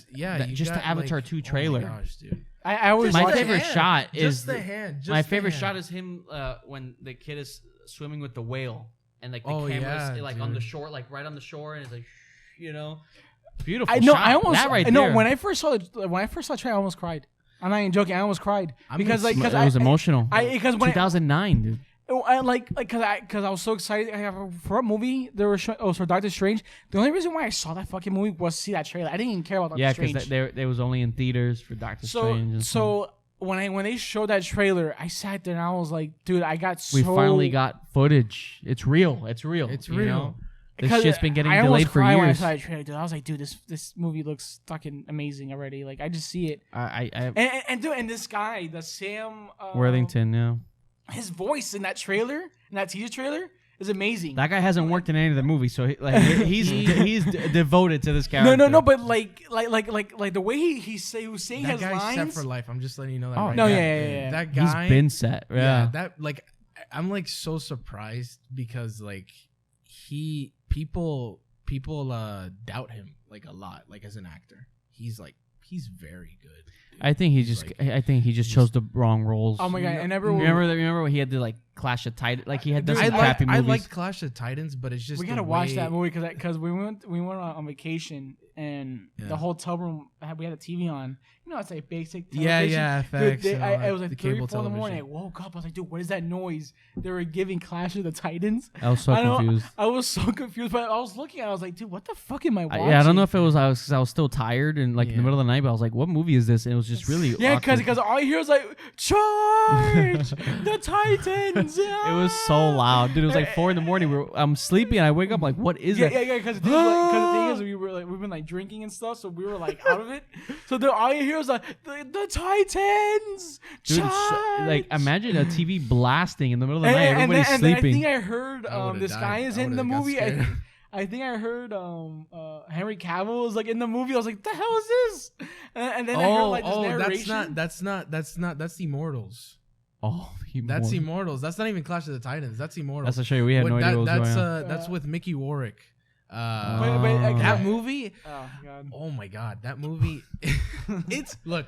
Speaker 1: just the Avatar 2 trailer.
Speaker 2: Oh my gosh, dude.
Speaker 3: I always
Speaker 1: my favorite shot is
Speaker 2: the hand.
Speaker 1: My favorite shot is him when the kid is swimming with the whale and like the camera's like on the shore, like right on the shore, and it's like, beautiful.
Speaker 3: I know. Shot. I almost. That right there. No, when I first saw the trailer, I almost cried. I'm not even joking. I almost cried because
Speaker 1: it was emotional.
Speaker 3: Because when
Speaker 1: 2009, dude.
Speaker 3: Because I was so excited for a movie. It was for Doctor Strange. The only reason why I saw that fucking movie was to see that trailer. I didn't even care about Doctor Strange.
Speaker 1: Yeah, because they was only in theaters for Doctor Strange.
Speaker 3: So when they showed that trailer, I sat there and I was like, dude,
Speaker 1: we finally got footage. It's real. It's real. You know? This shit's been getting delayed for years.
Speaker 3: When I saw that trailer, dude, I was like, dude, this movie looks fucking amazing already. Like, I just see it. And this guy, the Sam
Speaker 1: Worthington, yeah.
Speaker 3: His voice in that trailer, in that teaser trailer, is amazing.
Speaker 1: That guy hasn't worked in any of the movies, so he's devoted to this character.
Speaker 3: No, but like the way he was saying
Speaker 2: that
Speaker 3: his
Speaker 2: guy's
Speaker 3: lines.
Speaker 2: set for life. I'm just letting you know that.
Speaker 3: Oh
Speaker 2: right
Speaker 3: no,
Speaker 2: now.
Speaker 3: Yeah.
Speaker 2: That guy,
Speaker 1: he's been set. Yeah.
Speaker 2: That like, I'm like so surprised because like people doubt him like a lot, like as an actor. He's very good. Dude.
Speaker 1: I think he just chose the wrong roles.
Speaker 3: Oh my god! I never
Speaker 1: remember when he had to like Clash of Titans. Like he had this crappy movies.
Speaker 2: I liked Clash of Titans, but it's just
Speaker 3: we gotta watch that movie because we went on vacation and the hotel room we had a TV on. You know, it's like basic television.
Speaker 2: Yeah, facts.
Speaker 3: Dude, it was like 3 or 4 in the morning. I woke up. I was like, dude, what is that noise? They were giving Clash of the Titans.
Speaker 1: I was so confused.
Speaker 3: I was so confused, but I was looking. I was like, dude, what the fuck am I watching?
Speaker 1: I don't know if it was I was still tired and like in the middle of the night, but I was like, what movie is this? And it was just really
Speaker 3: because all I hear was like, charge the Titans.
Speaker 1: It was so loud, dude. It was like 4 in the morning. I'm sleepy and I wake up like, what is that?
Speaker 3: Yeah. Because the thing is, we've been like drinking and stuff, so we were like out of it. So all you hear was like the Titans.
Speaker 1: Dude, like imagine a TV blasting in the middle of the night. Everybody's sleeping.
Speaker 3: I think I heard this guy is in the movie. I think I heard Henry Cavill was like in the movie. I was like, "The hell is this?" And then I heard like this narration.
Speaker 2: That's the Immortals.
Speaker 1: Oh,
Speaker 2: that's Immortals. That's not even Clash of the Titans. That's Immortals.
Speaker 1: That's to show you we had no idea what was going on.
Speaker 2: That's with Mickey Warwick.
Speaker 3: That
Speaker 2: movie.
Speaker 3: Oh god.
Speaker 2: Oh my god, that movie. It's the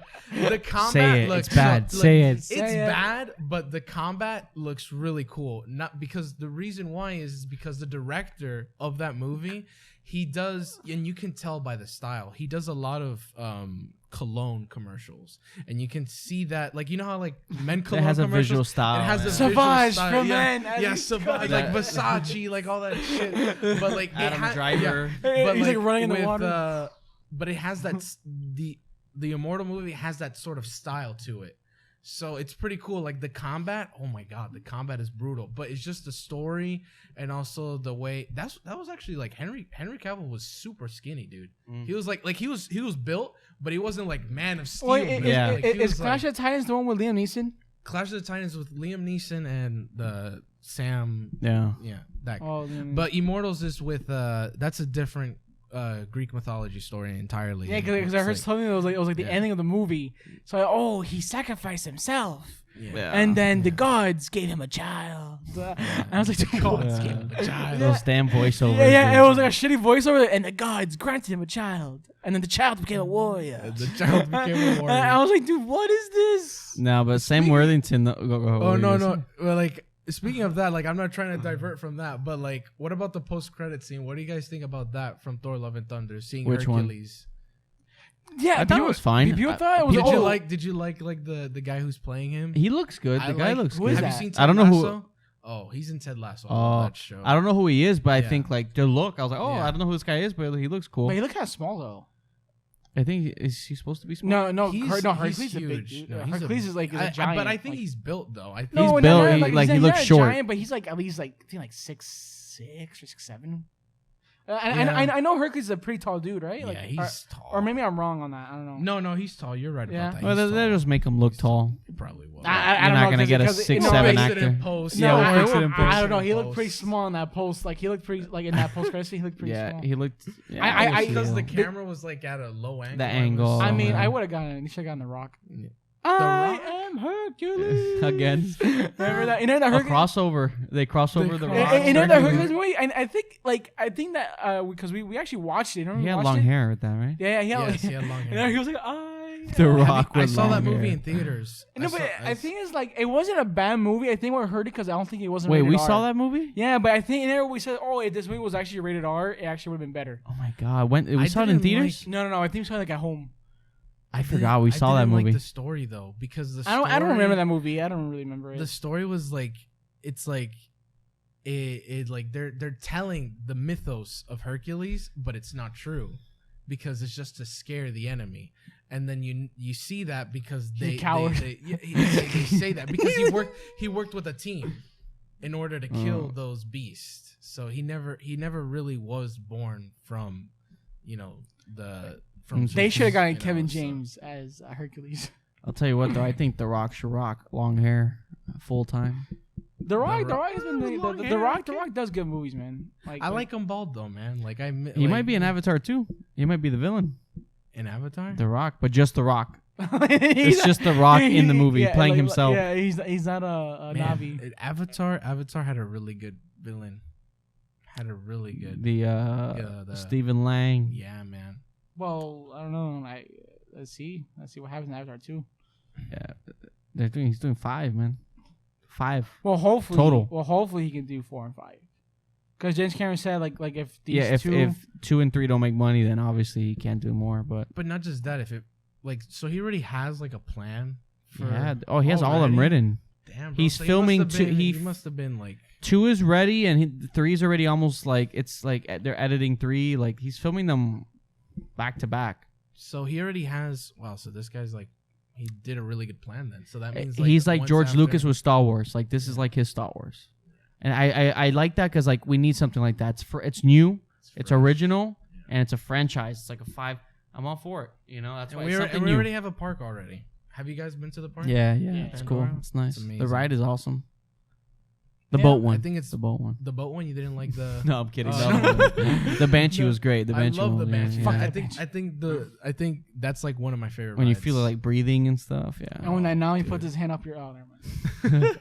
Speaker 2: combat.
Speaker 1: Say it. It's bad. Say it.
Speaker 2: It's bad, but the combat looks really cool. Not because the reason why is because the director of that movie, he does, and you can tell by the style, he does a lot of cologne commercials, and you can see that, like, you know how like men cologne
Speaker 1: it has a
Speaker 2: commercials,
Speaker 1: visual style.
Speaker 2: It has a
Speaker 3: Savage
Speaker 2: style.
Speaker 3: from men.
Speaker 2: Yeah, Savage, like Versace, like all that shit. But like
Speaker 1: Adam Driver,
Speaker 2: but
Speaker 3: he's like running in the water.
Speaker 2: But it has that the Immortal movie has that sort of style to it. So it's pretty cool. Like the combat, oh my god, the combat is brutal. But it's just the story and also the way that was actually like Henry Cavill was super skinny, dude. He was like he was built, but he wasn't like Man of Steel.
Speaker 3: Is Clash of the Titans the one with Liam Neeson?
Speaker 2: Clash of the Titans with Liam Neeson and the Sam.
Speaker 1: Yeah,
Speaker 2: that. But Immortals is with that's a different Greek mythology story entirely.
Speaker 3: Yeah, because I heard something that was like the ending of the movie. So he sacrificed himself. Yeah. And then the gods gave him a child. And I was like, the gods gave him a child.
Speaker 1: Those damn voiceovers.
Speaker 3: Yeah, it was like a shitty voiceover. And the gods granted him a child. And then the child became a warrior. And I was like, dude, what is this?
Speaker 1: No, but Sam Worthington.
Speaker 2: No. Well, like, speaking of that, like, I'm not trying to divert from that, but like, what about the post-credit scene? What do you guys think about that from Thor: Love and Thunder? Seeing
Speaker 1: Which
Speaker 2: Hercules.
Speaker 3: Yeah,
Speaker 1: I thought it was fine.
Speaker 3: People thought it was.
Speaker 2: Did you like the guy who's playing him?
Speaker 1: He looks good. The guy looks good.
Speaker 2: Have you seen Ted
Speaker 1: I don't know
Speaker 2: Lasso? Oh, he's in Ted Lasso. That show.
Speaker 1: I don't know who he is, but I think like the look. I was like, I don't know who this guy is, but he looks cool.
Speaker 3: But he looks kind of small though.
Speaker 1: I think is he supposed to be small?
Speaker 3: No,
Speaker 2: Hercules
Speaker 3: is a big dude. Hercules is like a giant.
Speaker 2: But I think he's built though. I think
Speaker 1: he's built. He looks short.
Speaker 3: Giant, but he's like at least like I think like 6'6" or 6'7". I know Hercules is a pretty tall dude, right?
Speaker 2: Yeah, he's tall.
Speaker 3: Or maybe I'm wrong on that. I don't know.
Speaker 2: No, he's tall. You're right about that.
Speaker 1: Well, they just make him look tall.
Speaker 2: He probably will.
Speaker 1: You're not gonna get a 6'7" actor.
Speaker 3: I don't know. He looked pretty small in that post. Like he looked pretty like in that post credit scene. He looked pretty small.
Speaker 1: He looked.
Speaker 2: Because the camera was like at a low angle.
Speaker 1: The angle.
Speaker 3: I mean, I would have gotten. He should have gotten The Rock. I am Hercules
Speaker 1: again.
Speaker 3: Remember that? You know that Hercules
Speaker 1: crossover. They cross over the Rock.
Speaker 3: You know that Hercules movie, and I think that because we actually watched it.
Speaker 1: He had long hair with that, right?
Speaker 3: Yeah, he
Speaker 2: had long hair.
Speaker 3: He was like,
Speaker 1: The Rock.
Speaker 2: I saw that movie in theaters.
Speaker 3: No, but I think it's like it wasn't a bad movie. I think we heard it because I don't think it wasn't.
Speaker 1: Wait,
Speaker 3: rated
Speaker 1: we
Speaker 3: R.
Speaker 1: saw that movie?
Speaker 3: Yeah, but I think in there we said, if this movie was actually rated R, it actually would have been better.
Speaker 1: Oh my god, when we saw it in theaters?
Speaker 3: No. I think we saw it like at home.
Speaker 1: I forgot we saw that movie.
Speaker 2: Like the story though, because the story,
Speaker 3: I don't remember that movie. I don't really remember it.
Speaker 2: The story was like, it's like, it like they're telling the mythos of Hercules, but it's not true, because it's just to scare the enemy. And then you see that because they say that because he worked with a team in order to kill those beasts. So he never really was born from,
Speaker 3: They should have gotten Kevin James as Hercules.
Speaker 1: I'll tell you what though, I think The Rock should rock long hair full time.
Speaker 3: The Rock has been The Rock does good movies, man.
Speaker 2: I like him bald though, man.
Speaker 1: He might be in Avatar too. He might be the villain.
Speaker 2: In Avatar?
Speaker 1: The Rock, but just The Rock. It's just The Rock in the movie playing himself.
Speaker 3: Yeah, he's not a Navi.
Speaker 2: Avatar had a really good villain. Had a really good
Speaker 1: the Stephen Lang.
Speaker 2: Yeah, man.
Speaker 3: Well, I don't know. Let's see what happens in Avatar 2.
Speaker 1: Yeah, he's doing 5, man. 5.
Speaker 3: Well, hopefully
Speaker 1: total.
Speaker 3: Well, hopefully he can do 4 and 5. Because James Cameron said like if these
Speaker 1: if 2 and 3 don't make money, then obviously he can't do more. But
Speaker 2: not just that, if it so he already has like a plan. He
Speaker 1: has all of them written.
Speaker 2: Damn, bro.
Speaker 1: He's filming 2.
Speaker 2: He must have been like
Speaker 1: 2 is ready, and 3 is already almost like it's like they're editing 3. Like he's filming them back to back.
Speaker 2: So he already has. Wow. So this guy's like, he did a really good plan then. So that means
Speaker 1: he's like George Lucas with Star Wars. Like this is like his Star Wars. And I like that because like we need something like that. It's new, it's original, and it's a franchise. It's like a 5. I'm all for it. That's why
Speaker 2: we already have a park already. Have you guys been to the park?
Speaker 1: Yeah, it's cool. It's nice. The ride is awesome. The boat one.
Speaker 2: I think it's
Speaker 1: the boat one.
Speaker 2: The boat one. You didn't like the?
Speaker 1: No, I'm kidding. The Banshee was great. The Banshee.
Speaker 2: I love the Banshee.
Speaker 1: Yeah.
Speaker 2: I think that's like one of my favorite.
Speaker 1: When
Speaker 2: rides.
Speaker 1: you feel it like breathing and stuff. Yeah.
Speaker 3: And when now he puts his hand up your. Oh, never mind.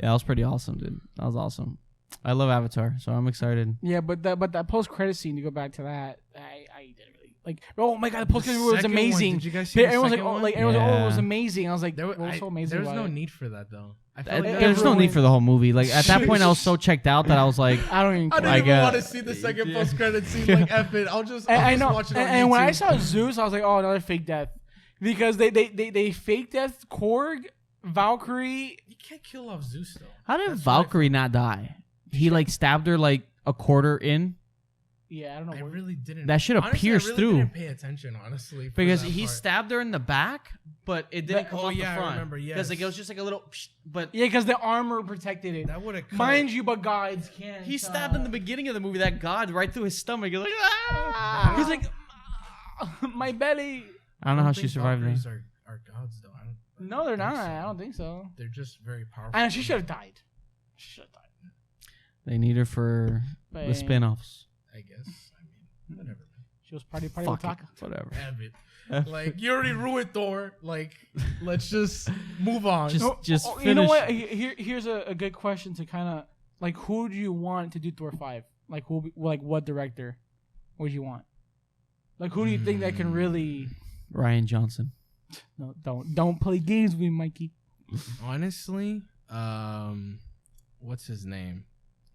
Speaker 1: Yeah, that was pretty awesome, dude. That was awesome. I love Avatar, so I'm excited.
Speaker 3: Yeah, but that post credit scene, to go back to that, I didn't really like. Oh my god, the post credit was amazing.
Speaker 2: Did you guys see
Speaker 3: everyone's
Speaker 2: the
Speaker 3: like, everyone's like, oh, it was amazing. I was like, so amazing.
Speaker 2: There was no need for that though.
Speaker 1: There's no need for the whole movie. Like at that point, I was so checked out that I was like,
Speaker 3: I don't even.
Speaker 2: I didn't even want to see the second post credit scene. Like, F it. I'll just watch it on
Speaker 3: and
Speaker 2: YouTube.
Speaker 3: When I saw Zeus, I was like, oh, another fake death, because they fake death Korg, Valkyrie.
Speaker 2: You can't kill off Zeus though.
Speaker 1: How did Valkyrie not die? He like stabbed her like a quarter in.
Speaker 3: Yeah, I don't know.
Speaker 2: I really didn't.
Speaker 1: That should have pierced
Speaker 2: I really
Speaker 1: through.
Speaker 2: Didn't pay attention, honestly,
Speaker 1: because he stabbed her in the back, but it didn't come off the front.
Speaker 2: I remember. Yes,
Speaker 1: because like it was just like a little. But
Speaker 3: yeah, because the armor protected it.
Speaker 2: That would have.
Speaker 3: Mind you, but gods can't.
Speaker 1: He stabbed in the beginning of the movie that god right through his stomach. He's like, ah!
Speaker 3: He's like, my belly.
Speaker 1: I don't know how she survived that.
Speaker 2: Are gods though?
Speaker 3: No, they're not. I don't think so.
Speaker 2: They're just very powerful.
Speaker 3: And she should have died.
Speaker 1: They need her for the spin-offs.
Speaker 2: I guess. I mean, whatever.
Speaker 3: She was party with Taka.
Speaker 1: Whatever.
Speaker 2: Like, you already ruined Thor. Like, let's just move on.
Speaker 1: Just finish.
Speaker 3: You know what? Here's a good question to kind of like, who do you want to do Thor 5? Like what director would you want? Like, who do you think that can really?
Speaker 1: Rian Johnson.
Speaker 3: No, don't play games with me, Mikey.
Speaker 2: Honestly, what's his name?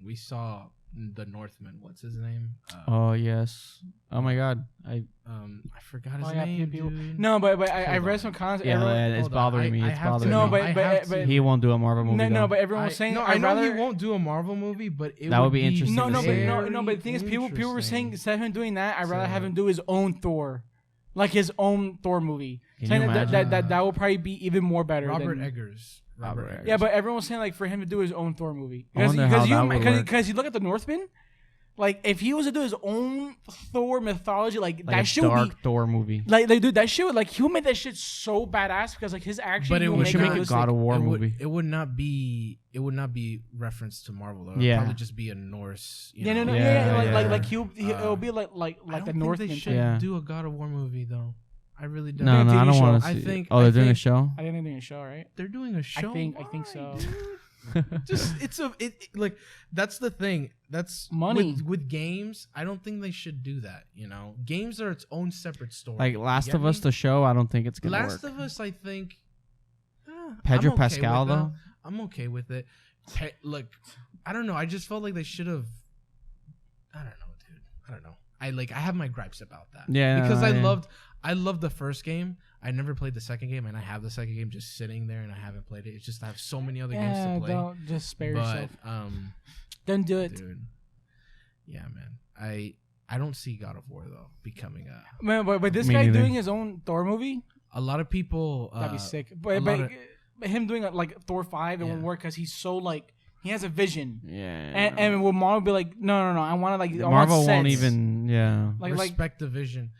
Speaker 2: We saw the Northman. What's his name?
Speaker 1: Oh yes. Oh my God. I
Speaker 2: forgot his name. Dude.
Speaker 3: No, but I read some comments.
Speaker 1: Yeah, it's bothering me. It's bothering me.
Speaker 3: No, but
Speaker 1: he won't do a Marvel movie.
Speaker 3: No, but everyone was saying.
Speaker 2: No, I know he won't do a Marvel movie, but
Speaker 1: that would be interesting.
Speaker 3: No, but the thing is, people were saying instead of him doing that, I'd rather have him do his own Thor, like his own Thor movie. Saying that will probably be even more better.
Speaker 2: Robert Eggers.
Speaker 3: Yeah, but everyone was saying like for him to do his own Thor movie
Speaker 1: because
Speaker 3: you look at the Northman, like if he was to do his own Thor mythology, like that shit would be
Speaker 1: Thor movie.
Speaker 3: Like dude, that shit would like he would make that shit so badass because like his action.
Speaker 2: But
Speaker 1: we should make a God of War movie.
Speaker 2: It would not be referenced to Marvel. Though. It would probably just be a Norse.
Speaker 3: Like it'll be like the Northman.
Speaker 2: They should do a God of War movie though. I really don't.
Speaker 1: No, I don't want to see. They're doing a show.
Speaker 3: I think they're doing a show, right?
Speaker 2: They're doing a show.
Speaker 3: I think so.
Speaker 2: Just like that's the thing. That's
Speaker 3: money
Speaker 2: with games. I don't think they should do that. Games are its own separate story.
Speaker 1: Like Last of Us, the show. I don't think it's gonna work.
Speaker 2: Last of Us, I think.
Speaker 1: Pedro Pascal though.
Speaker 2: I'm okay with it. Look, I don't know. I just felt like they should have. I don't know, dude. I don't know. I have my gripes about that.
Speaker 1: Yeah,
Speaker 2: because I loved the first game. I never played the second game, and I have the second game just sitting there, and I haven't played it. It's just I have so many other games to play.
Speaker 3: Don't just spare yourself.
Speaker 2: Don't
Speaker 3: do it,
Speaker 2: dude. Yeah, man. I don't see God of War though becoming a
Speaker 3: man. But this guy doing his own Thor movie.
Speaker 2: A lot of people
Speaker 3: that'd be sick. But him doing like Thor 5 it won't work because he's so like he has a vision.
Speaker 1: Yeah.
Speaker 3: And will Marvel be like, no, I want to like
Speaker 1: Marvel won't even
Speaker 2: respect the vision.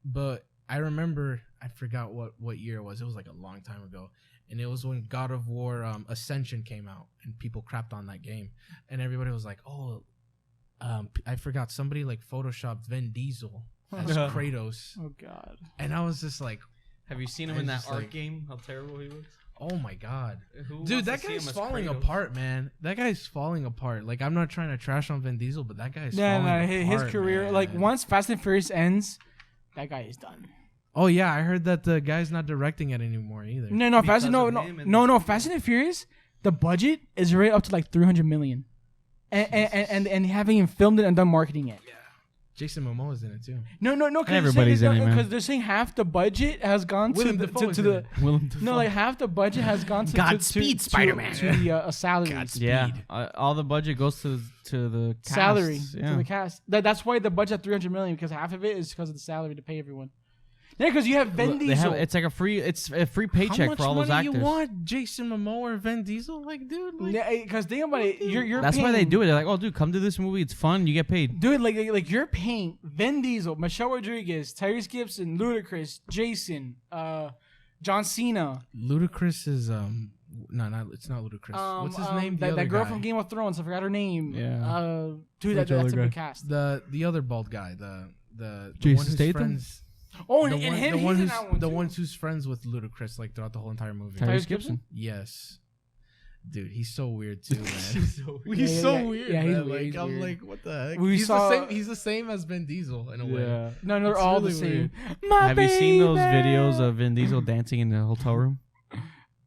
Speaker 2: But I remember I forgot what year it was. It was like a long time ago. And it was when God of War Ascension came out and people crapped on that game. And everybody was like, oh, I forgot somebody like photoshopped Vin Diesel as Kratos.
Speaker 3: Oh God!
Speaker 2: And I was just like,
Speaker 1: have you seen him in that art game? How terrible he looks.
Speaker 2: Oh my God, dude, that guy's falling apart, man. That guy's falling apart. Like I'm not trying to trash on Vin Diesel, but that guy's falling apart.
Speaker 3: His career, man. Like once Fast and Furious ends, that guy is done.
Speaker 2: Oh yeah, I heard that the guy's not directing it anymore either.
Speaker 3: No, Fast and Furious. The budget is right up to like $300 million. And having him filmed it and done marketing it.
Speaker 2: Yeah, Jason Momoa's in it too.
Speaker 3: No.
Speaker 1: Everybody's in it, man.
Speaker 3: Because they're saying half the budget has gone to the no, half the budget has gone to
Speaker 1: Godspeed, Spiderman.
Speaker 3: To the salaries.
Speaker 1: Yeah, all the budget goes to the cast.
Speaker 3: Salary to the cast. That's why the budget at $300 million because half of it is because of the salary to pay everyone. Yeah, because you have Vin Diesel.
Speaker 1: It's like a free paycheck for all those actors.
Speaker 2: How much money you want, Jason Momoa or Vin Diesel? Like, dude. Like,
Speaker 3: yeah, because think about it. You're
Speaker 1: that's
Speaker 3: paying,
Speaker 1: why they do it. They're like, oh, dude, come to this movie. It's fun. You get paid.
Speaker 3: Dude, like you're paying Vin Diesel, Michelle Rodriguez, Tyrese Gibson, Ludacris, Jason, John Cena.
Speaker 2: Ludacris is it's not Ludacris. What's his name?
Speaker 3: That girl from Game of Thrones. I forgot her name.
Speaker 1: Yeah.
Speaker 3: Dude, that's a big cast.
Speaker 2: The other bald guy. The
Speaker 1: Jason
Speaker 2: one who's
Speaker 1: Statham?
Speaker 2: Friends.
Speaker 3: Oh, and him, he's in that one
Speaker 2: the
Speaker 3: too.
Speaker 2: one who's friends with Ludacris like throughout the whole entire movie.
Speaker 1: Tyrese Gibson?
Speaker 2: Yes. Dude, he's so weird too, man.
Speaker 3: He's so weird. Yeah, he's weird.
Speaker 2: Like, I'm like, what the heck? He's the same as Vin Diesel in a way.
Speaker 3: No, they're all really the same.
Speaker 1: Have you seen those videos of Vin Diesel dancing in the hotel room?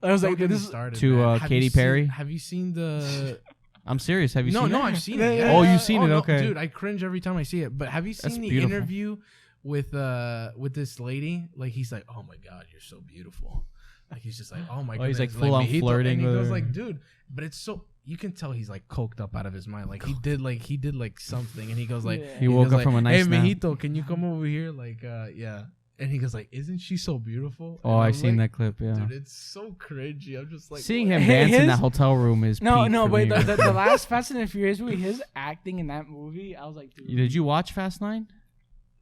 Speaker 3: I was like, this
Speaker 1: to Katy Perry.
Speaker 2: Have you seen the?
Speaker 1: I'm serious. Have you seen it?
Speaker 2: No, I've seen it. Yeah.
Speaker 1: Oh, you've seen it? Okay.
Speaker 2: Dude, I cringe every time I see it. But have you seen the interview with this lady? Like he's like, oh my God, you're so beautiful. Like he's just like, oh my God.
Speaker 1: He's like full on flirting.
Speaker 2: And he goes like, dude, but it's so you can tell he's like coked up out of his mind. Like he did like something, and he goes like,
Speaker 1: he woke up from a nice nap.
Speaker 2: Hey, mijito, can you come over here? Like, yeah. And he goes like, isn't she so beautiful?
Speaker 1: Oh, I've seen that clip. Yeah,
Speaker 2: dude, it's so cringy. I'm just like,
Speaker 1: seeing him dance in that hotel room is
Speaker 3: no. But the last Fast and Furious movie, his acting in that movie, I was like, dude.
Speaker 1: Did you watch Fast 9?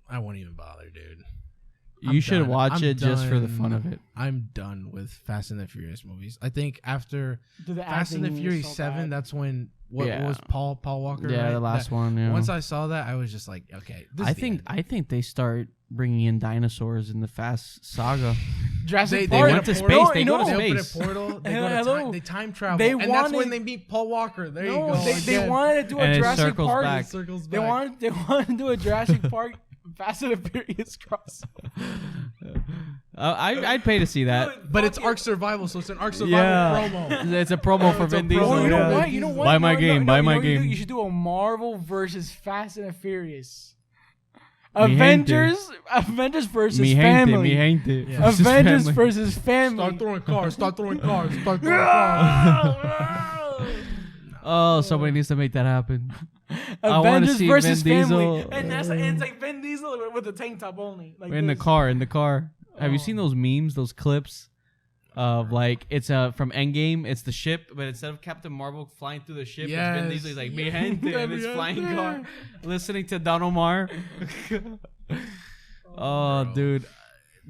Speaker 2: I won't even bother, dude.
Speaker 1: You should watch it just for the fun of it.
Speaker 2: I'm done with Fast and the Furious movies. I think after Fast and the Furious 7, that's when what was Paul Walker?
Speaker 1: Yeah,
Speaker 2: right?
Speaker 1: the last one. Yeah.
Speaker 2: Once I saw that, I was just like, okay.
Speaker 1: I think they start bringing in dinosaurs in the Fast saga.
Speaker 3: Jurassic
Speaker 1: Park. They went to space. They go to space.
Speaker 2: They open a portal. They go to time. They time travel. And that's when they meet Paul Walker. There you go.
Speaker 3: They wanted to do a Jurassic Park.
Speaker 1: Back.
Speaker 3: They wanted to do a Jurassic Park. Fast and the Furious cross.
Speaker 1: I'd pay to see that.
Speaker 2: But it's Ark Survival, so it's an Ark Survival promo.
Speaker 1: It's a promo for Vin Diesel.
Speaker 3: You know what?
Speaker 1: Buy my game. Buy my game.
Speaker 3: You should do a Marvel versus Fast and the Furious. Avengers versus family.
Speaker 1: Yeah.
Speaker 3: Avengers versus family.
Speaker 2: Start throwing cars.
Speaker 1: Oh, somebody needs to make that happen.
Speaker 3: Avengers versus
Speaker 1: Vin
Speaker 3: family,
Speaker 1: Diesel.
Speaker 3: and it's like Vin Diesel with the tank top only. Like
Speaker 1: in the car. Have you seen those memes, those clips of like it's from Endgame? It's the ship, but instead of Captain Marvel flying through the ship, it's Vin Diesel. He's like mi gente in his flying car, listening to Don Omar. Dude,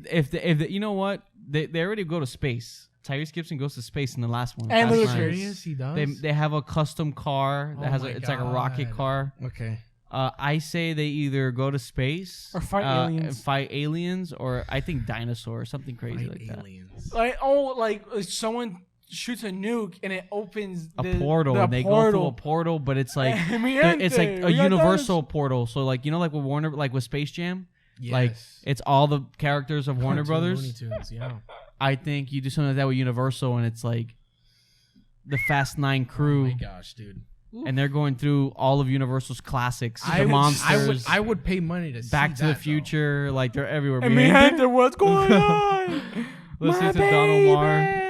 Speaker 1: if you know what, they already go to space. Tyrese Gibson goes to space in the last one.
Speaker 3: And
Speaker 2: serious, he does.
Speaker 1: They have a custom car that it's like a rocket car.
Speaker 2: Okay.
Speaker 1: I say they either go to space
Speaker 3: or fight
Speaker 1: aliens, or I think dinosaurs, something crazy like aliens.
Speaker 3: Like someone shoots a nuke and it opens
Speaker 1: a portal, and they go through a portal, but it's like it's like a universal portal. So like like with Warner, like with Space Jam. Yes. Like it's all the characters of Warner Brothers.
Speaker 2: Looney Tunes, yeah.
Speaker 1: I think you do something like that with Universal, and it's like the Fast 9 crew.
Speaker 2: Oh my gosh, dude!
Speaker 1: and they're going through all of Universal's classics, the monsters.
Speaker 2: I would pay money to see
Speaker 1: Back to the Future, like they're everywhere.
Speaker 3: I mean, Hector, what's going on?
Speaker 1: Listen to Don Omar.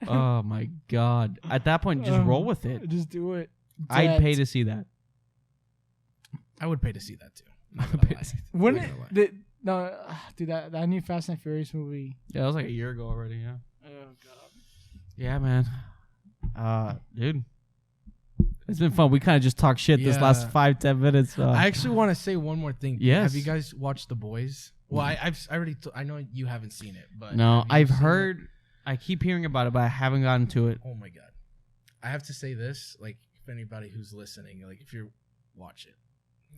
Speaker 1: Oh my God! At that point, just roll with it.
Speaker 3: Just do it.
Speaker 1: I'd pay to see that.
Speaker 2: I would pay to see that too.
Speaker 3: Dude, that new Fast and Furious movie.
Speaker 1: Yeah, that was like a year ago already. Yeah.
Speaker 3: Oh God.
Speaker 1: Yeah, man. Dude, it's been fun. We kind of just talked shit this last 5-10 minutes.
Speaker 2: I actually want to say one more thing.
Speaker 1: Yes.
Speaker 2: Have you guys watched The Boys? Well, I already. I know you haven't seen it, but
Speaker 1: no, I've heard. I keep hearing about it, but I haven't gotten to it.
Speaker 2: Oh my God! I have to say this, like, if anybody who's listening, like, if you watch it,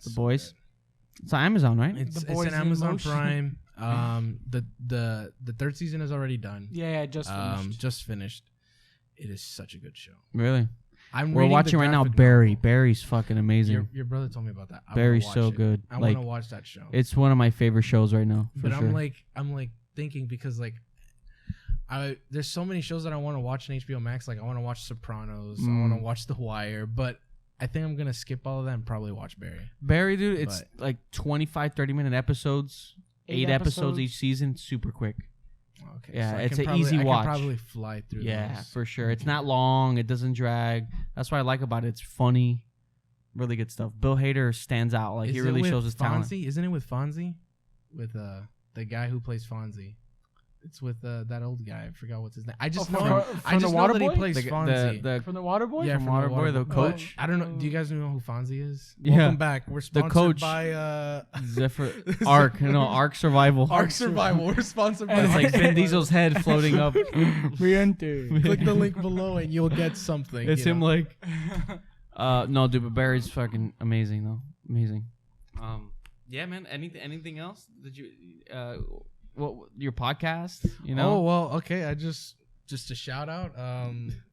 Speaker 1: The Boys. Good. It's on Amazon, right?
Speaker 2: It's an Amazon Prime. The third season is already done.
Speaker 3: Yeah, just finished.
Speaker 2: Just finished. It is such a good show.
Speaker 1: Really? We're watching right now. Barry. Barry's fucking amazing.
Speaker 2: Your brother told me about that.
Speaker 1: Barry's so good.
Speaker 2: I want to watch that show.
Speaker 1: It's one of my favorite shows right now.
Speaker 2: But I'm like thinking because like. There's so many shows that I want to watch on HBO Max. Like I want to watch Sopranos. I want to watch The Wire. But I think I'm going to skip all of that and probably watch Barry.
Speaker 1: Barry, dude, it's like 25, 30-minute episodes. 8 episodes each season. Super quick.
Speaker 2: Okay.
Speaker 1: Yeah,
Speaker 2: so
Speaker 1: it's an easy watch.
Speaker 2: I can probably fly through those.
Speaker 1: For sure. It's not long. It doesn't drag. That's what I like about it. It's funny. Really good stuff. Bill Hader stands out. Like he really shows his talent.
Speaker 2: Isn't it with Fonzie? With the guy who plays Fonzie. It's with that old guy. I forgot what's his name. I just know that he plays Fonzie.
Speaker 3: From the Waterboy?
Speaker 2: Yeah,
Speaker 1: from Waterboy, the coach.
Speaker 2: I don't know. Do you guys know who Fonzie is?
Speaker 1: Yeah.
Speaker 2: Welcome back. We're sponsored
Speaker 1: the coach
Speaker 2: by
Speaker 1: Zephyr Ark. No, Ark Survival.
Speaker 2: Ark Survival. We're sponsored by.
Speaker 1: It's like Vin Diesel's head floating up.
Speaker 2: Click the link below and you'll get something.
Speaker 1: It's him like. No, dude, but Barry's fucking amazing though. Amazing. Yeah, man. Anything else? Did you what your podcast? You know?
Speaker 2: Oh well, okay. I just a shout out.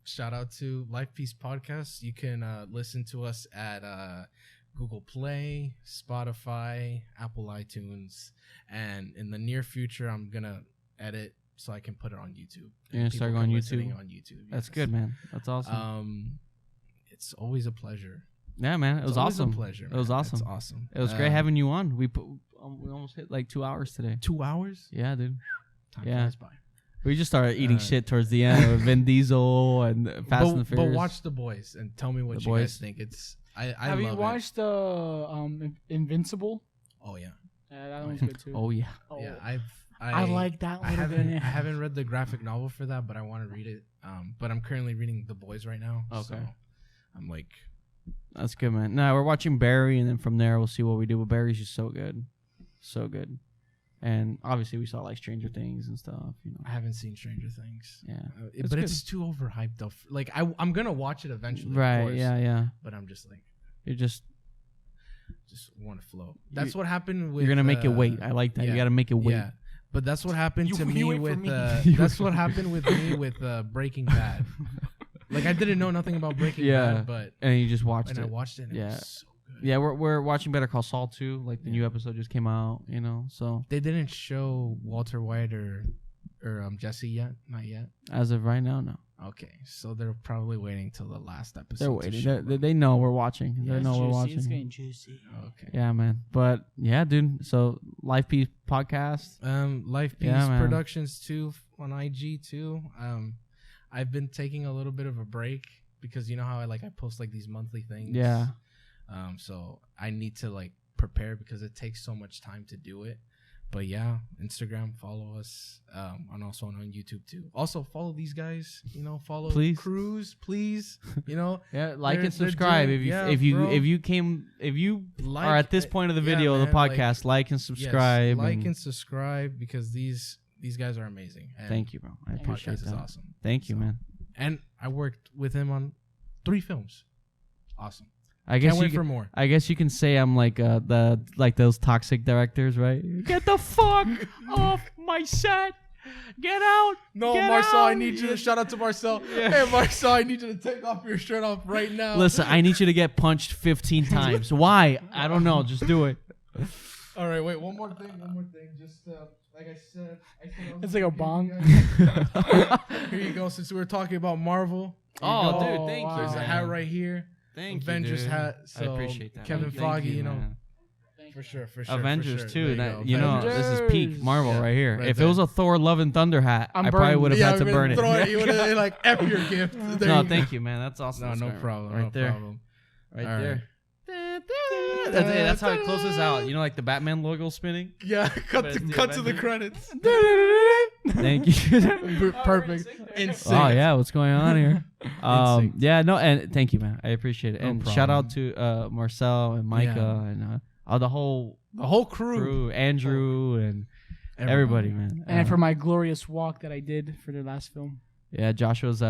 Speaker 2: Shout out to Life Peace Podcast. You can listen to us at Google Play, Spotify, Apple iTunes, and in the near future, I'm gonna edit so I can put it on YouTube.
Speaker 1: You're gonna start going on YouTube.
Speaker 2: On YouTube.
Speaker 1: That's good, man. That's awesome.
Speaker 2: It's always a pleasure.
Speaker 1: Yeah, man. It was awesome.
Speaker 2: A pleasure.
Speaker 1: It was awesome.
Speaker 2: It's awesome.
Speaker 1: It was great having you on. We almost hit like 2 hours today.
Speaker 2: 2 hours?
Speaker 1: Yeah, dude.
Speaker 2: Time flies by.
Speaker 1: We just started eating shit towards the end with Vin Diesel and Fast and the Furious.
Speaker 2: But watch The Boys and tell me what you guys think. I
Speaker 3: have you watched Invincible?
Speaker 2: Oh yeah.
Speaker 3: Yeah, that one's good too.
Speaker 1: Oh yeah.
Speaker 3: Oh.
Speaker 2: Yeah,
Speaker 3: I like that one.
Speaker 2: I haven't read the graphic novel for that, but I want to read it. But I'm currently reading The Boys right now.
Speaker 1: Okay.
Speaker 2: So I'm like,
Speaker 1: that's good, man. No, we're watching Barry, and then from there we'll see what we do. But Barry's just so good, so good. And obviously we saw like Stranger Things and stuff. You know,
Speaker 2: I haven't seen Stranger Things.
Speaker 1: Yeah,
Speaker 2: but it's too overhyped though. Like I'm gonna watch it eventually.
Speaker 1: Right?
Speaker 2: Of course,
Speaker 1: yeah.
Speaker 2: But I'm just like,
Speaker 1: you're just
Speaker 2: want to flow. That's what happened with.
Speaker 1: You're gonna make it wait. I like that.
Speaker 2: Yeah,
Speaker 1: you got to make it wait.
Speaker 2: Yeah. But that's what happened to me with. That's what happened with me with Breaking Bad. Like I didn't know nothing about Breaking Bad, but
Speaker 1: and you just watched it.
Speaker 2: And I watched it. And it was so good.
Speaker 1: Yeah, we're watching Better Call Saul too. Like the new episode just came out. You know, so
Speaker 2: they didn't show Walter White or Jesse yet. Not yet.
Speaker 1: As of right now, no.
Speaker 2: Okay, so they're probably waiting till the last episode.
Speaker 1: They're waiting. They know we're watching.
Speaker 3: Yeah,
Speaker 1: they know we're watching.
Speaker 3: It's getting juicy.
Speaker 2: Okay.
Speaker 1: Yeah, man. But yeah, dude. So Life Peace Podcast.
Speaker 2: Life Peace Productions too on IG too. I've been taking a little bit of a break because you know how I post like these monthly things.
Speaker 1: Yeah.
Speaker 2: So I need to like prepare because it takes so much time to do it. But yeah, Instagram, follow us, and also on YouTube too. Also follow these guys, you know, follow Cruz, please, you know.
Speaker 1: Yeah, like and subscribe if you are at this point of the video of the podcast, like and subscribe.
Speaker 2: Yes, and subscribe because these guys are amazing. And
Speaker 1: thank you, bro. I appreciate that.
Speaker 2: Is awesome.
Speaker 1: Thank you, man.
Speaker 2: And I worked with him on 3 films. Awesome.
Speaker 1: I guess
Speaker 2: Can't wait for more.
Speaker 1: I guess you can say I'm like those toxic directors, right? Get the fuck off my set. Get out.
Speaker 2: No, Marcel, I need you to shout out to Marcel. Yeah. Hey, Marcel, I need you to take off your shirt off right now.
Speaker 1: Listen, I need you to get punched 15 times. Why? I don't know. Just do it.
Speaker 2: All right, wait. One more thing. Just like I said
Speaker 3: it's like a bong.
Speaker 2: Here you go. Since we were talking about Marvel.
Speaker 1: Oh, dude, thank you.
Speaker 2: There's a hat right here. Avengers hat. So
Speaker 1: I appreciate that.
Speaker 2: Kevin Feige, you know. For sure.
Speaker 1: Avengers too.
Speaker 2: That
Speaker 1: you know, this is peak Marvel right here. If it was a Thor Love and Thunder hat, I probably would have had to burn it.
Speaker 2: You would have like F your gift.
Speaker 1: No, thank you, man. That's awesome.
Speaker 2: No problem.
Speaker 1: Right there. Right there. That's how it closes out. You know, like the Batman logo spinning.
Speaker 2: Yeah, cut to the credits.
Speaker 1: Thank you.
Speaker 2: Perfect. Insane.
Speaker 1: Oh yeah, what's going on here? Yeah, no, and thank you, man. I appreciate it. No and problem. Shout out to Marcel and Micah and the whole crew, Andrew and everybody, man.
Speaker 3: And for my glorious walk that I did for their last film.
Speaker 1: Yeah, Joshua's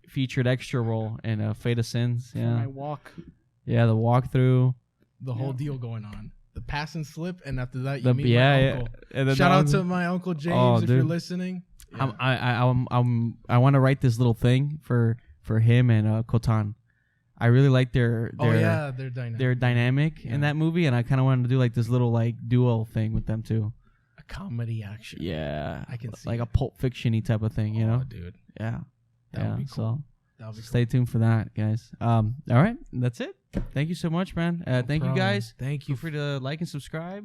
Speaker 1: featured extra role in Fate of Sins. Yeah,
Speaker 3: for my walk.
Speaker 1: Yeah, the walkthrough.
Speaker 2: The whole deal going on. The pass and slip, and after that, you meet my uncle. Yeah. Shout out to my uncle James if you're listening.
Speaker 1: Yeah. I want to write this little thing for him and Kotan. I really like their dynamic. Their dynamic in that movie, and I kind of wanted to do like this little like duo thing with them too.
Speaker 2: A comedy action.
Speaker 1: Yeah,
Speaker 2: I can see
Speaker 1: like a Pulp Fiction-y type of thing, you know?
Speaker 2: Dude.
Speaker 1: Yeah,
Speaker 2: that would be cool.
Speaker 1: So stay tuned for that, guys. All right, that's it. Thank you so much, man. Thank you, guys.
Speaker 2: Thank you.
Speaker 1: Feel free to like and subscribe.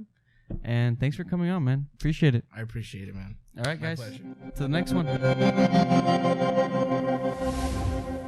Speaker 1: And thanks for coming on, man. Appreciate it.
Speaker 2: I appreciate it, man.
Speaker 1: All right, guys.
Speaker 2: My pleasure.
Speaker 1: To the next one.